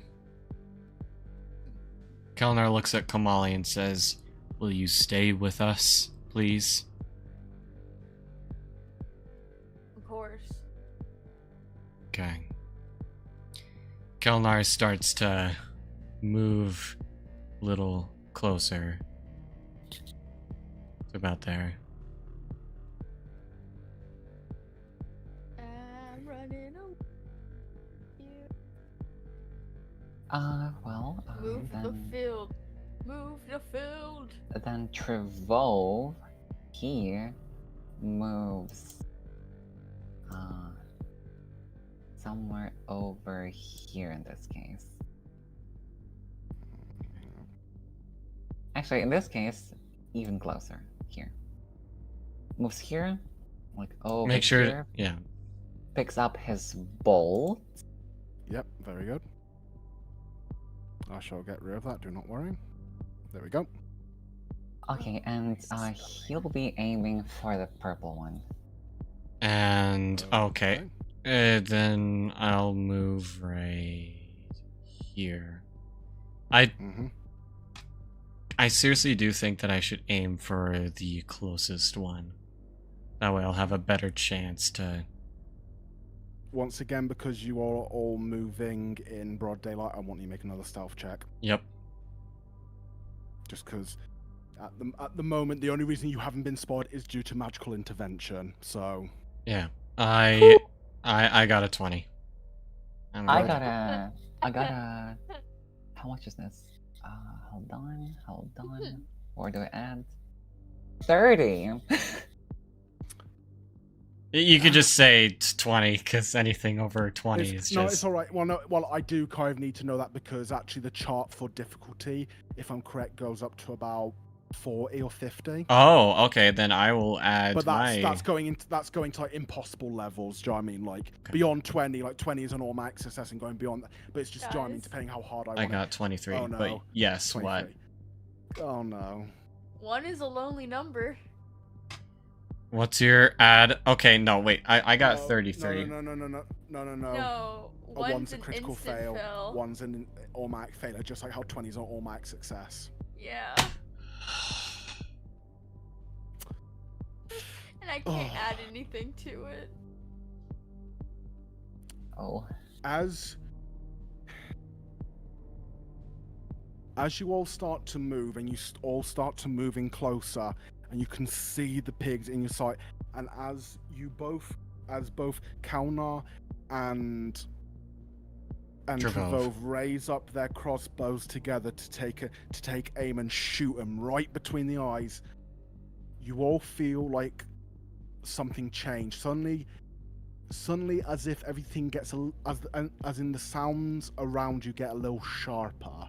Kelnar looks at Kamali and says, "Will you stay with us, please?" Of course. Okay. Kelnar starts to move a little closer. It's about there. I'm running away. Move then... the field. Move the field. Then Trevove, he moves somewhere over here in this case. Actually, in this case, even closer. Here. Moves here, like over Make sure. here. Yeah. Picks up his bolt. Yep, very good. I shall get rid of that, do not worry. There we go. Okay, and he'll be aiming for the purple one. And okay. Then I'll move right here. Mm-hmm. I seriously do think that I should aim for the closest one. That way I'll have a better chance to... Once again, because you are all moving in broad daylight, I want you to make another stealth check. Yep. Just because at the moment, the only reason you haven't been spotted is due to magical intervention, so... Yeah. I got a 20. I got a... How much is this? Hold on. Or do I add? 30! You could just say 20, because anything over 20 is just... No, it's alright. Well, I do kind of need to know that because actually the chart for difficulty, if I'm correct, goes up to about 40 or 50. Oh, okay, then I will add But my... that's going to like impossible levels, do you know what I mean? Like beyond 20, like 20 is an automatic success and going beyond that. But it's just, do you know what I mean, depending how hard I want I got 23, Oh, no. but yes, 23. what? Oh no. 1 is a lonely number. What's your ad? Okay, no, wait, I got 33. No. No, One's a an critical instant fail, fail. one's an automatic failure, just like how 20 is an automatic success. Yeah. And I can't add anything to it. Oh. As you all start to move and you all start to move in closer and you can see the pigs in your sight, and as both Kalnar and Trevove raise up their crossbows together to take aim and shoot them right between the eyes, you all feel like something changed. Suddenly, as if everything gets as in the sounds around you get a little sharper,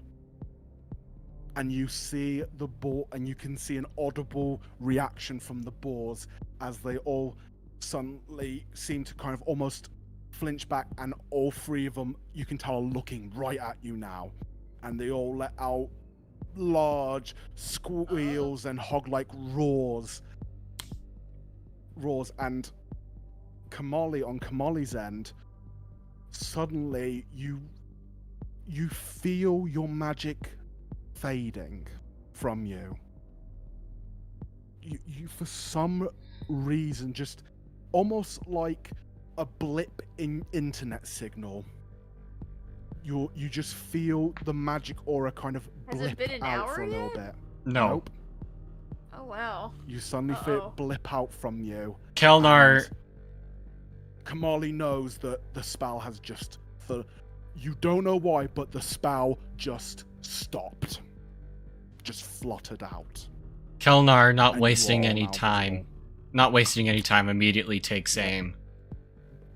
and you see the boar, and you can see an audible reaction from the boars as they all suddenly seem to kind of almost flinch back, and all three of them, you can tell, are looking right at you now, and they all let out large squeals and hog-like roars, and Kamali, on Kamali's end, suddenly you feel your magic fading from you. You for some reason, just almost like a blip in internet signal, you just feel the magic aura kind of Has blip it been an out hour for a little yet? bit. No. Nope. Oh wow. You suddenly feel it blip out from you. Kelnar... And Kamali knows that the spell has just... You don't know why, but the spell just stopped. Just fluttered out. Kelnar, not And wasting you all any now time. visible. Not wasting any time, immediately takes aim.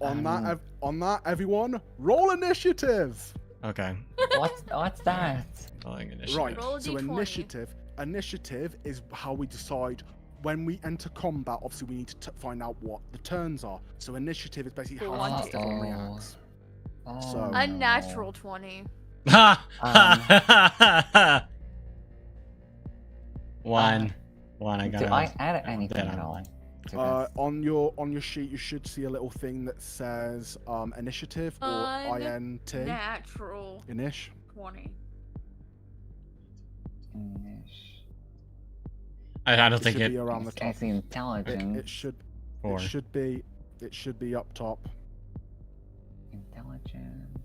On that, everyone, roll initiative! Okay. What's that? Rolling initiative. Right, Roll a so d20. initiative is how we decide when we enter combat. Obviously, we need to find out what the turns are. So initiative is basically how One, fast two. everyone reacts. So- Unnatural 20. Ha! One. I got Do it. I add anything Dead at on all? one. to this? On your sheet, you should see a little thing that says initiative or INT. Natural Inish. 20. Ish. I don't It think should it. be around the I top. see intelligence. It should. Four. It should be up top. Intelligence.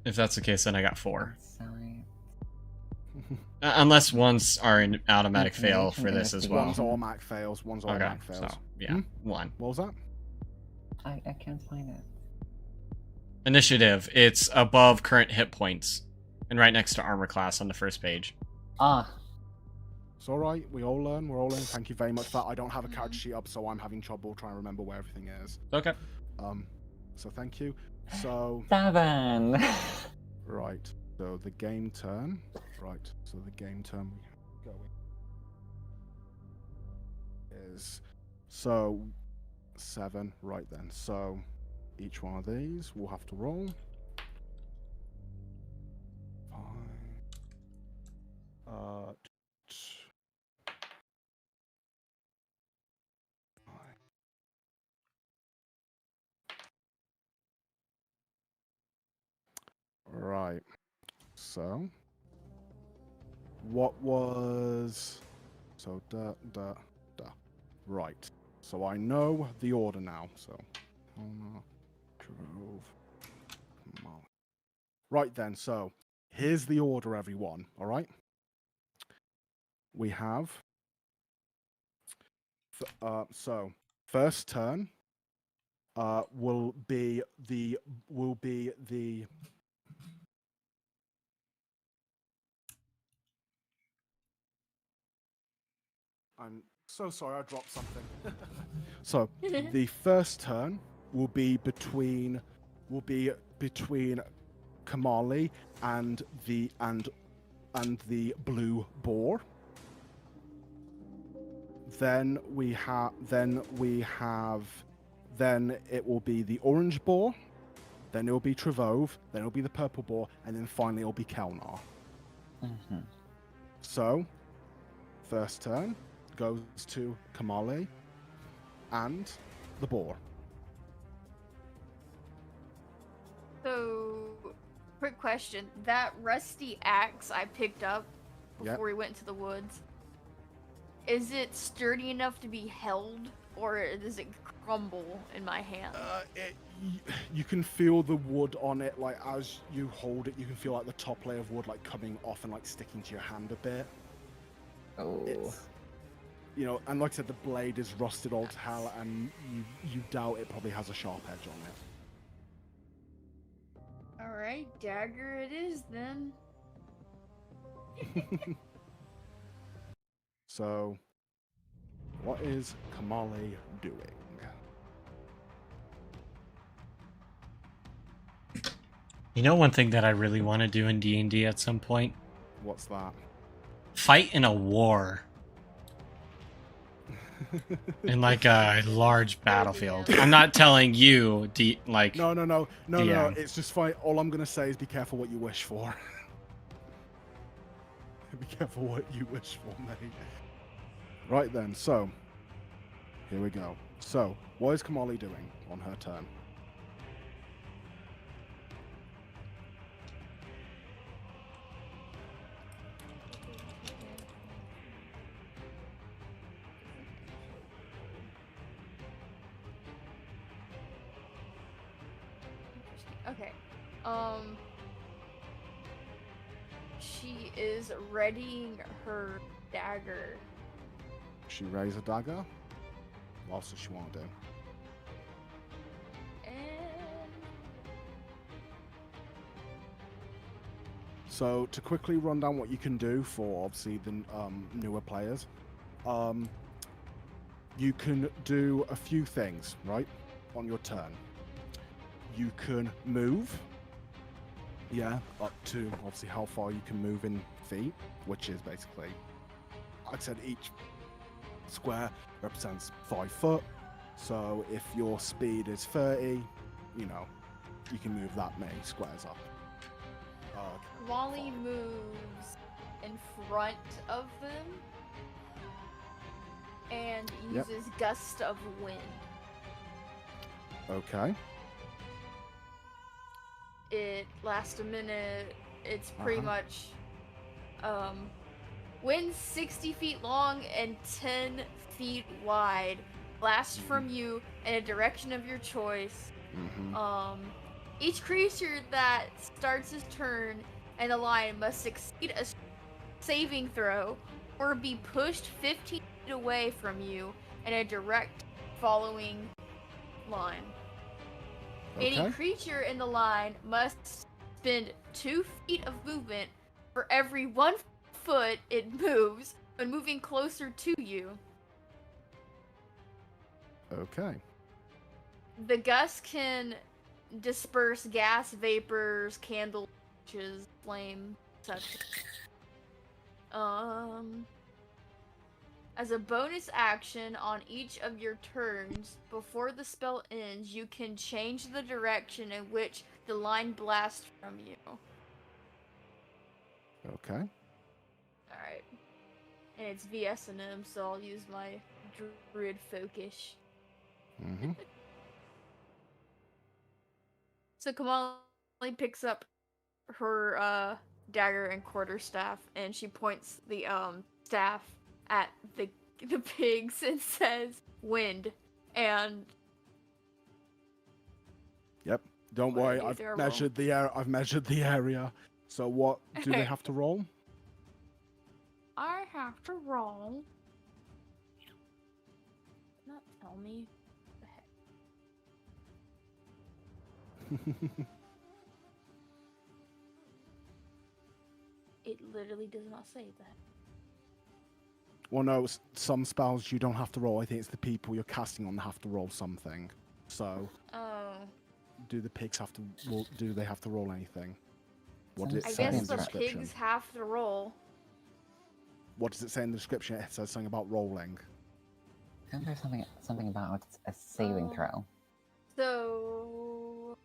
If that's the case, then I got 4. Insight. Unless ones are an automatic fail Information for this as well. One's automatic fails. One's Okay, automatic fails. so yeah, Hmm? 1. What was that? I can't find it. Initiative. It's above current hit points, and right next to armor class on the first page. Ah. It's all right. We all learn. We're all learning. Thank you very much for that. I don't have a character sheet up, so I'm having trouble trying to remember where everything is. Okay. So thank you. So 7. right. So the game turn. Right. So the game turn going is so 7. Right then. So each one of these we'll have to roll. 5. Right. So, what was... So, Right. So I know the order now, so... Drove... Come on. Right then, so, here's the order, everyone, alright? We have... So, first turn will be the... I'm so sorry, I dropped something. So the first turn will be between Kamali and the blue boar. Then it will be the orange boar. Then it will be Trevove. Then it will be the purple boar, and then finally it will be Kelnar. Mm-hmm. So, first turn goes to Kamali and the boar. So, quick question. That rusty axe I picked up before we went into the woods, is it sturdy enough to be held, or does it crumble in my hand? You can feel the wood on it, like as you hold it, you can feel like the top layer of wood like coming off and like sticking to your hand a bit. Oh. You know, and like I said, the blade is rusted all to hell, and you doubt it probably has a sharp edge on it. Alright, dagger it is then. So, what is Kamali doing? You know one thing that I really want to do in D&D at some point? What's that? Fight in a war. In like a large battlefield. I'm not telling you, No. It's just fine. All I'm gonna say is be careful what you wish for. Be careful what you wish for, mate. Right then, so here we go. So, what is Kamali doing on her turn? Okay. She is readying her dagger. She raise a dagger. What else does she want to do? And So to quickly run down what you can do for obviously the newer players, you can do a few things, right, on your turn. You can move, up to obviously how far you can move in feet, which is basically, like I said, each square represents 5 foot. So if your speed is 30, you can move that many squares up. Wally moves in front of them and uses gust of wind. Okay. It lasts a minute. It's pretty much wind 60 feet long and 10 feet wide. Blast from you in a direction of your choice. Each creature that starts his turn in the line must succeed a saving throw or be pushed 15 feet away from you in a direct following line. Okay. Any creature in the line must spend 2 feet of movement for every 1 foot it moves and moving closer to you. Okay. The gust can disperse gas, vapors, candle, torches, flame, etc. As a bonus action on each of your turns before the spell ends, you can change the direction in which the line blasts from you. Okay. Alright. And it's VS and M, so I'll use my druid focus. Mm-hmm. So Kamali picks up her dagger and quarterstaff, and she points the staff at the pigs and says, "Wind." And Yep. Don't What do I worry, do? I've Do I roll? measured the area. I've measured the area. So what do they Okay. have to roll? I have to roll. Not tell me. What the heck? It literally does not say that. Well, no, some spells you don't have to roll. I think it's the people you're casting on that have to roll something. So, Oh. do the pigs have to roll? Do they have to roll anything? What did it I say in guess the the description? pigs have to roll. What does it say in the description? It says something about rolling. Isn't there something about a saving Oh. throw? So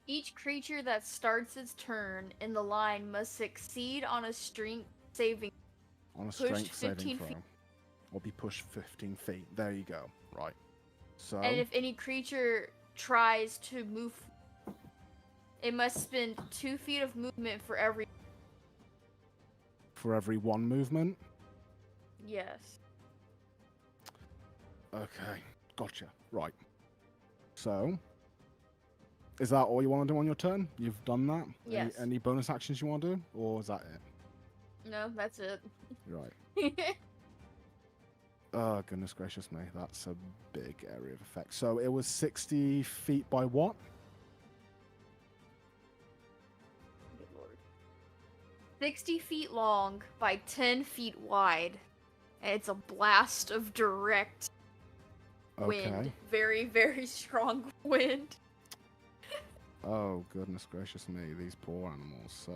each creature that starts its turn in the line must succeed on a strength saving. On a Pushed strength 15 saving throw. feet. Or be pushed 15 feet. There you go. Right. So, And if any creature tries to move, it must spend 2 feet of movement for every. for every one movement. Yes. Okay. Gotcha. Right. So, is that all you want to do on your turn? You've done that? Yes. Any bonus actions you want to do? Or is that it? No, that's it. Right. Oh, goodness gracious me. That's a big area of effect. So it was 60 feet by what? Good lord. 60 feet long by 10 feet wide. And it's a blast of direct wind. Okay. Very, very strong wind. Oh, goodness gracious me. These poor animals. So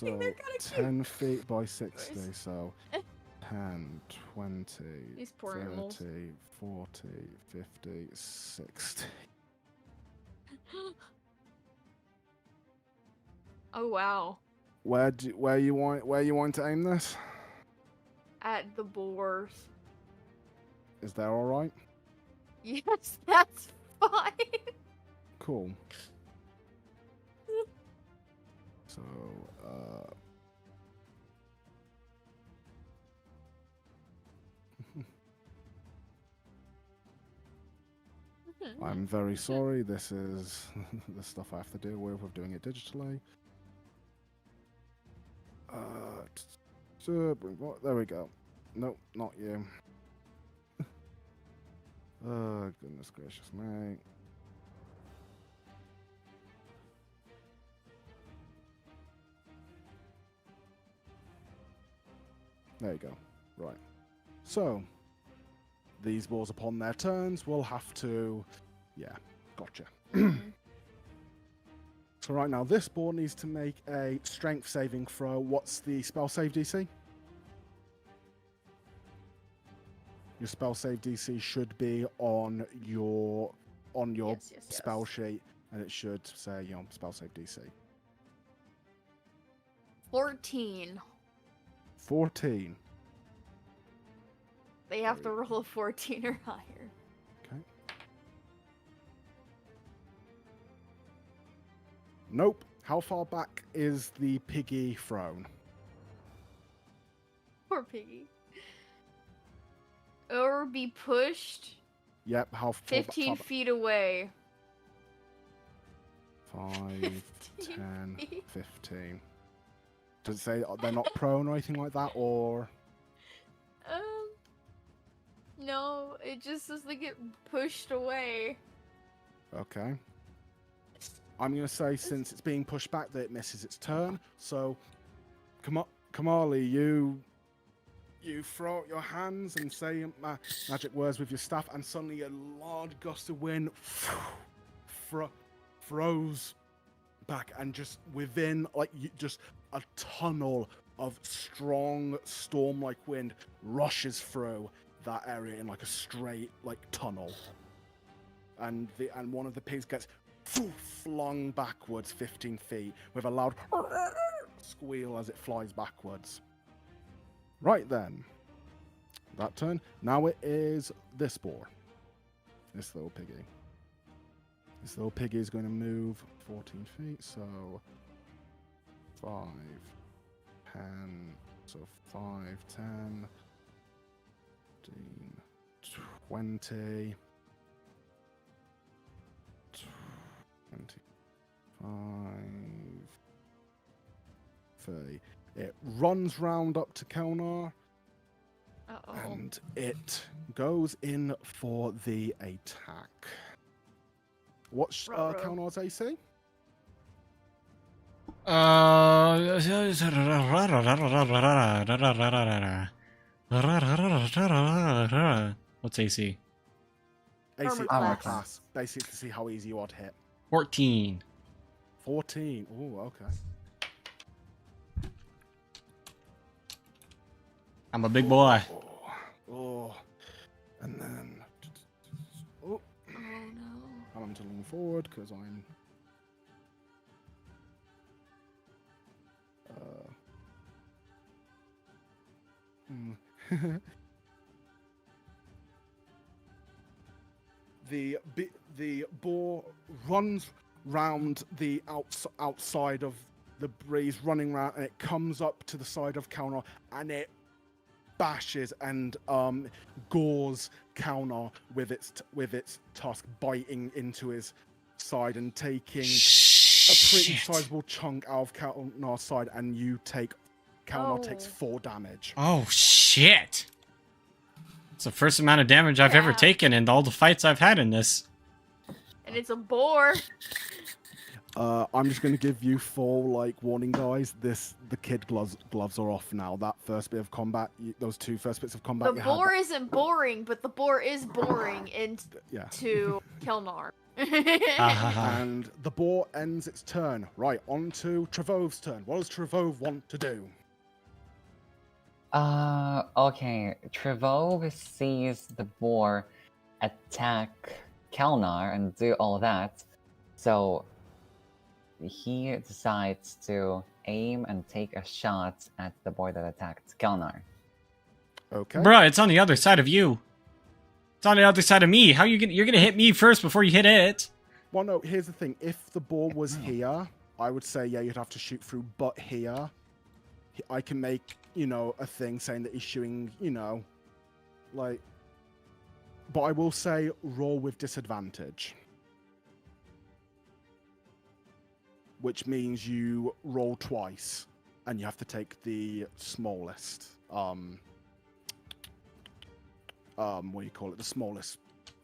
They're kinda cute. 10 feet by 60. So 10, 20, These poor 30, animals. 40, 50, 60. Oh wow. Where you want to aim this? At the boars. Is that all right? Yes, that's fine. Cool. So, I'm very sorry. This is the stuff I have to deal with doing it digitally. There we go. Nope, not you. Oh, goodness gracious me. There you go. Right. So, these balls upon their turns will have to... Yeah, gotcha. So right now, this ball needs to make a strength saving throw. What's the spell save DC? Your spell save DC should be on your Yes. spell sheet, and it should say spell save DC. 14. 14. They have to roll a 14 or higher. Okay. Nope. How far back is the piggy thrown? Poor piggy. Or be pushed Yep. How far 15 feet away. 5, 10, feet. 15. Does it say they're not prone or anything like that, or? No, it just says they get pushed away. Okay. I'm going to say since it's being pushed back that it misses its turn. So, Kamali, you throw out your hands and say magic words with your staff, and suddenly a large gust of wind throws back, and just within, like, just a tunnel of strong storm-like wind rushes through that area in like a straight, like, tunnel. And one of the pigs gets flung backwards 15 feet with a loud squeal as it flies backwards. Right then, that turn. Now it is this boar. This little piggy. This little piggy is going to move 14 feet, so 5, 10, so 5, 10, 15, 20, 25, 30. It runs round up to Kelnar. Uh-oh. And it goes in for the attack. What's Kelnar's AC? What's AC? AC Armor class. class. Basically to see how easy you are to hit. 14. 14. Oh, okay. I'm a big boy. Oh. And then... Oh. Oh no. I'm to lean forward because I'm... The boar runs round the outside of the breeze, running round, and it comes up to the side of Kaunar, and it bashes and gores Kaunar with its tusk, biting into his side and taking a pretty sizable chunk out of Kaunar's side, and Kaunar takes 4 damage. Oh, shit. It's the first amount of damage I've ever Yeah. taken in all the fights I've had in this. And it's a boar. I'm just going to give you full, like, warning, guys. The kid gloves are off now. That first bit of combat, those 2 first bits of combat. The boar isn't boring, but the boar is boring Yeah. into Kelnar. And the boar ends its turn. Right, on to Trevove's turn. What does Trevove want to do? Okay. Trevove sees the boar attack Kelnar and do all that, so he decides to aim and take a shot at the boar that attacked Kelnar. Okay. Bruh, it's on the other side of you. It's on the other side of me. How you're gonna hit me first before you hit it? Well, no, here's the thing. If the ball was here, I would say, yeah, you'd have to shoot through, but here, I can make, a thing saying that he's shooting, like... But I will say, roll with disadvantage. Which means you roll twice, and you have to take the smallest, what do you call it? The smallest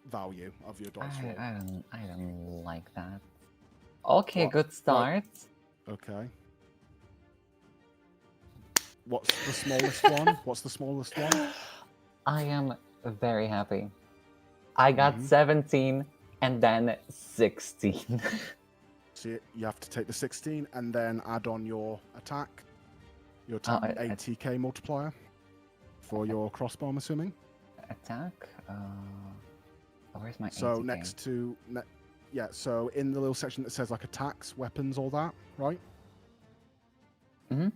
value of your dice roll. I don't like that. Okay, What? good start. Okay. What's the smallest one? What's the smallest one? I am very happy. I got Mhm. 17 and then 16. So you have to take the 16 and then add on your attack. Your Oh, attack 80k multiplier for your crossbow, I'm assuming. Attack? Where's my So 80K? next to... yeah, so in the little section that says like attacks, weapons, all that, right? Mm-hmm.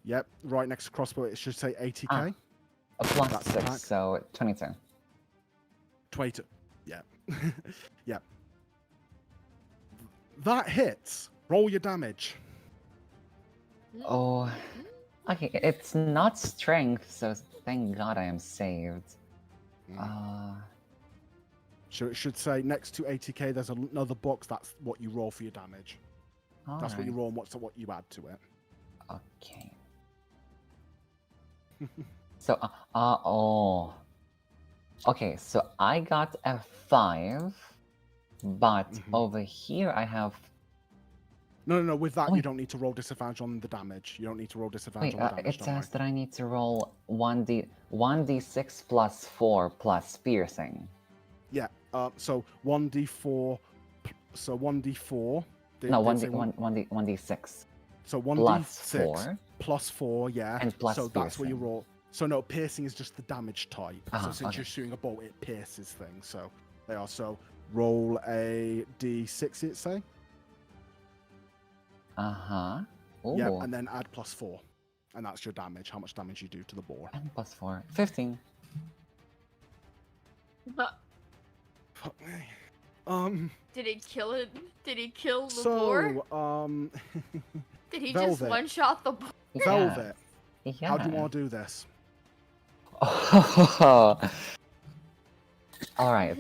Yep, right next to crossbow, it should say 80k. Ah. A plus That's 6, attack. so 22. 22. Yeah. Yeah. That hits. Roll your damage. Oh, okay, it's not strength, so thank God I am saved. So it should say next to 80k, there's another box. That's what you roll for your damage. That's what you Alright. roll and what you add to it. Okay. So, oh. Okay, so I got a 5, but Mhm. over here I have No. With that, Oh, you wait. don't need to roll disadvantage on the damage. You don't need to roll disadvantage Wait, on the damage. it Don't worry. says that I need to roll 1d6 plus 4 plus piercing. Yeah. So 1d4. So 1d4. No, Did say 1d6 So plus 1d6 4 plus 4, yeah. and plus So that's what you piercing. roll. So no, piercing is just the damage type. So Uh-huh, since okay. you're shooting a bolt, it pierces things. So they are. So roll a d6, it say? Uh-huh. Ooh. Yeah, and then add plus 4. And that's your damage, how much damage you do to the boar. And plus 4. 15. Fuck me. Did he kill it? Did he kill the So, boar? Did he just Velvet. one-shot the boar? Velvet, Yeah. how do you want to do this? Alright.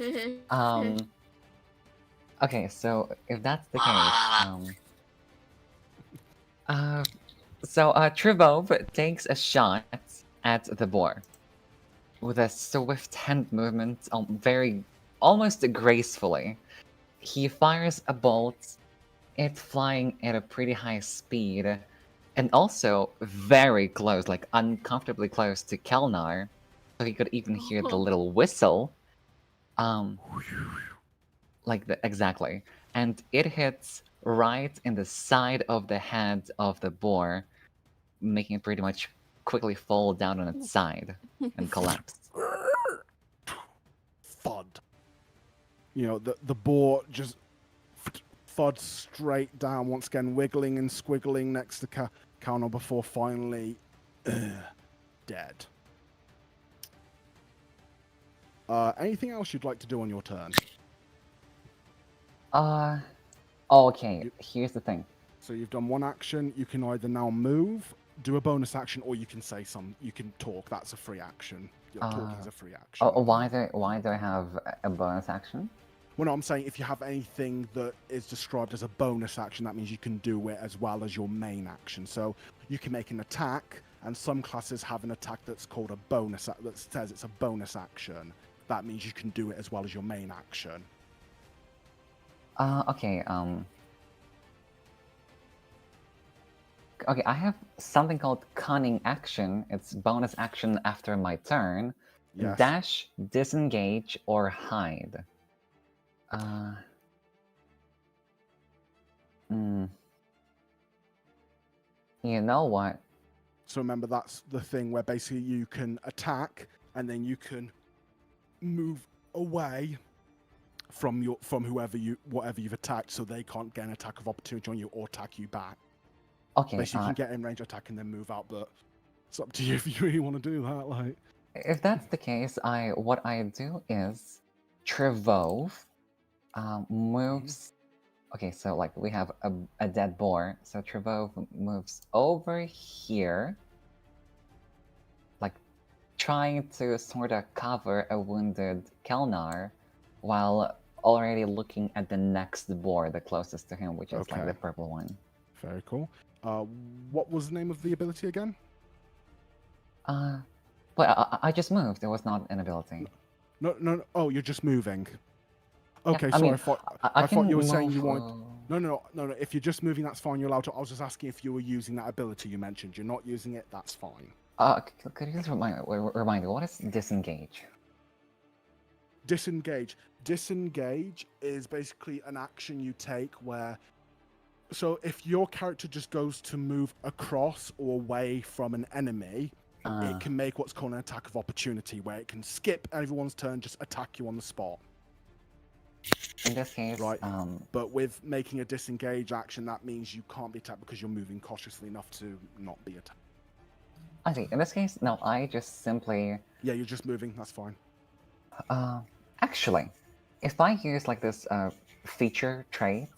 Okay, so if that's the case, Trivov takes a shot at the boar with a swift hand movement, almost gracefully. He fires a bolt, it flying at a pretty high speed, and also very close, like uncomfortably close to Kelnar, so he could even hear the little whistle. Exactly. And it hits right in the side of the head of the boar, making it pretty much quickly fall down on its side and collapse. Thud. You know, the boar just thud straight down, once again wiggling and squiggling next to Kauno before finally dead. Anything else you'd like to do on your turn? Okay, here's the thing. So you've done one action. You can either now move, do a bonus action, or you can say you can talk. That's a free action. Talking is a free action. Why do I have a bonus action? Well, no, I'm saying if you have anything that is described as a bonus action, that means you can do it as well as your main action. So you can make an attack, and some classes have an attack that's called a bonus, that says it's a bonus action. That means you can do it as well as your main action. Okay, I have something called cunning action. It's bonus action after my turn. Yes. Dash, disengage, or hide. You know what? So remember, that's the thing where basically you can attack, and then you can move away from whatever you've attacked, so they can't get an attack of opportunity on you or attack you back. Okay. Basically, you can get in range attack and then move out, but it's up to you if you really want to do that. Like, if that's the case, what I do is Trevove moves. Okay, so like we have a dead boar, so Trevove moves over here, like trying to sort of cover a wounded Kelnar, while already looking at the next boar, the closest to him, which is like the purple one. Very cool. What was the name of the ability again? But I just moved. It was not an ability. No. Oh, you're just moving. Okay, I sorry. mean, I thought you were saying move, you wanted. No. If you're just moving, that's fine. You're allowed to. I was just asking if you were using that ability you mentioned. You're not using it. That's fine. Could you just remind me, what is disengage? Disengage. Disengage is basically an action you take where. So if your character just goes to move across or away from an enemy, it can make what's called an attack of opportunity, where it can skip everyone's turn, just attack you on the spot. In this case, right. But with making a disengage action, that means you can't be attacked because you're moving cautiously enough to not be attacked. I see. In this case, no, I just simply... Yeah, you're just moving. That's fine. Actually, if I use like this feature trait,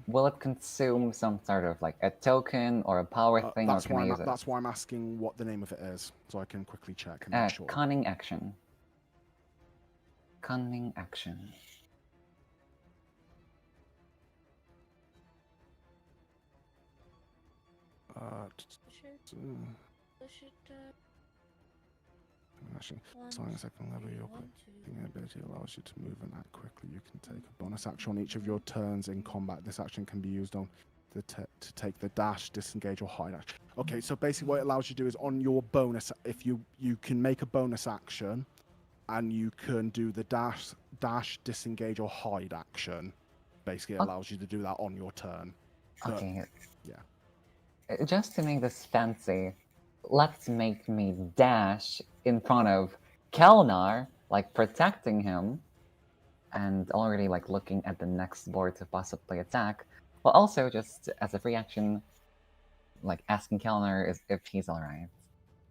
will it consume some sort of like a token or a power thing, or can I use it? That's why I'm asking what the name of it is, so I can quickly check and make sure. Cunning action. Cunning action. action. Starting a second level, your quick ability allows you to move and act quickly. You can take a bonus action on each of your turns in combat. This action can be used on to take the dash, disengage, or hide action. Okay, so basically what it allows you to do is on your bonus, if you can make a bonus action, and you can do the dash, disengage, or hide action. Basically, it allows you to do that on your turn. But, Okay. yeah. Just to make this fancy, let's make me dash in front of Kelnar, like protecting him, and already like looking at the next board to possibly attack. Well, also just as a free action, like asking Kelnar if he's alright.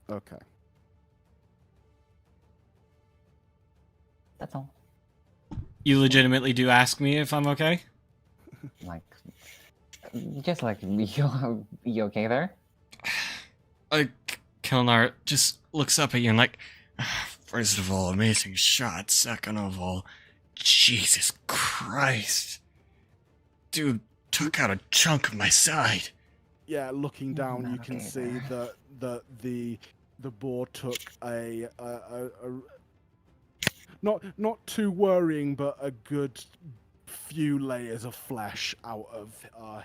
Okay. That's all. You legitimately do ask me if I'm okay? Like, just like, you okay there? Kelnar just looks up at you and like, first of all, amazing shot. Second of all, Jesus Christ. Dude took out a chunk of my side. Yeah, looking down, you can Okay, see there. that the boar took a not too worrying, but a good few layers of flesh out of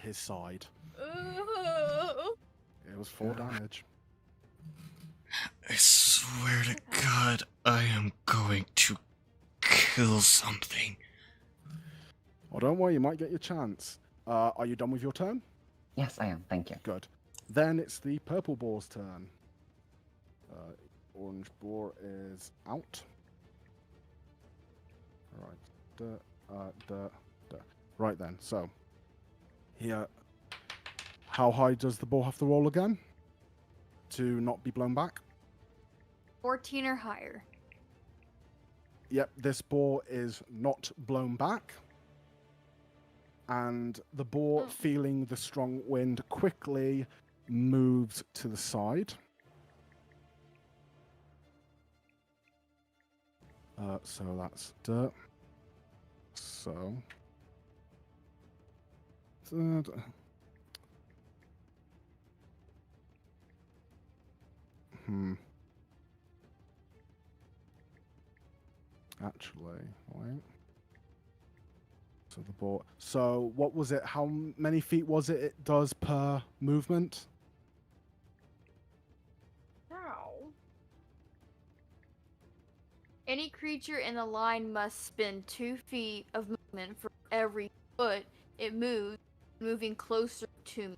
his side. Ooh. It was 4 damage. I swear to God, I am going to kill something. Oh, don't worry, you might get your chance. Are you done with your turn? Yes, I am. Thank you. Good. Then it's the purple boar's turn. Orange boar is out. Right. Right then, so here, how high does the boar have to roll again to not be blown back? 14 or higher. Yep, this boar is not blown back. And the boar, feeling the strong wind, quickly moves to the side. So that's dirt. So. Actually, wait. So the board. So what was it? How many feet was it does per movement? How? Any creature in the line must spend 2 feet of movement for every foot it moves, moving closer to me.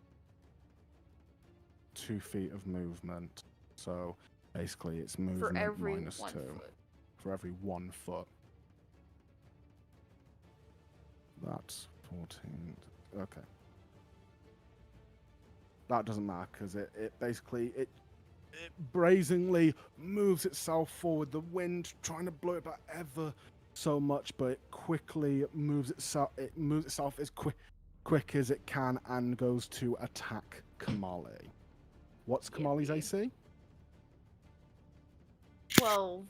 2 feet of movement. So basically, it's movement For every minus 1 2 foot. for every 1 foot. That's 14. Okay. That doesn't matter because it basically it brazenly moves itself forward. The wind trying to blow it back ever so much, but it quickly moves itself. It moves itself as quick as it can and goes to attack Kamali. What's Kamali's AC? 12.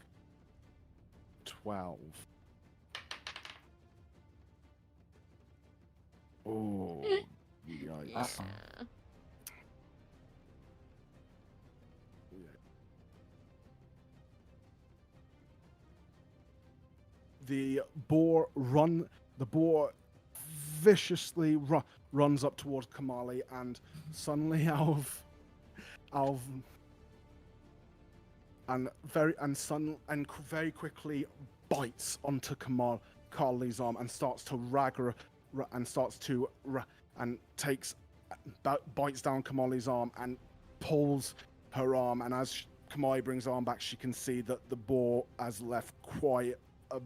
12. Oh, yikes. Uh-oh. The boar viciously runs up towards Kamali and suddenly very quickly bites onto Kamali's arm and starts to bites down Kamali's arm and pulls her arm, and as Kamali brings her arm back, she can see that the boar has left quite a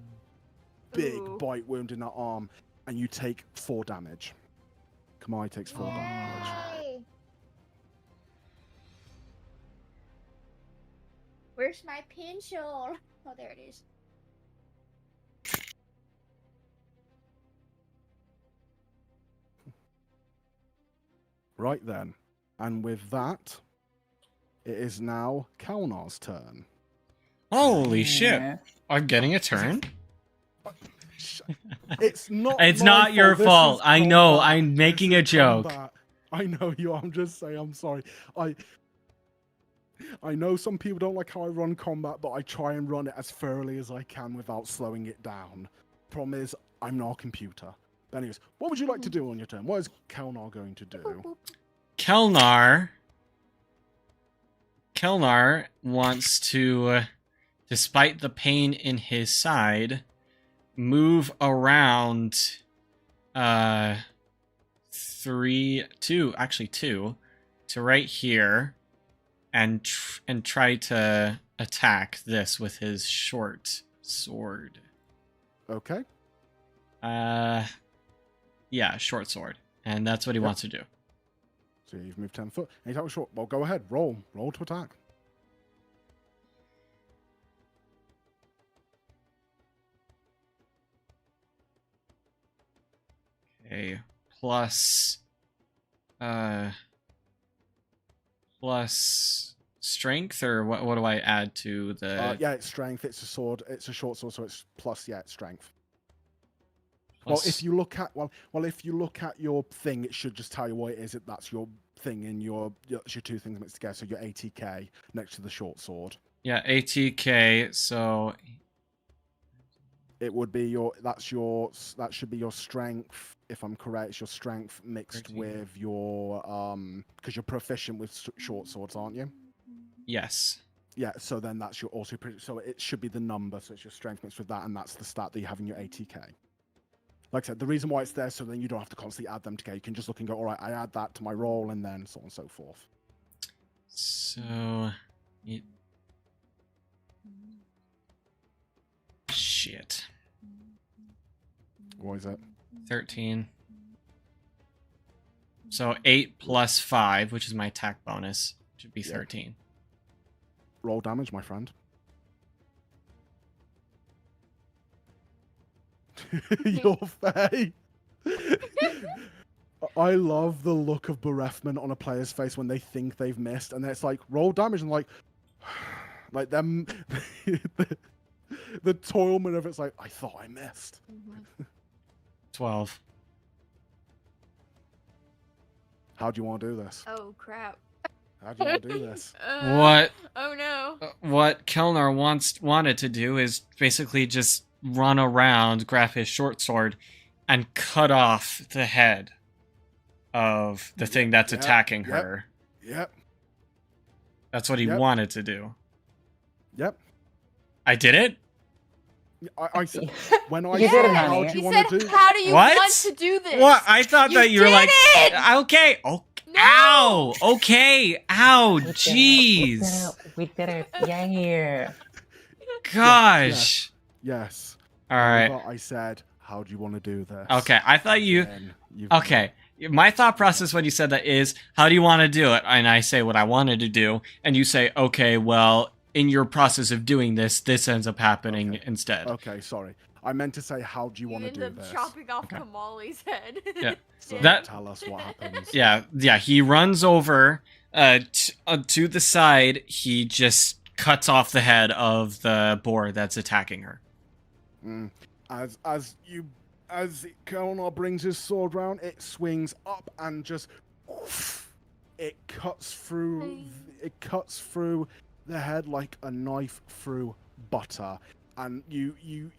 big bite wound in her arm, and you take 4 damage. Kamali takes 4 damage. Yay! Where's my pencil? Oh, there it is. Right then, and with that, it is now Kalnar's turn. Holy shit. I'm getting a turn? It's not. It's my not your This fault. is I know. combat. I'm making This a is joke. combat. I know you are. I'm just saying. I'm sorry. I know some people don't like how I run combat, but I try and run it as thoroughly as I can without slowing it down. Problem is, I'm not a computer. But anyways, what would you like to do on your turn? What is Kelnar going to do? Kelnar wants to, despite the pain in his side, move around two to right here and try to attack this with his short sword. Okay. Yeah, short sword. And that's what he wants to do. So you've moved 10 foot. And he's out short. Well, go ahead. Roll to attack. Okay. Plus strength, or what do I add to the Yeah, it's strength. It's a sword. It's a short sword, so it's plus. Yeah, it's strength. plus... Well, if you look at your thing, it should just tell you what it is. That's your thing in your two things mixed together. So your ATK next to the short sword. Yeah, ATK. So It would be that should be your strength. If I'm correct, it's your strength mixed 13. with your because you're proficient with short swords, aren't you? yes. Yeah, so then that's your also so it should be the number, so it's your strength mixed with that, and that's the stat that you have in your ATK. Like I said, the reason why it's there, so then you don't have to constantly add them together. You can just look and go, all right, I add that to my roll, and then so on and so forth. So shit. What is it? 13. So 8 plus 5, which is my attack bonus, should be 13. Roll damage, my friend. Your face. I love the look of bereft on a player's face when they think they've missed, and then it's like roll damage, and like them, the toilment of it's like I thought I missed. 12. How do you want to do this? Oh crap. How do you want to do this? What? Oh no. What Kelnar wanted to do is basically just run around, grab his short sword, and cut off the head of the thing that's attacking her. Yep. That's what he wanted to do. Yep. I did it? I said, when I You said, did it, how honey. do you He want said, to do? how do you What? want to do this? What? I thought that you were like, it! okay. Oh, No! ow. Okay. Ow. Jeez. We did it. Yeah. Gosh. Yes. All right. But I said, how do you want to do this? Okay. I thought you. Then you've- Okay. My thought process when you said that is, how do you want to do it? And I say what I wanted to do, and you say, okay, well, in your process of doing this, this ends up happening instead. Okay, sorry. I meant to say, how do you want to do end up this? chopping off Okay. Kamali's head. Yeah. So That- tell us what happens. Yeah. He runs over to the side. He just cuts off the head of the boar that's attacking her. As Kelnar brings his sword round, it swings up and just it cuts through the head like a knife through butter, and you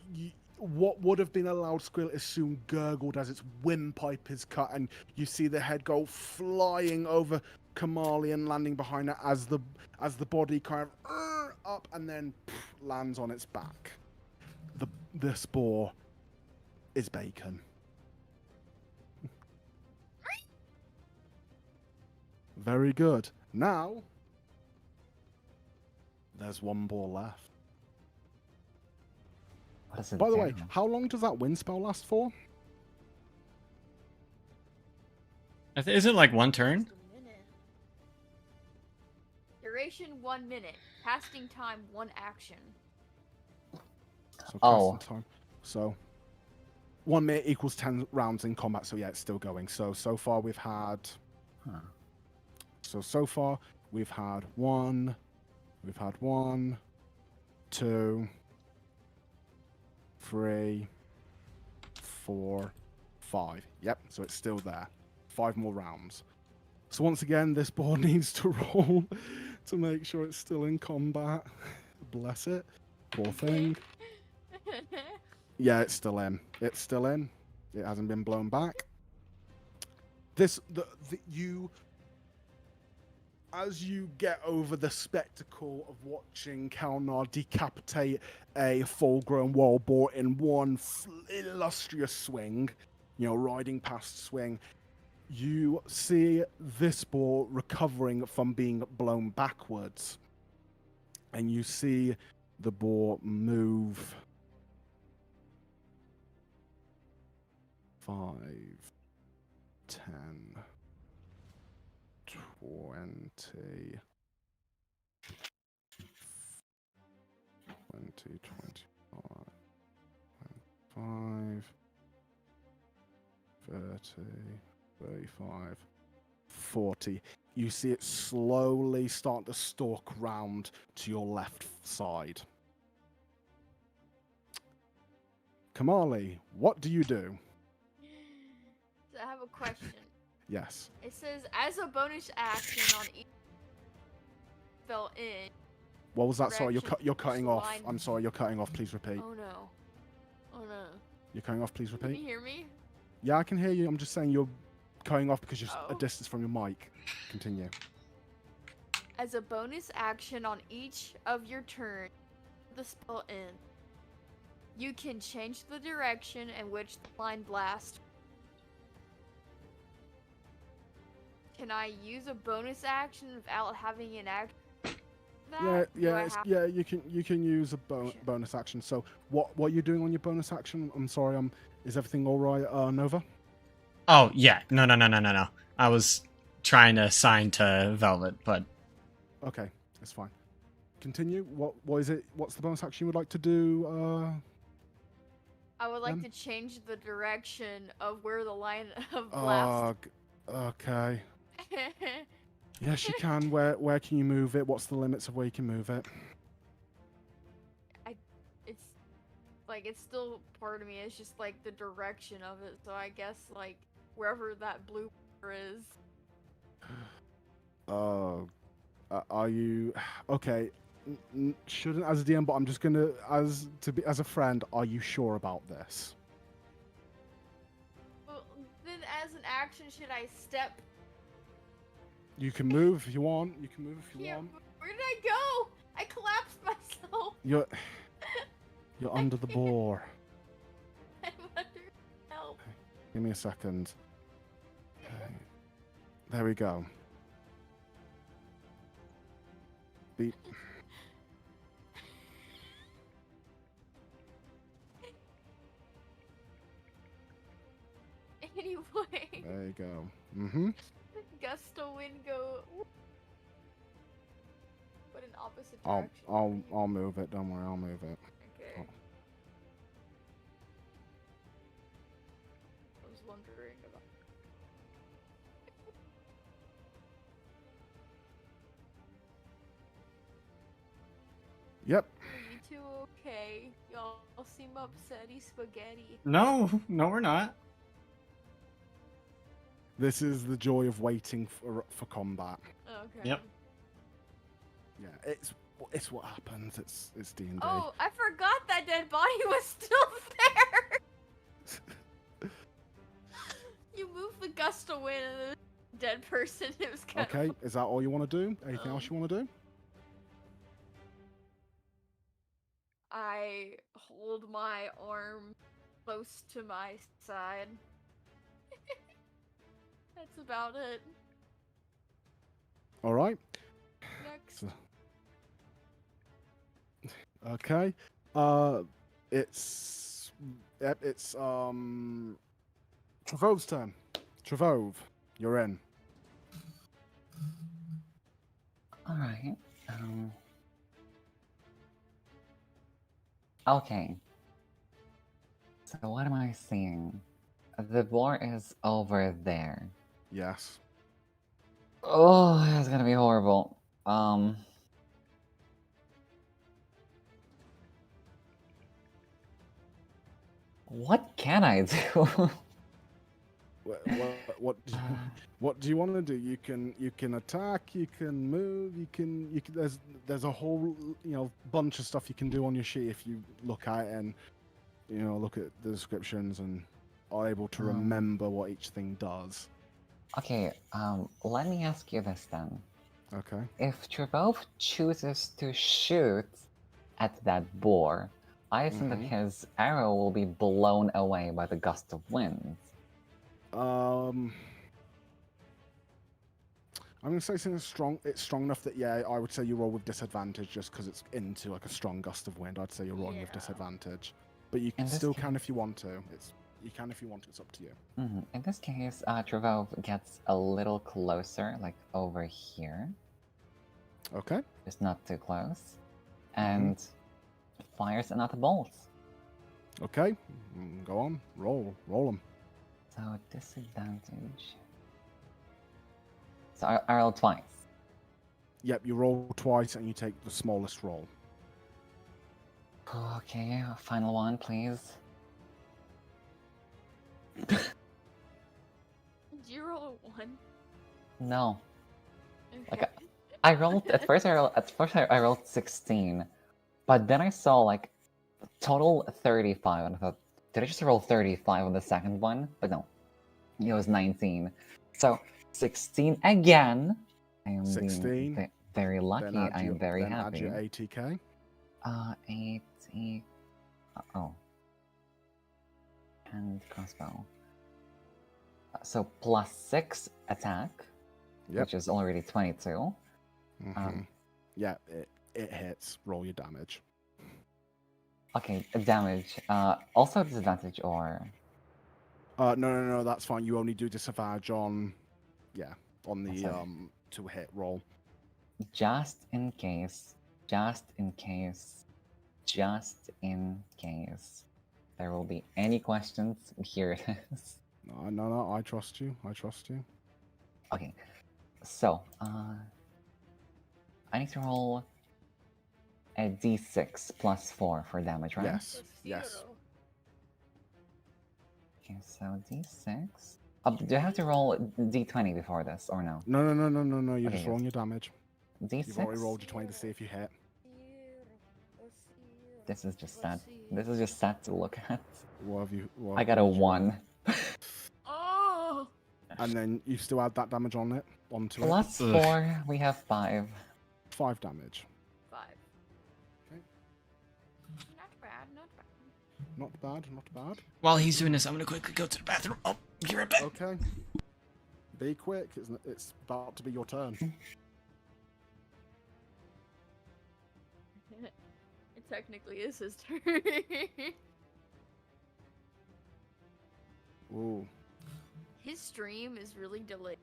what would have been a loud squeal is soon gurgled as its windpipe is cut, and you see the head go flying over Kamali and landing behind it as the body kind of up and then lands on its back. This boar is bacon. Very good. Now, there's one boar left. What is it? By the way, down? how long does that wind spell last for? Is it like one turn? Duration 1 minute. Casting time 1 action. So Oh. casting time. So 1 minute equals 10 rounds in combat. So yeah, it's still going. So far we've had. Huh. So far we've had one. We've had 1, 2, 3, 4, 5. Yep. So it's still there. 5 more rounds. So once again, this board needs to roll to make sure it's still in combat. Bless it. Poor thing. Yeah, it's still in. It's still in. It hasn't been blown back. You, as you get over the spectacle of watching Kalnar decapitate a full-grown wild boar in one illustrious swing, riding past swing, you see this boar recovering from being blown backwards. And you see the boar move 5, 10, 20, 25, 30, 35, 40. You see it slowly start to stalk round to your left side. Kamali, what do you do? So I have a question. Yes. It says, as a bonus action on each spell in. What was that? Sorry, direction you're cutting off. line- I'm sorry, you're cutting off. Please repeat. Oh no. Oh no. You're cutting off. Please Can repeat. you hear me? Yeah, I can hear you. I'm just saying you're cutting off because you're a Oh. distance from your mic. Continue. As a bonus action on each of your turn, the spell ends. You can change the direction in which the line blasts. Can I use a bonus action without having an action? You can use a bonus action. So what are you doing on your bonus action? I'm sorry. Is everything all right, Nova? Oh yeah, no. I was trying to sign to Velvet, but Okay, that's fine. Continue. What is it? What's the bonus action you would like to do? I would like Em? to change the direction of where the line of blast. Okay. Yes, you can. Where can you move it? What's the limits of where you can move it? It's still part of me. It's just like the direction of it. So I guess like wherever that blue is. Are you okay? Shouldn't as a DM, but I'm just gonna as a friend. Are you sure about this? Well, then as an action, should I step? You can move if you want. You can move if you Yeah, want. where did I go? I collapsed myself. You're under the boar. I'm under help. Give me a second. Okay. There we go. Beep. Anyway. There you go. Mm-hmm. Gust of wind go. But in opposite I'll direction. I'll move it. Don't worry. I'll move it. Okay. Oh. I was wondering about. Yep. Are you two okay? Y'all seem upsetty spaghetti. no, we're not. This is the joy of waiting for combat. Okay. Yep. Yeah, it's what happens. It's D&D. Oh, I forgot that dead body was still there. You moved the gust of wind and the dead person. It was kind Okay, of. is that all you want to do? Anything else you want to do? I hold my arm close to my side. That's about it. All right. Next. So- Okay. It's Trevove's turn. Trevove, you're in. All right. Okay. So what am I seeing? The boar is over there. Yes. Oh, that's gonna be horrible. What can I do? What what do you want to do? You can attack, you can move, you can. There's a whole bunch of stuff you can do on your sheet if you look at it and look at the descriptions and are able to remember what each thing does. Okay, let me ask you this then. Okay. If Trevove chooses to shoot at that boar, I assume that his arrow will be blown away by the gust of wind. I'm gonna say something strong. It's strong enough that I would say you roll with disadvantage just because it's into like a strong gust of wind. I'd say you're rolling with disadvantage, but you can still can if you want to. You can if you want to. It's up to you. In this case, Trevove gets a little closer, like over here. Okay. Just not too close, and fires another bolt. Okay. Go on. Roll them. So disadvantage. So I rolled twice. Yep. You roll twice and you take the smallest roll. Okay, final one, please. Did you roll a 1? No. Okay. Like I rolled at first. I rolled 16, but then I saw like total 35, and I thought, did I just roll 35 on the second one? But no, it was 19. So 16 again. I am 16. Very lucky. I am very then happy. Add your ATK. 80. Oh. And crossbow. So plus 6 attack, which is already 22. Yeah, it hits. Roll your damage. Okay, damage. Also disadvantage or... No, that's fine. You only do disadvantage on the to hit roll. Just in case there will be any questions, here it is. No, I trust you. Okay, so, I need to roll a d6 plus 4 for damage, right? Yes. Okay, so d6. Do I have to roll d20 before this, or no? No. You're Okay, just rolling your damage. d6? You've already rolled your 20 to see if you hit. This is just sad. This is just sad to look at. What I got a 1. Oh! And then you still add that damage onto it. Plus 4, we have 5. 5 damage. 5. Okay. Not bad. Not bad. While he's doing this, I'm gonna quickly go to the bathroom. Oh, be right back. Okay. Be quick. It's about to be your turn. It technically is his turn. Ooh. His stream is really delayed.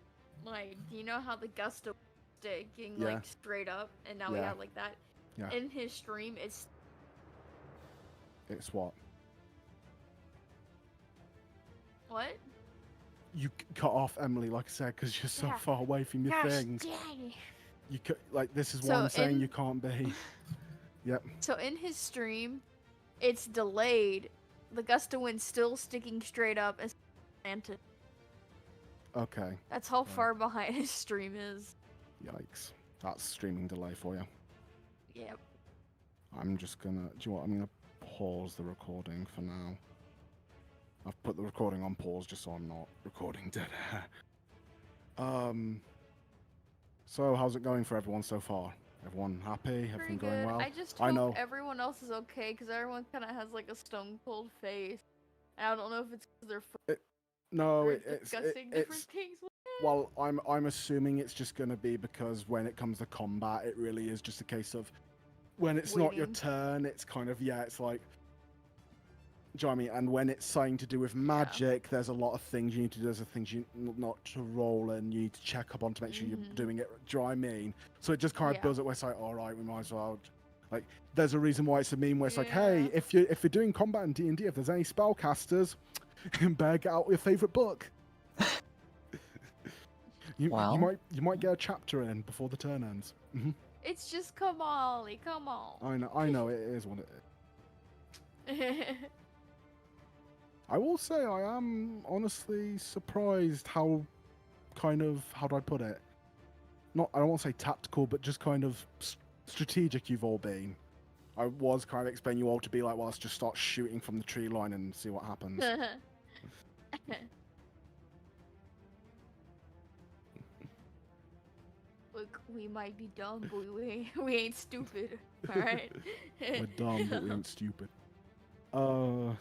Like, do you know how the gust of sticking Yeah. like straight up, and now we Yeah. have like that? Yeah. In his stream, it's what? what? You cut off Emily, like I said, because you're so Yeah. far away from your Gosh things. dang. You this is So what I'm saying. in- You can't be. Yep. So in his stream, it's delayed. The gust of wind still sticking straight up as planted. Okay. That's how far behind his stream is. Yikes. That's streaming delay for you. Yep. I'm just gonna. Do you know what? I'm gonna pause the recording for now. I've put the recording on pause just so I'm not recording dead air. So how's it going for everyone so far? Everyone happy? Pretty Everything good. going well? I just I hope know. everyone else is okay, because everyone kind of has like a stone cold face. And I don't know if it's because they're No, discussing different it's things. well, I'm assuming it's just gonna be because when it comes to combat, it really is just a case of when it's not your Waiting. turn, it's kind of it's like. Do you know what I mean? And when it's something to do with magic, there's a lot of things you need to do. There's things you not to roll, and you need to check up on to make sure you're doing it. Do you know what I mean? So it just kind of builds it where it's like, all right, we might as well. Like, there's a reason why it's a meme where it's like, hey, if you're doing combat in D&D, if there's any spellcasters, better get out your favorite book. you might get a chapter in before the turn ends. It's just Kamali, come on. I know it is what it is. I will say I am honestly surprised how how do I put it? Not, I don't want to say tactical, but just kind of strategic you've all been. I was kind of expecting you all to be like, well, let's just start shooting from the tree line and see what happens. Look, we might be dumb, but we ain't stupid. All right. We're dumb, but we ain't stupid. So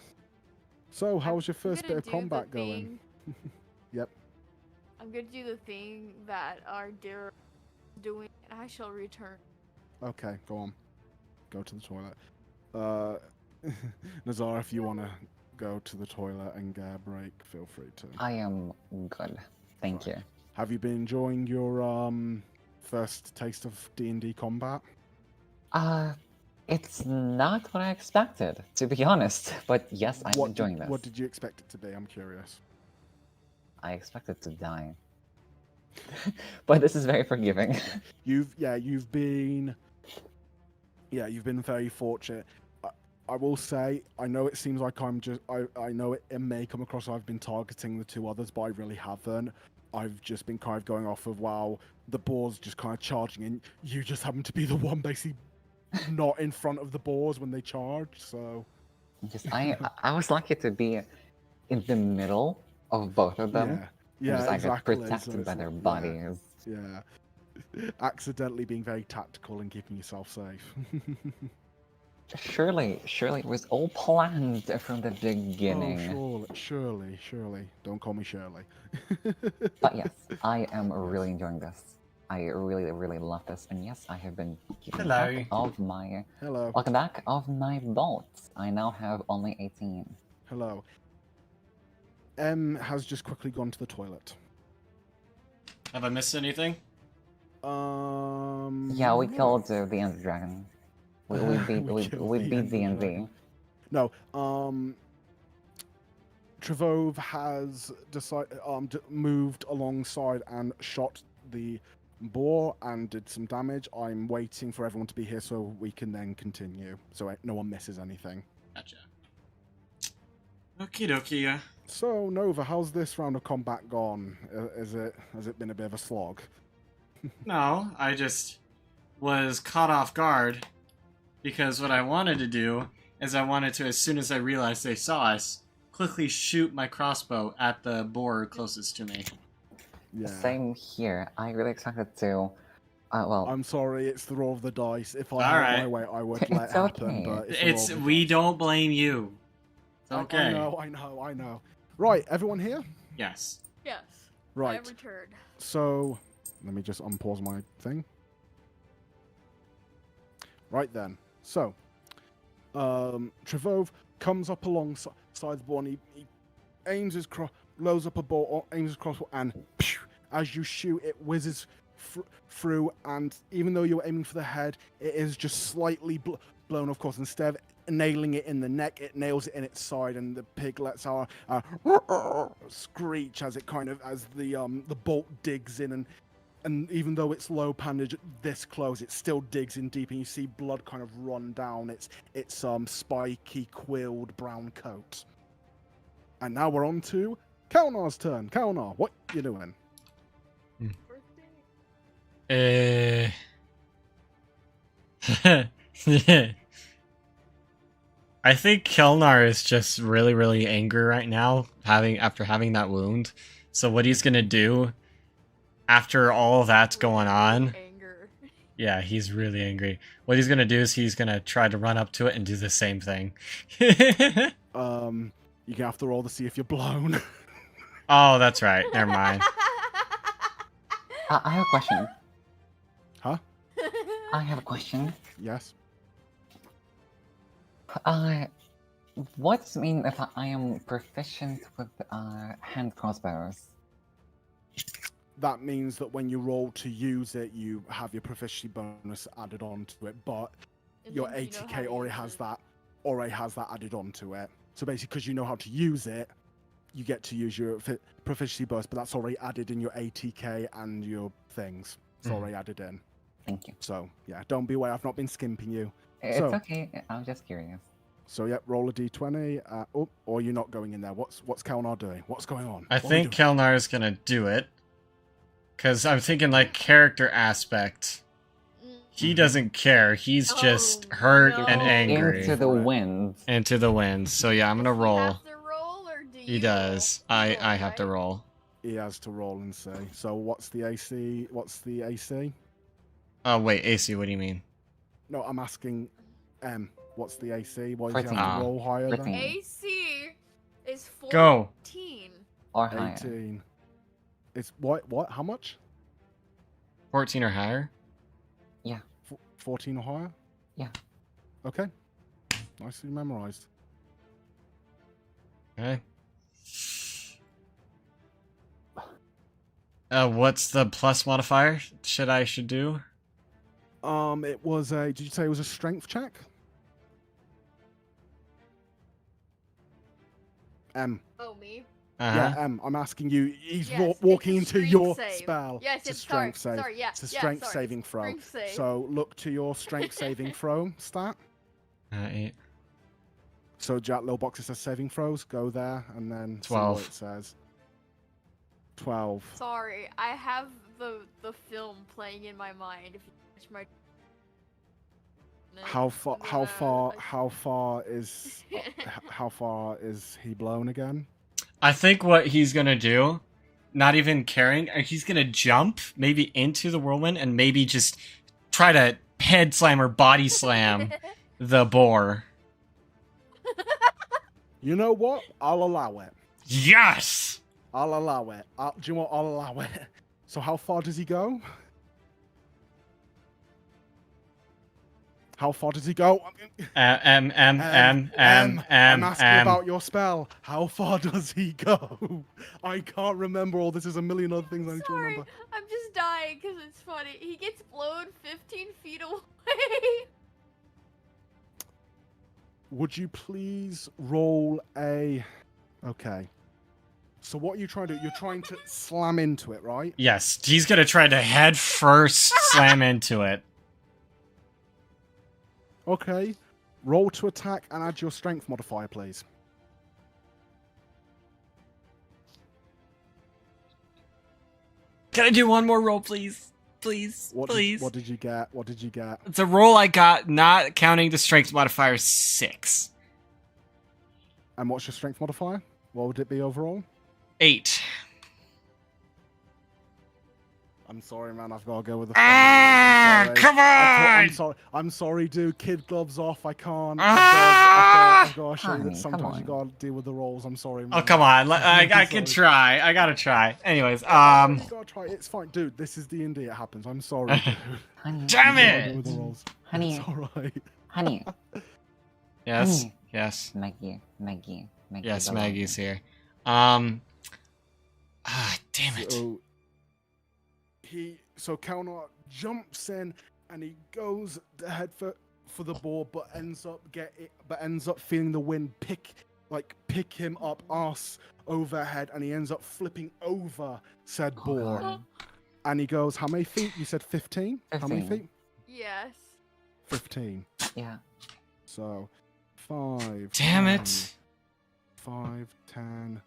how was your first bit of combat going? Yep. I'm gonna do the thing that our dear is doing, and I shall return. Okay, go on. Go to the toilet. Nazara, if you want to go to the toilet and get a break, feel free to. I am good. Thank you. Have you been enjoying your first taste of D&D combat? It's not what I expected, to be honest. But yes, I'm enjoying this. What did you expect it to be? I'm curious. I expected to die. But this is very forgiving. You've been very fortunate. I will say, I know it seems like I know it may come across I've been targeting the two others, but I really haven't. I've just been kind of going off of, wow, the boar's just kind of charging in. You just happen to be the one basically not in front of the boars when they charge, so. Just I was lucky to be in the middle of both of them. Yeah, just, exactly. Protected by their bodies. Yeah. Accidentally being very tactical and keeping yourself safe. Surely it was all planned from the beginning. Oh, surely. Don't call me Shirley. But yes, I am really enjoying this. I really love this. And yes, I have been keeping track of my... Hello. Welcome back of my bolts. I now have only 18. Hello. M has just quickly gone to the toilet. Have I missed anything? Yeah, we killed the Ender Dragon. We beat the DND. No, Trevove has moved alongside and shot the boar and did some damage. I'm waiting for everyone to be here so we can then continue, so no one misses anything. Gotcha. Okie dokie. So Nova, how's this round of combat gone? Has it been a bit of a slog? No, I just was caught off guard because what I wanted to do is I wanted to, as soon as I realized they saw us, quickly shoot my crossbow at the boar closest to me. Yeah. Same here. I really expected to. Well, I'm sorry, it's the roll of the dice. If I had my way, I would let it happen. But it's we don't blame you. It's okay. I know. Right, everyone here? Yes. Yes. Right. I have returned. So, let me just unpause my thing. Right then. So, Trevove comes up alongside the boar and he aims his loads up a ball, aims his crossbow, and pew, as you shoot, it whizzes through. And even though you're aiming for the head, it is just slightly blown, of course. Instead of nailing it in the neck, it nails it in its side, and the pig lets out a screech as the bolt digs in, and even though it's low bandage this close, it still digs in deep, and you see blood kind of run down its spiky quilled brown coat. And now we're on to Kalnar's turn. Kalnar, what you doing? I think Kelnar is just really angry right now, after having that wound. So what he's gonna do after all that's going on, yeah, he's really angry. What he's gonna do is he's gonna try to run up to it and do the same thing. You can have to roll to see if you're blown. Oh, that's right. Never mind. I have a question. Huh? I have a question. Yes. What does it mean if I am proficient with hand crossbows? That means that when you roll to use it, you have your proficiency bonus added onto it, but your 80k already has that added onto it. So basically, because you know how to use it, you get to use your proficiency bonus, but that's already added in your 80k and your things. It's already added in. Thank you. So yeah, don't be aware. I've not been skimping you. It's okay. I'm just curious. So yeah, roll a d20. Or you're not going in there. What's Kalnar doing? What's going on? I What are we think doing? Kelnar is gonna do it. Because I'm thinking, like, character aspect. He doesn't care. He's just Oh, hurt no. and angry. Into the wind. Into the wind. So yeah, I'm gonna Does he roll. have to roll, or do He you does. roll? You I have to right? roll. He has to roll and say. So what's the AC? What's the AC? Oh wait, AC. What do you mean? No, I'm asking what's the AC? Why does he 14. have to roll higher 14. than AC is 14. Go. Or higher. 18? It's what? How much? 14 or higher. 14 or higher? Yeah. Okay. Nicely memorized. Okay. What's the plus modifier? Should do? It was a. Did you say it was a strength check? Oh, me? Uh-huh. Yeah, I'm asking you. He's Yes, walking it's a into strength your save. spell. Yes, it's a it's strength sorry, save. sorry, yeah, it's a yeah, strength sorry, saving it's throw. strength save. So look to your strength saving throw stat. 8. So Jack little box that says saving throws. Go there and then 12. see what it says. 12. Sorry, I have the film playing in my mind. If you catch my. How far? And then, How far? I- How far is? How far is he blown again? I think what he's gonna do, not even caring, he's gonna jump maybe into the whirlwind and maybe just try to head slam or body slam the boar. You know what? I'll allow it. Yes. I'll allow it. Do you know what? I'll allow it. So how far does he go? How far does he go? I'm I'm asking about your spell. How far does he go? I can't remember all this. There's a million other things I need to Sorry, remember. I'm just dying because it's funny. He gets blown 15 feet away. Would you please roll a... Okay. So what are you trying to do? You're trying to slam into it, right? Yes, he's gonna try to head first slam into it. Okay. Roll to attack and add your strength modifier, please. Can I do one more roll, please? Please, please. What did you get? What did you get? It's a roll I got, not counting the strength modifier, 6. And what's your strength modifier? What would it be overall? 8. I'm sorry, man. I've got to go with the. Ah, I'm sorry. come I'm on! sorry. I'm sorry, dude. Kid gloves off. I can't. Ah! I've got to show you that Honey, come sometimes you on. got to deal with the rolls. I'm sorry, man. Oh, come on. I I'm can sorry. try. I gotta try. Anyways, You gotta try. It's fine, dude. This is D&D. It happens. I'm sorry, dude. Honey. Damn You gotta it! deal with the rolls. Honey. It's all right. Honey. Yes, Honey. yes, Maggie. yes, belong. Maggie's here. Damn it. So Kalnar jumps in and he goes ahead for the boar, but ends up feeling the wind pick him up arse overhead, and he ends up flipping over said Oh, boar. God. And he goes, how many feet? You said 15? How many 15. feet? Yes. 15. Yeah. So 5. Damn 10, it. 5, 10.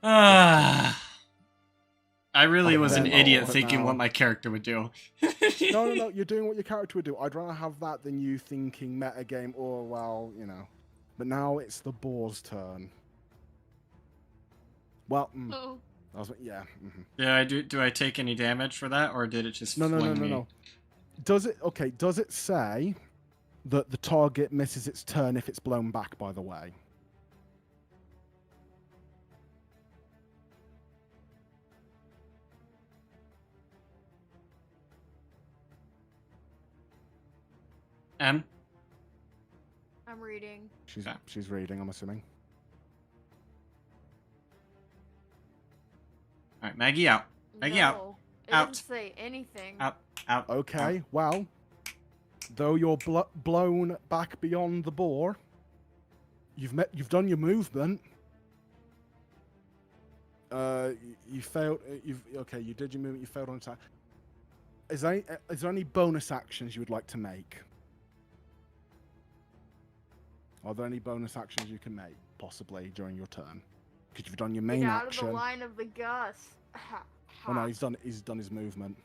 I really was an then idiot roll it thinking now. what my character would do. No. You're doing what your character would do. I'd rather have that than you thinking metagame, or, well, you know. But now it's the boar's turn. Well, Oh. that was, yeah. Do I take any damage for that, or did it just No. fling me? Does it say that the target misses its turn if it's blown back, by the way? M? I'm reading. She's reading, I'm assuming. Alright, Maggie out. Maggie out. No, It Out. doesn't say anything. Out. Out. Okay, well, though you're blown back beyond the boar, you've done your movement. You failed. You did your movement. You failed on attack. Is there any bonus actions you would like to make? Are there any bonus actions you can make, possibly, during your turn? Because you've done your main Get out action. of the line of the gust. Oh no, he's done his movement.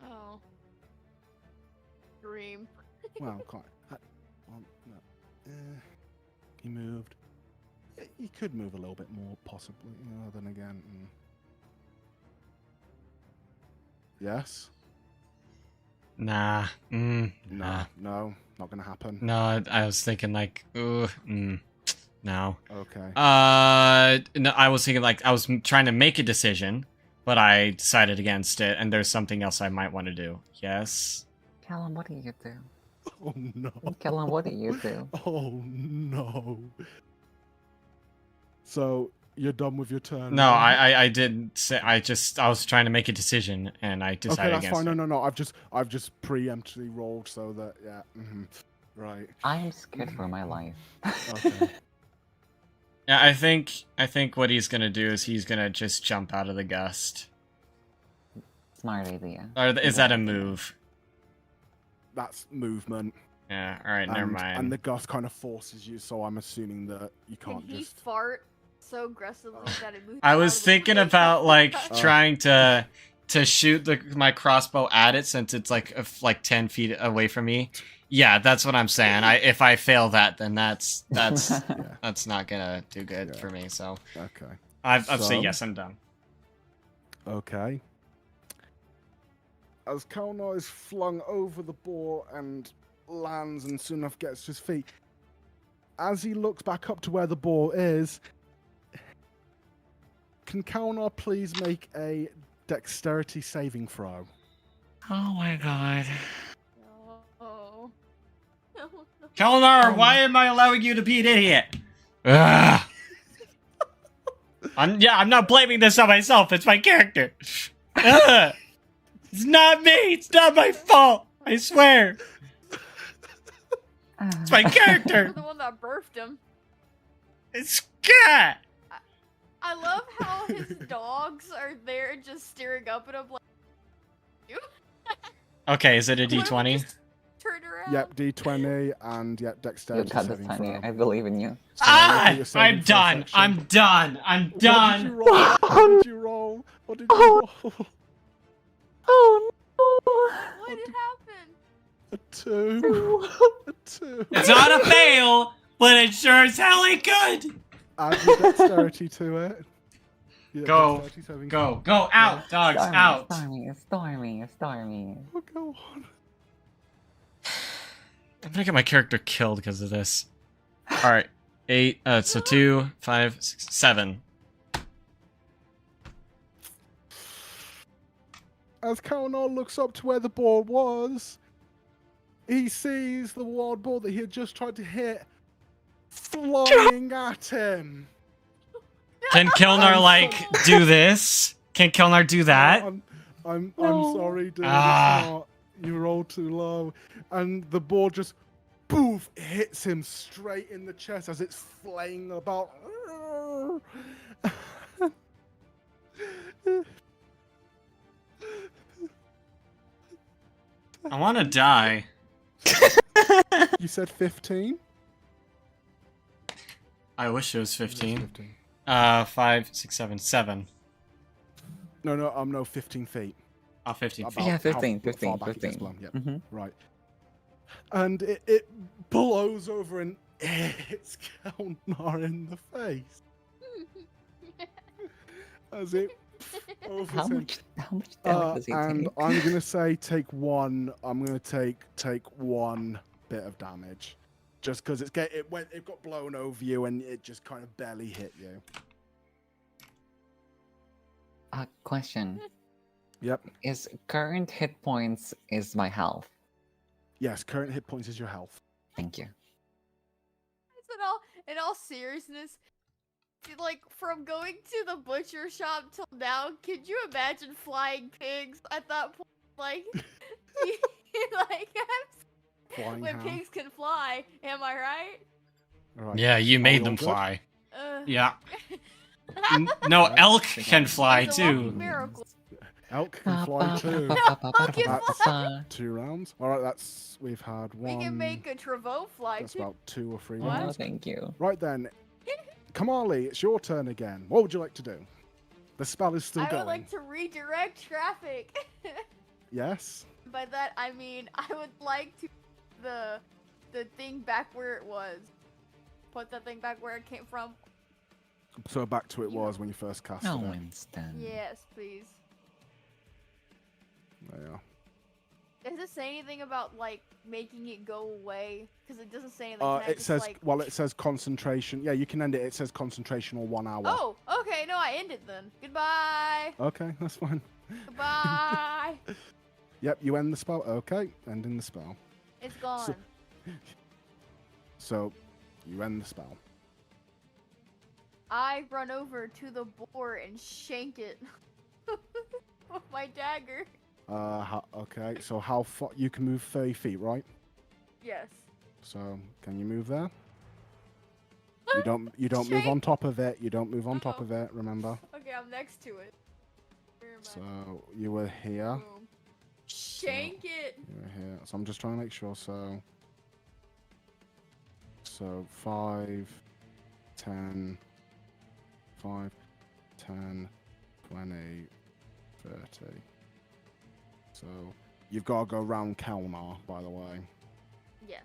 Oh. Dream. Well, quite. No. He moved. He could move a little bit more, possibly. Then again. Yes? Nah. No, Nah. no, not gonna happen. No, I was thinking like, no. Okay. No, I was thinking like I was trying to make a decision, but I decided against it, and there's something else I might want to do. Yes. Callum, what do you do? Oh no. Callum, what do you do? Oh no. So you're done with your turn? No, right? I didn't say. I was trying to make a decision, and I decided Okay, that's against fine. it. No. I've just preemptively rolled so that right. I am scared for my life. Okay. Yeah, I think what he's gonna do is he's gonna just jump out of the gust. Smart idea. Or is that a move? That's movement. Yeah. All right. Never mind. And the gust kind of forces you, so I'm assuming that you Can can't he just. fart so aggressively that it moves? I out was of the thinking way? about like trying to shoot my crossbow at it since it's like 10 feet away from me. Yeah, that's what I'm saying. If I fail that, then that's Yeah. that's not gonna do good Yeah. for me. So Okay. I'd So- say yes, I'm done. Okay. As Kalnar is flung over the boar and lands and soon enough gets to his feet, as he looks back up to where the boar is, can Kalnar please make a dexterity saving throw? Oh my god. Oh. Kelnar, why am I allowing you to be an idiot? Ugh. I'm not blaming this on myself. It's my character. Ugh. It's not me. It's not my fault. I swear. It's my You're character. the one that birthed him. It's Scott. I love how his dogs are there just staring up at him like, you? Okay, is it a Why don't we D20? just turn around? Yep, D20 and You dexterity got this, saving Tiny. throw. I believe in you. Ah! Your saving I'm throw done. section. I'm done. I'm What did you done. roll? What did you roll? What did you roll? Oh What happened? A 2. no! A 2. It's not a fail, but it sure as hell ain't good. Add your dexterity to it. Yeah, Go. dexterity saving Go out, dogs, out. Stormy. Oh, go on. I'm gonna get my character killed because of this. All right, 8. So 2, 5, 6, 7. As Kalnar looks up to where the boar was, he sees the wild boar that he had just tried to hit flying at him. Can Kilnar like do this? Can Kilnar do that? I'm No. sorry, dude. Ah. It's not. You rolled too low, and the boar just poof hits him straight in the chest as it's flaying about. I want to die. You said 15? I wish it was 15. 15. 5, 6, 7, 7. No, 15 feet. Oh, 15 feet. About Yeah, how 15, far 15, back it gets 15. blown. Yep. Mhm. Right. And it blows over and hits Kelnar in the face. As it overs How him. much damage does he And take? I'm gonna say take one. I'm gonna take one bit of damage, just because it got blown over you and it just kind of barely hit you. Question. Yep. Is current hit points is my health? Yes. Current hit points is your health. Thank you. In all seriousness, like from going to the butcher shop till now, could you imagine flying pigs at that point? Like, like Flying when ham. pigs can fly, am I right? Right. Yeah, you made all them good? fly. Uh, Yeah. No, elk can fly It's a walking too. miracle. Elk can fly too. That's 2 rounds. All right, we've had one. We can make a Travo fly That's too. about 2 or 3 What? Oh, rounds. thank you. Right then, Kamali, it's your turn again. What would you like to do? The spell is still I going. would like to redirect traffic. Yes. By that I mean I would like to the thing back where it was. Put the thing back where it came from. So back to it was when you first cast No, it. Winston. Yes, please. There you are. Does it say anything about like making it go away? Because it doesn't say anything. Can I It just, says, like... well, it says concentration. Yeah, you can end it. It says concentration or 1 hour. Oh, okay. No, I end it then. Goodbye. Okay, that's fine. Goodbye. Yep, you end the spell. Okay, ending the spell. It's gone. So, you end the spell. I run over to the boar and shank it with my dagger. Okay, so how far? You can move 30 feet, right? Yes. So, can you move there? You don't move on top of it. You don't move on top of it, remember? Okay, I'm next to it. Where am I? So, you were here. Boom. Shank it. You were here. So, I'm just trying to make sure. So 5, 10, 5, 10, 20, 30. So you've got to go round Kelnar, by the way. Yes.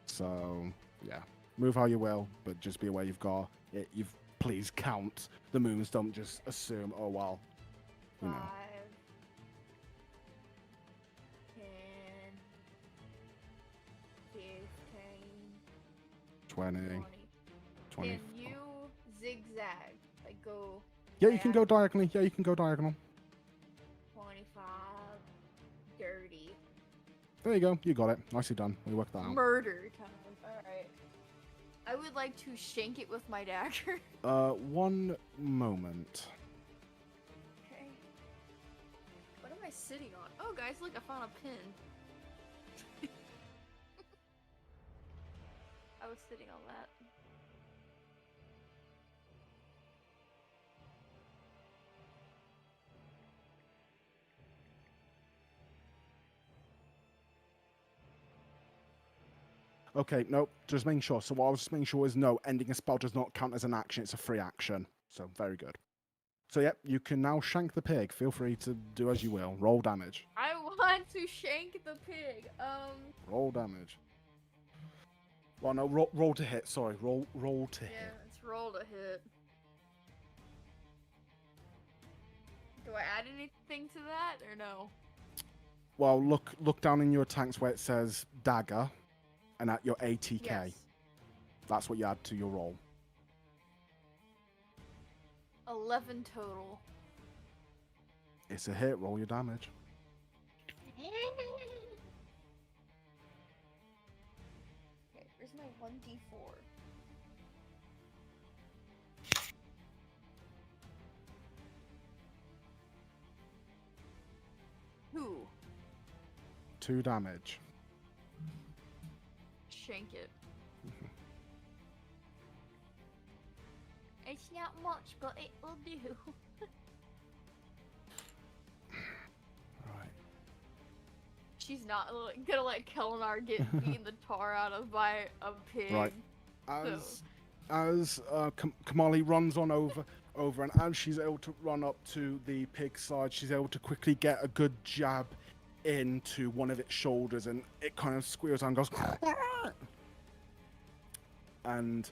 So yeah, move how you will, but just be aware you've got it. You've please count the moons. Don't just assume. Oh well, you know. 5, 10, 15, 20, 20. 20. Can you zigzag? Like go. Yeah, you can go diagonal? diagonally. Yeah, you can go diagonal. 25, 30. There you go. You got it. Nicely done. We worked that out. Murder time. Alright. I would like to shank it with my dagger. 1 moment. Okay. What am I sitting on? Oh, guys, look, I found a pin. I was sitting on that. Okay, nope. Just making sure. So what I was just making sure is no, ending a spell does not count as an action. It's a free action. So very good. So yep, you can now shank the pig. Feel free to do as you will. Roll damage. I want to shank the pig. Roll damage. Well, no, roll to hit. Sorry, roll to Yeah, hit. let's roll to hit. Do I add anything to that or no? Well, look down in your tanks where it says dagger, and at your ATK. Yes. That's what you add to your roll. 11 total. It's a hit. Roll your damage. Okay, where's my 1d4? Who? 2 damage. Shank it. It's not much, but it will do. Right. She's not gonna let Kelnar get beaten the tar out of by a pig. Right. As Kamali runs on over, and as she's able to run up to the pig's side, she's able to quickly get a good jab into one of its shoulders, and it kind of squeals and goes. And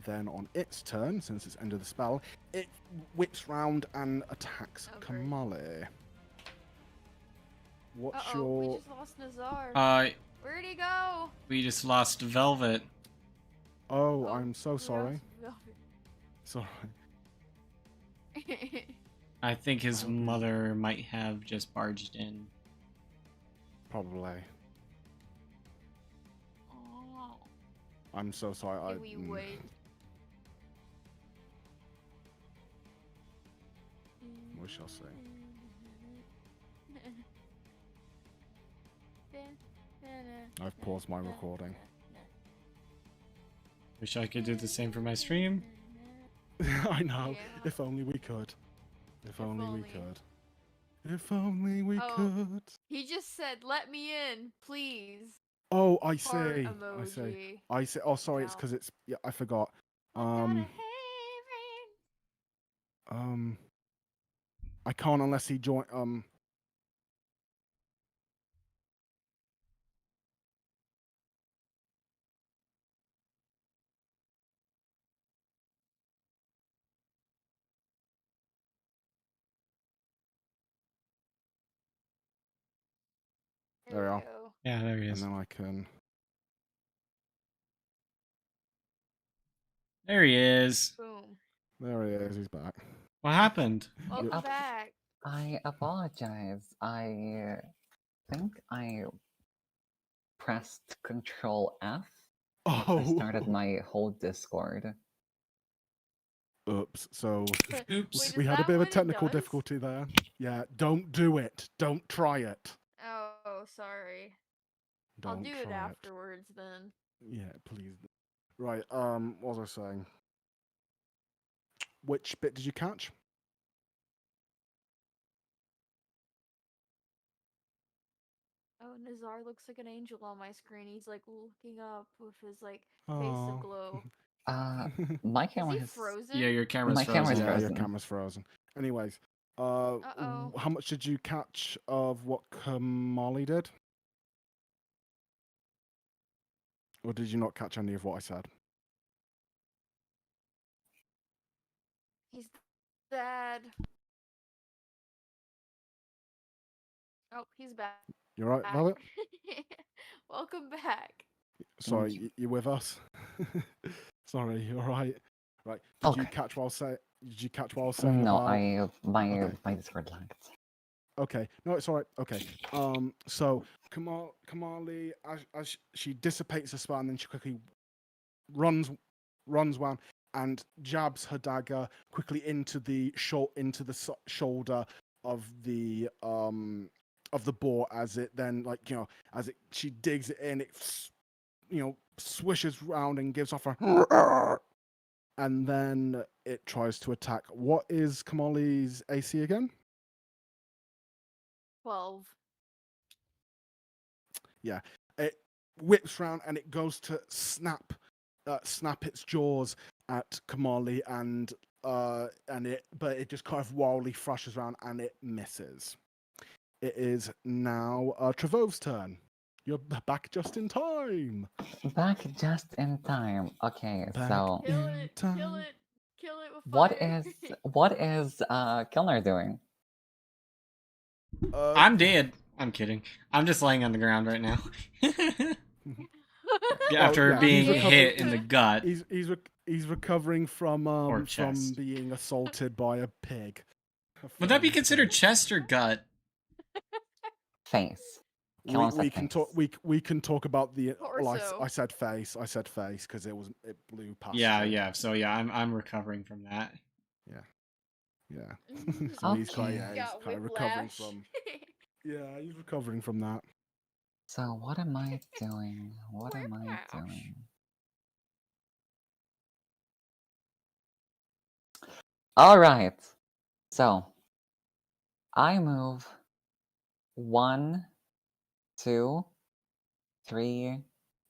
then on its turn, since it's end of the spell, it whips round and attacks Kamali. What's We your? just lost Nazar. Where'd he go? We just lost Velvet. Oh, I'm so sorry. Velvet. Sorry. I think his mother might have just barged in. Probably. Oh. I'm so sorry. Can we wait? We shall see. I've paused my recording. Wish I could do the same for my stream. I know. Yeah. If only we could. If only we only. could. If only we Oh. could. He just said, "Let me in, please." Oh, I Heart see. emoji. I see. Oh, sorry. It's Down. because it's. Yeah, I forgot. I got a haven. I can't unless he join. There we There we are. go. Yeah, there he And is. then I can. There he is. Boom. There he is. He's back. What happened? Welcome Up- back. I apologize. I think I pressed Control F. I Oh. started my whole Discord. Oops. So Oops. Wait, we is had a that bit of a what it technical does? difficulty there. Yeah. Don't do it. Don't try it. Oh, sorry. Don't I'll do it try afterwards then. Yeah, please. Right. What was I saying? Which bit did you catch? Oh, Nazar looks like an angel on my screen. He's like looking up with his like face Oh. aglow. My Is camera he has. frozen? Yeah, your camera's My frozen. camera's Yeah, your frozen. camera's frozen. Anyways, Uh-oh. how much did you catch of what Kamali did? Or did you not catch any of what I said? He's dead. Oh, he's back. You're right, Velvet? Welcome back. Sorry, you. you with us? Sorry, you're right. Right. Did you Okay. catch what I was saying? Did you catch what I was saying No, about? Okay. my Discord lagged. Okay, no, it's all right. Okay, so Kamali, as she dissipates the spell, and then she quickly runs round and jabs her dagger quickly into the shoulder of the boar, as it then, like, she digs it in, it swishes round and gives off a and then it tries to attack. What is Kamali's AC again? 12. Yeah, it whips round and it goes to snap its jaws at Kamali, but it just kind of wildly thrashes around and it misses. It is now Trevo's turn. You're back just in time. Back just in time. Okay, Back so Kill in it. time. Kill it. Kill it with what fire. is Kilner doing? I'm dead. I'm kidding. I'm just laying on the ground right now. After yeah, being he's hit recovering- in the gut. He's recovering from chest. being assaulted by a pig. Would that be considered chest or gut? Face. Kilner We said can face. talk. We can talk about the. Well, Torso. I said face. I said face because it blew past. Yeah, you. yeah. So yeah, I'm recovering from that. Yeah. So he's Okay. kind Got of recovering whiplash. from. Yeah, he's recovering from that. So what am I doing? What am I Whiplash. doing? Alright. So I move 1, 2, 3.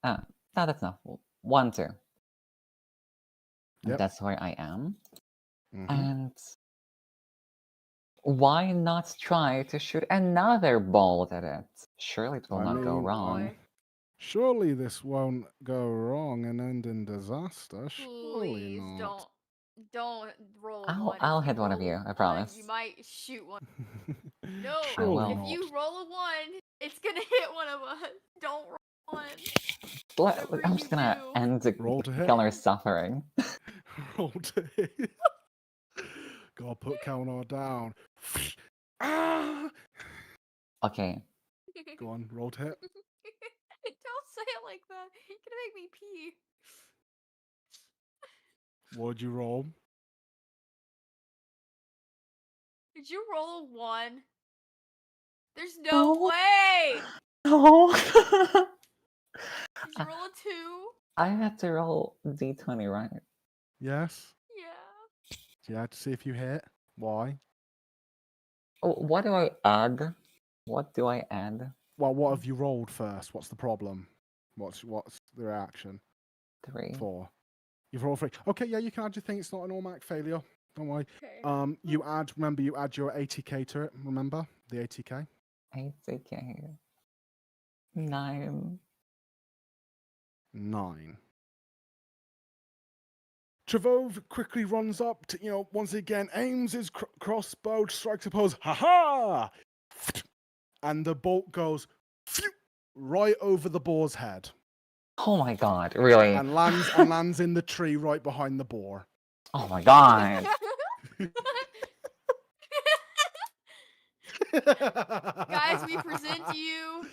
No, that's enough. 1, 2. Yep. That's where I am. Mhm. And why not try to shoot another bolt at it? Surely it will I not go mean, wrong. boy. Surely this won't go wrong and end in disaster. Surely Please not. don't roll a one. I'll If hit you one of roll you, a I one, promise. You might shoot one. No, Surely will. if not. you roll a one, it's gonna hit one of us. Don't roll one. Whatever I'm you just gonna do. end the Roll to hit. killer's suffering. Roll to hit. Gotta put Kalnar down. Ah! Okay, Go on, roll to hit. Don't say it like that. You're gonna make me pee. What'd you roll? Did you roll a one? There's no way. No. Did you roll a two? I had to roll d20, right? Yes. Yeah. Yeah, to see if you hit. Why? Oh, what do I add? What do I add? Well, what have you rolled first? What's the problem? What's the reaction 3. for? You've rolled 3. Okay, yeah, you can add your thing. It's not an automatic failure. Don't worry. Okay. You add. Remember, you add your ATK to it. Remember the ATK. 8, 9. 9. Travove quickly runs up to, once again, aims his crossbow, strikes a pose, ha! And the bolt goes right over the boar's head Oh my god, really? and lands in the tree right behind the boar. Oh my god. Guys, we present to you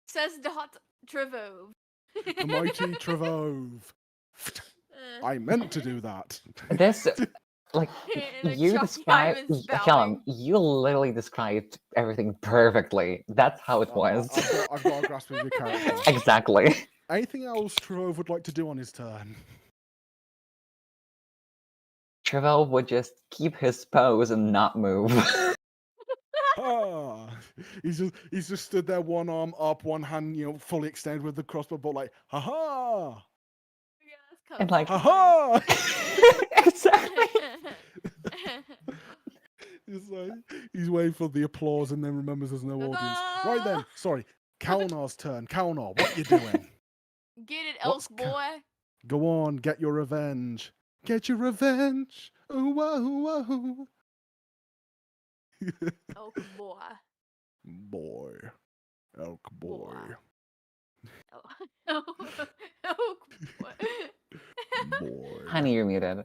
says Dot Trevove. The mighty Travove. I meant to do that. This, like, And you Chuck described, Simon's Callum, bowing. you literally described everything perfectly. That's how it was. I've got a grasp of your character. Exactly. Anything else Travove would like to do on his turn? Trevor would just keep his pose and not move. Ah, he's just stood there, one arm up, one hand, fully extended with the crossbow bolt, like, ha ha, Yeah, that's And, kinda like, ha funny. ha. Exactly. It's like he's waiting for the applause and then remembers there's no audience. Right then, sorry, Kalnar's turn. Kalnar, what you doing? Get it, What's elf boy. Go on, get your revenge. Get your revenge. Ooh, whoa, whoa. Elk boy. Boy. Elk boy. Elk boy. Boy. Honey, you're muted.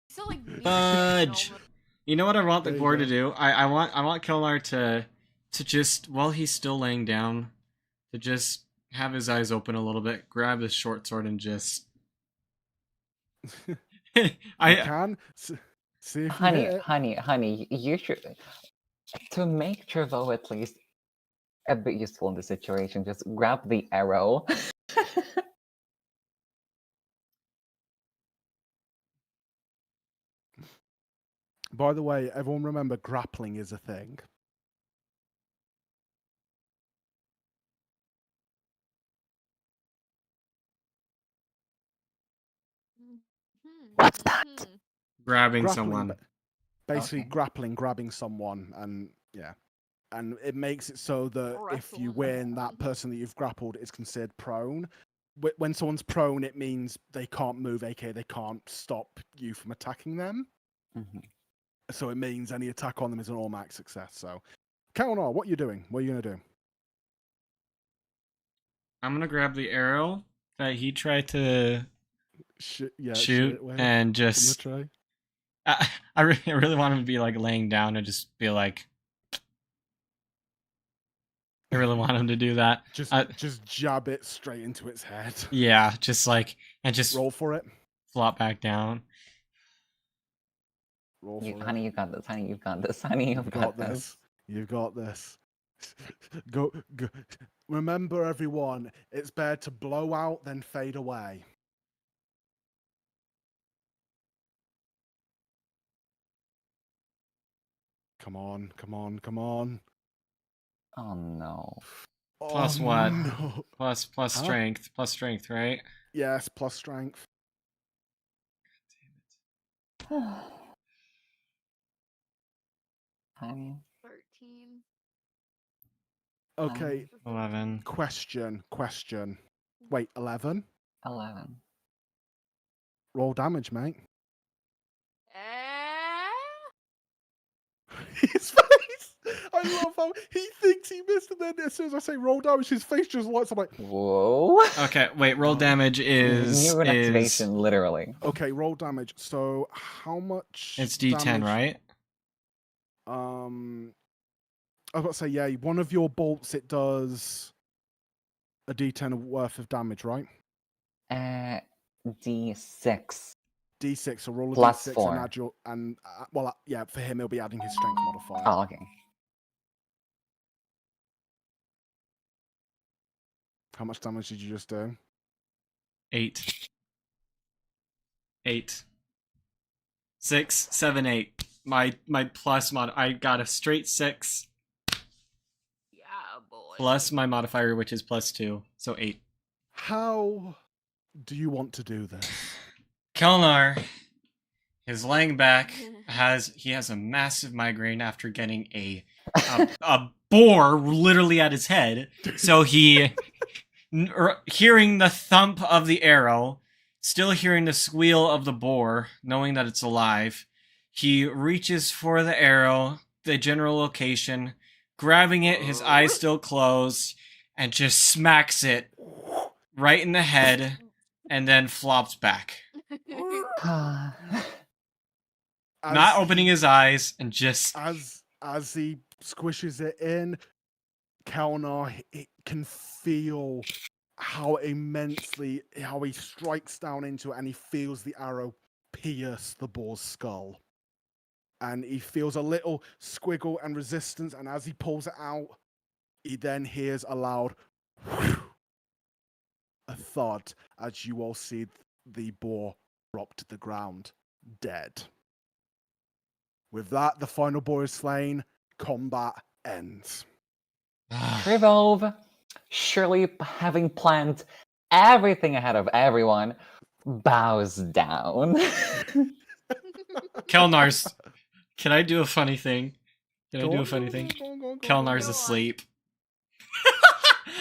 So like Fudge. You know what I want the There you boar to go. do? I want Kelnar to just, while he's still laying down, to just have his eyes open a little bit, grab his short sword, and just. You I can. See if you hit it. Honey, you should, to make Trevor at least a bit useful in the situation, just grab the arrow. By the way, everyone remember grappling is a thing. What's that? grabbing Grappling, someone. basically Okay. grabbing someone, and yeah. And it makes it so that if you Wrestling. win, that person that you've grappled is considered prone. When someone's prone, it means they can't move, aka they can't stop you from attacking them. Mhm. So it means any attack on them is an automatic success. So, Kalnar, what are you doing? What are you going to do? I'm gonna grab the arrow that he tried to Shoot shoot it with and from the just. tray. I really want him to be like laying down and just be like. I really want him to do that. Just jab it straight into its head. Yeah, just like, and just Roll for it. flop back down. Roll for it. Honey, you got this. Honey, you've got this. Honey, you've You've got this. You've got this. Go. Remember, everyone, it's better to blow out than fade away. Come on, come on, come on. Oh no. Plus Oh, what? no. Plus Huh? strength. Plus strength, right? Yes, plus strength. Honey. 13. Okay, 11. question. Wait, 11? 11. Roll damage, mate. His face! I love how he thinks he missed, and then as soon as I say roll damage, his face just lights. I'm like, Whoa. Okay, wait, roll damage is. New activation, literally. okay, roll damage. So how much? It's D10, damage- right? I was about to say, yeah, one of your bolts, it does a D10 worth of damage, right? D6. D6, so roll a Plus D6 4. and add your yeah, for him, he'll be adding his strength modifier. Oh, okay. How much damage did you just do? 8. 8. 6, 7, 8. my plus mod. I got a straight 6 Yeah, boy. plus my modifier, which is +2, so 8. How do you want to do this? Kelnar is laying back. He has a massive migraine after getting a boar literally at his head. So he, hearing the thump of the arrow, still hearing the squeal of the boar, knowing that it's alive, he reaches for the arrow, the general location, grabbing it, his eyes still closed, and just smacks it right in the head, and then flops back. Not opening his eyes, and just... As he squishes it in, Kelnar can feel how he strikes down into it, and he feels the arrow pierce the boar's skull. And he feels a little squiggle and resistance, and as he pulls it out, he then hears a loud a thud as you all see the boar drop to the ground, dead. With that, the final boar is slain. Combat ends. Revolve, surely having planned everything ahead of everyone, bows down. Kelnar's... Can I do a funny thing? Go on. Kelnar's Go on. asleep.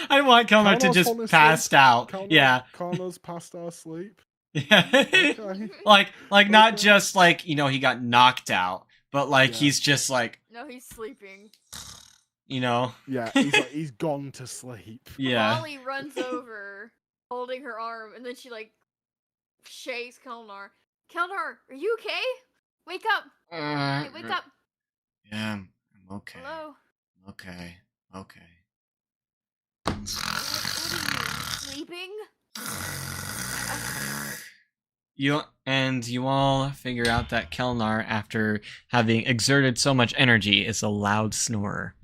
I want Kelnar to Kelnar's just fallen passed asleep. out. Kelnar's passed out asleep. Yeah. Okay. like not Okay. just like, he got knocked out, but like Yeah. he's just like, No, he's sleeping. Yeah, he's gone to sleep. Yeah. Molly runs over, holding her arm, and then she like shakes Kelnar. Kelnar, are you okay? Wake up! Hey, wake up! Yeah, I'm okay. Hello? Okay. What are you, sleeping? You all figure out that Kelnar, after having exerted so much energy, is a loud snorer.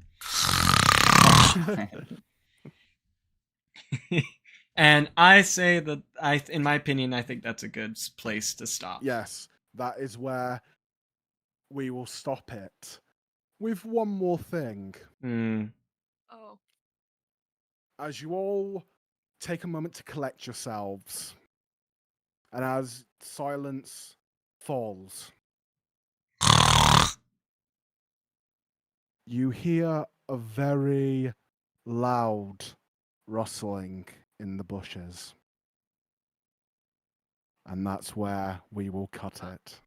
And I say that in my opinion, I think that's a good place to stop. Yes, that is where we will stop it. With one more thing. Oh. As you all take a moment to collect yourselves, and as silence falls, you hear a very loud rustling in the bushes. And that's where we will cut it.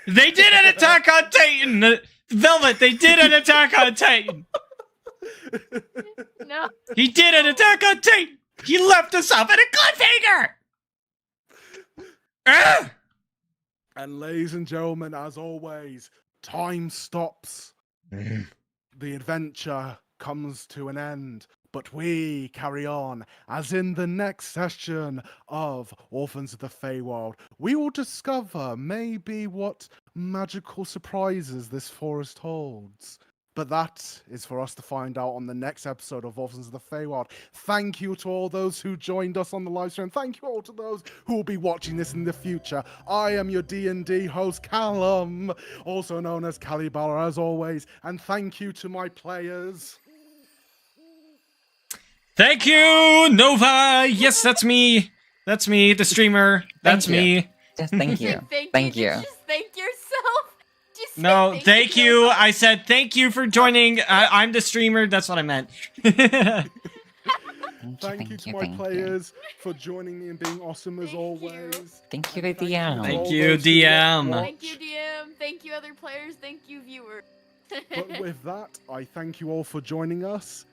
They did an attack on Titan! Velvet, they did an attack on Titan! No. He did an attack on Titan! He left us off at a cliffhanger! Ah! And ladies and gentlemen, as always, time stops. The adventure comes to an end, but we carry on, as in the next session of Orphans of the Feywild, we will discover maybe what magical surprises this forest holds. But that is for us to find out on the next episode of Orphans of the Feywild. Thank you to all those who joined us on the live stream. Thank you all to those who will be watching this in the future. I am your D&D host, Callum, also known as Calibar, as always. And thank you to my players. Thank you, Nova! Yes, that's me! That's me, the streamer. That's Thank you. me. Just thank you. Thank you. Did you just thank yourself? Just say No, thank you. Nova. I said thank you for joining. I'm the streamer. That's what I meant. Thank you to my players for joining me and being awesome as Thank you. always. Thank you, And the DM. to Thank all you, those who DM. watch. Thank you, DM. Thank you, other players. Thank you, viewers. But with that, I thank you all for joining us,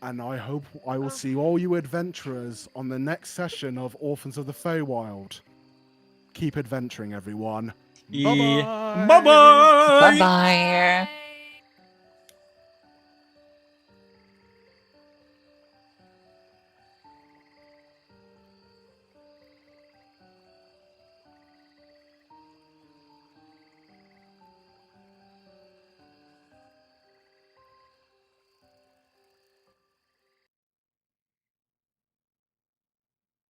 and I hope I will see all you adventurers on the next session of Orphans of the Feywild. Keep adventuring, everyone. Yeah. Bye-bye. Bye-bye. Bye-bye.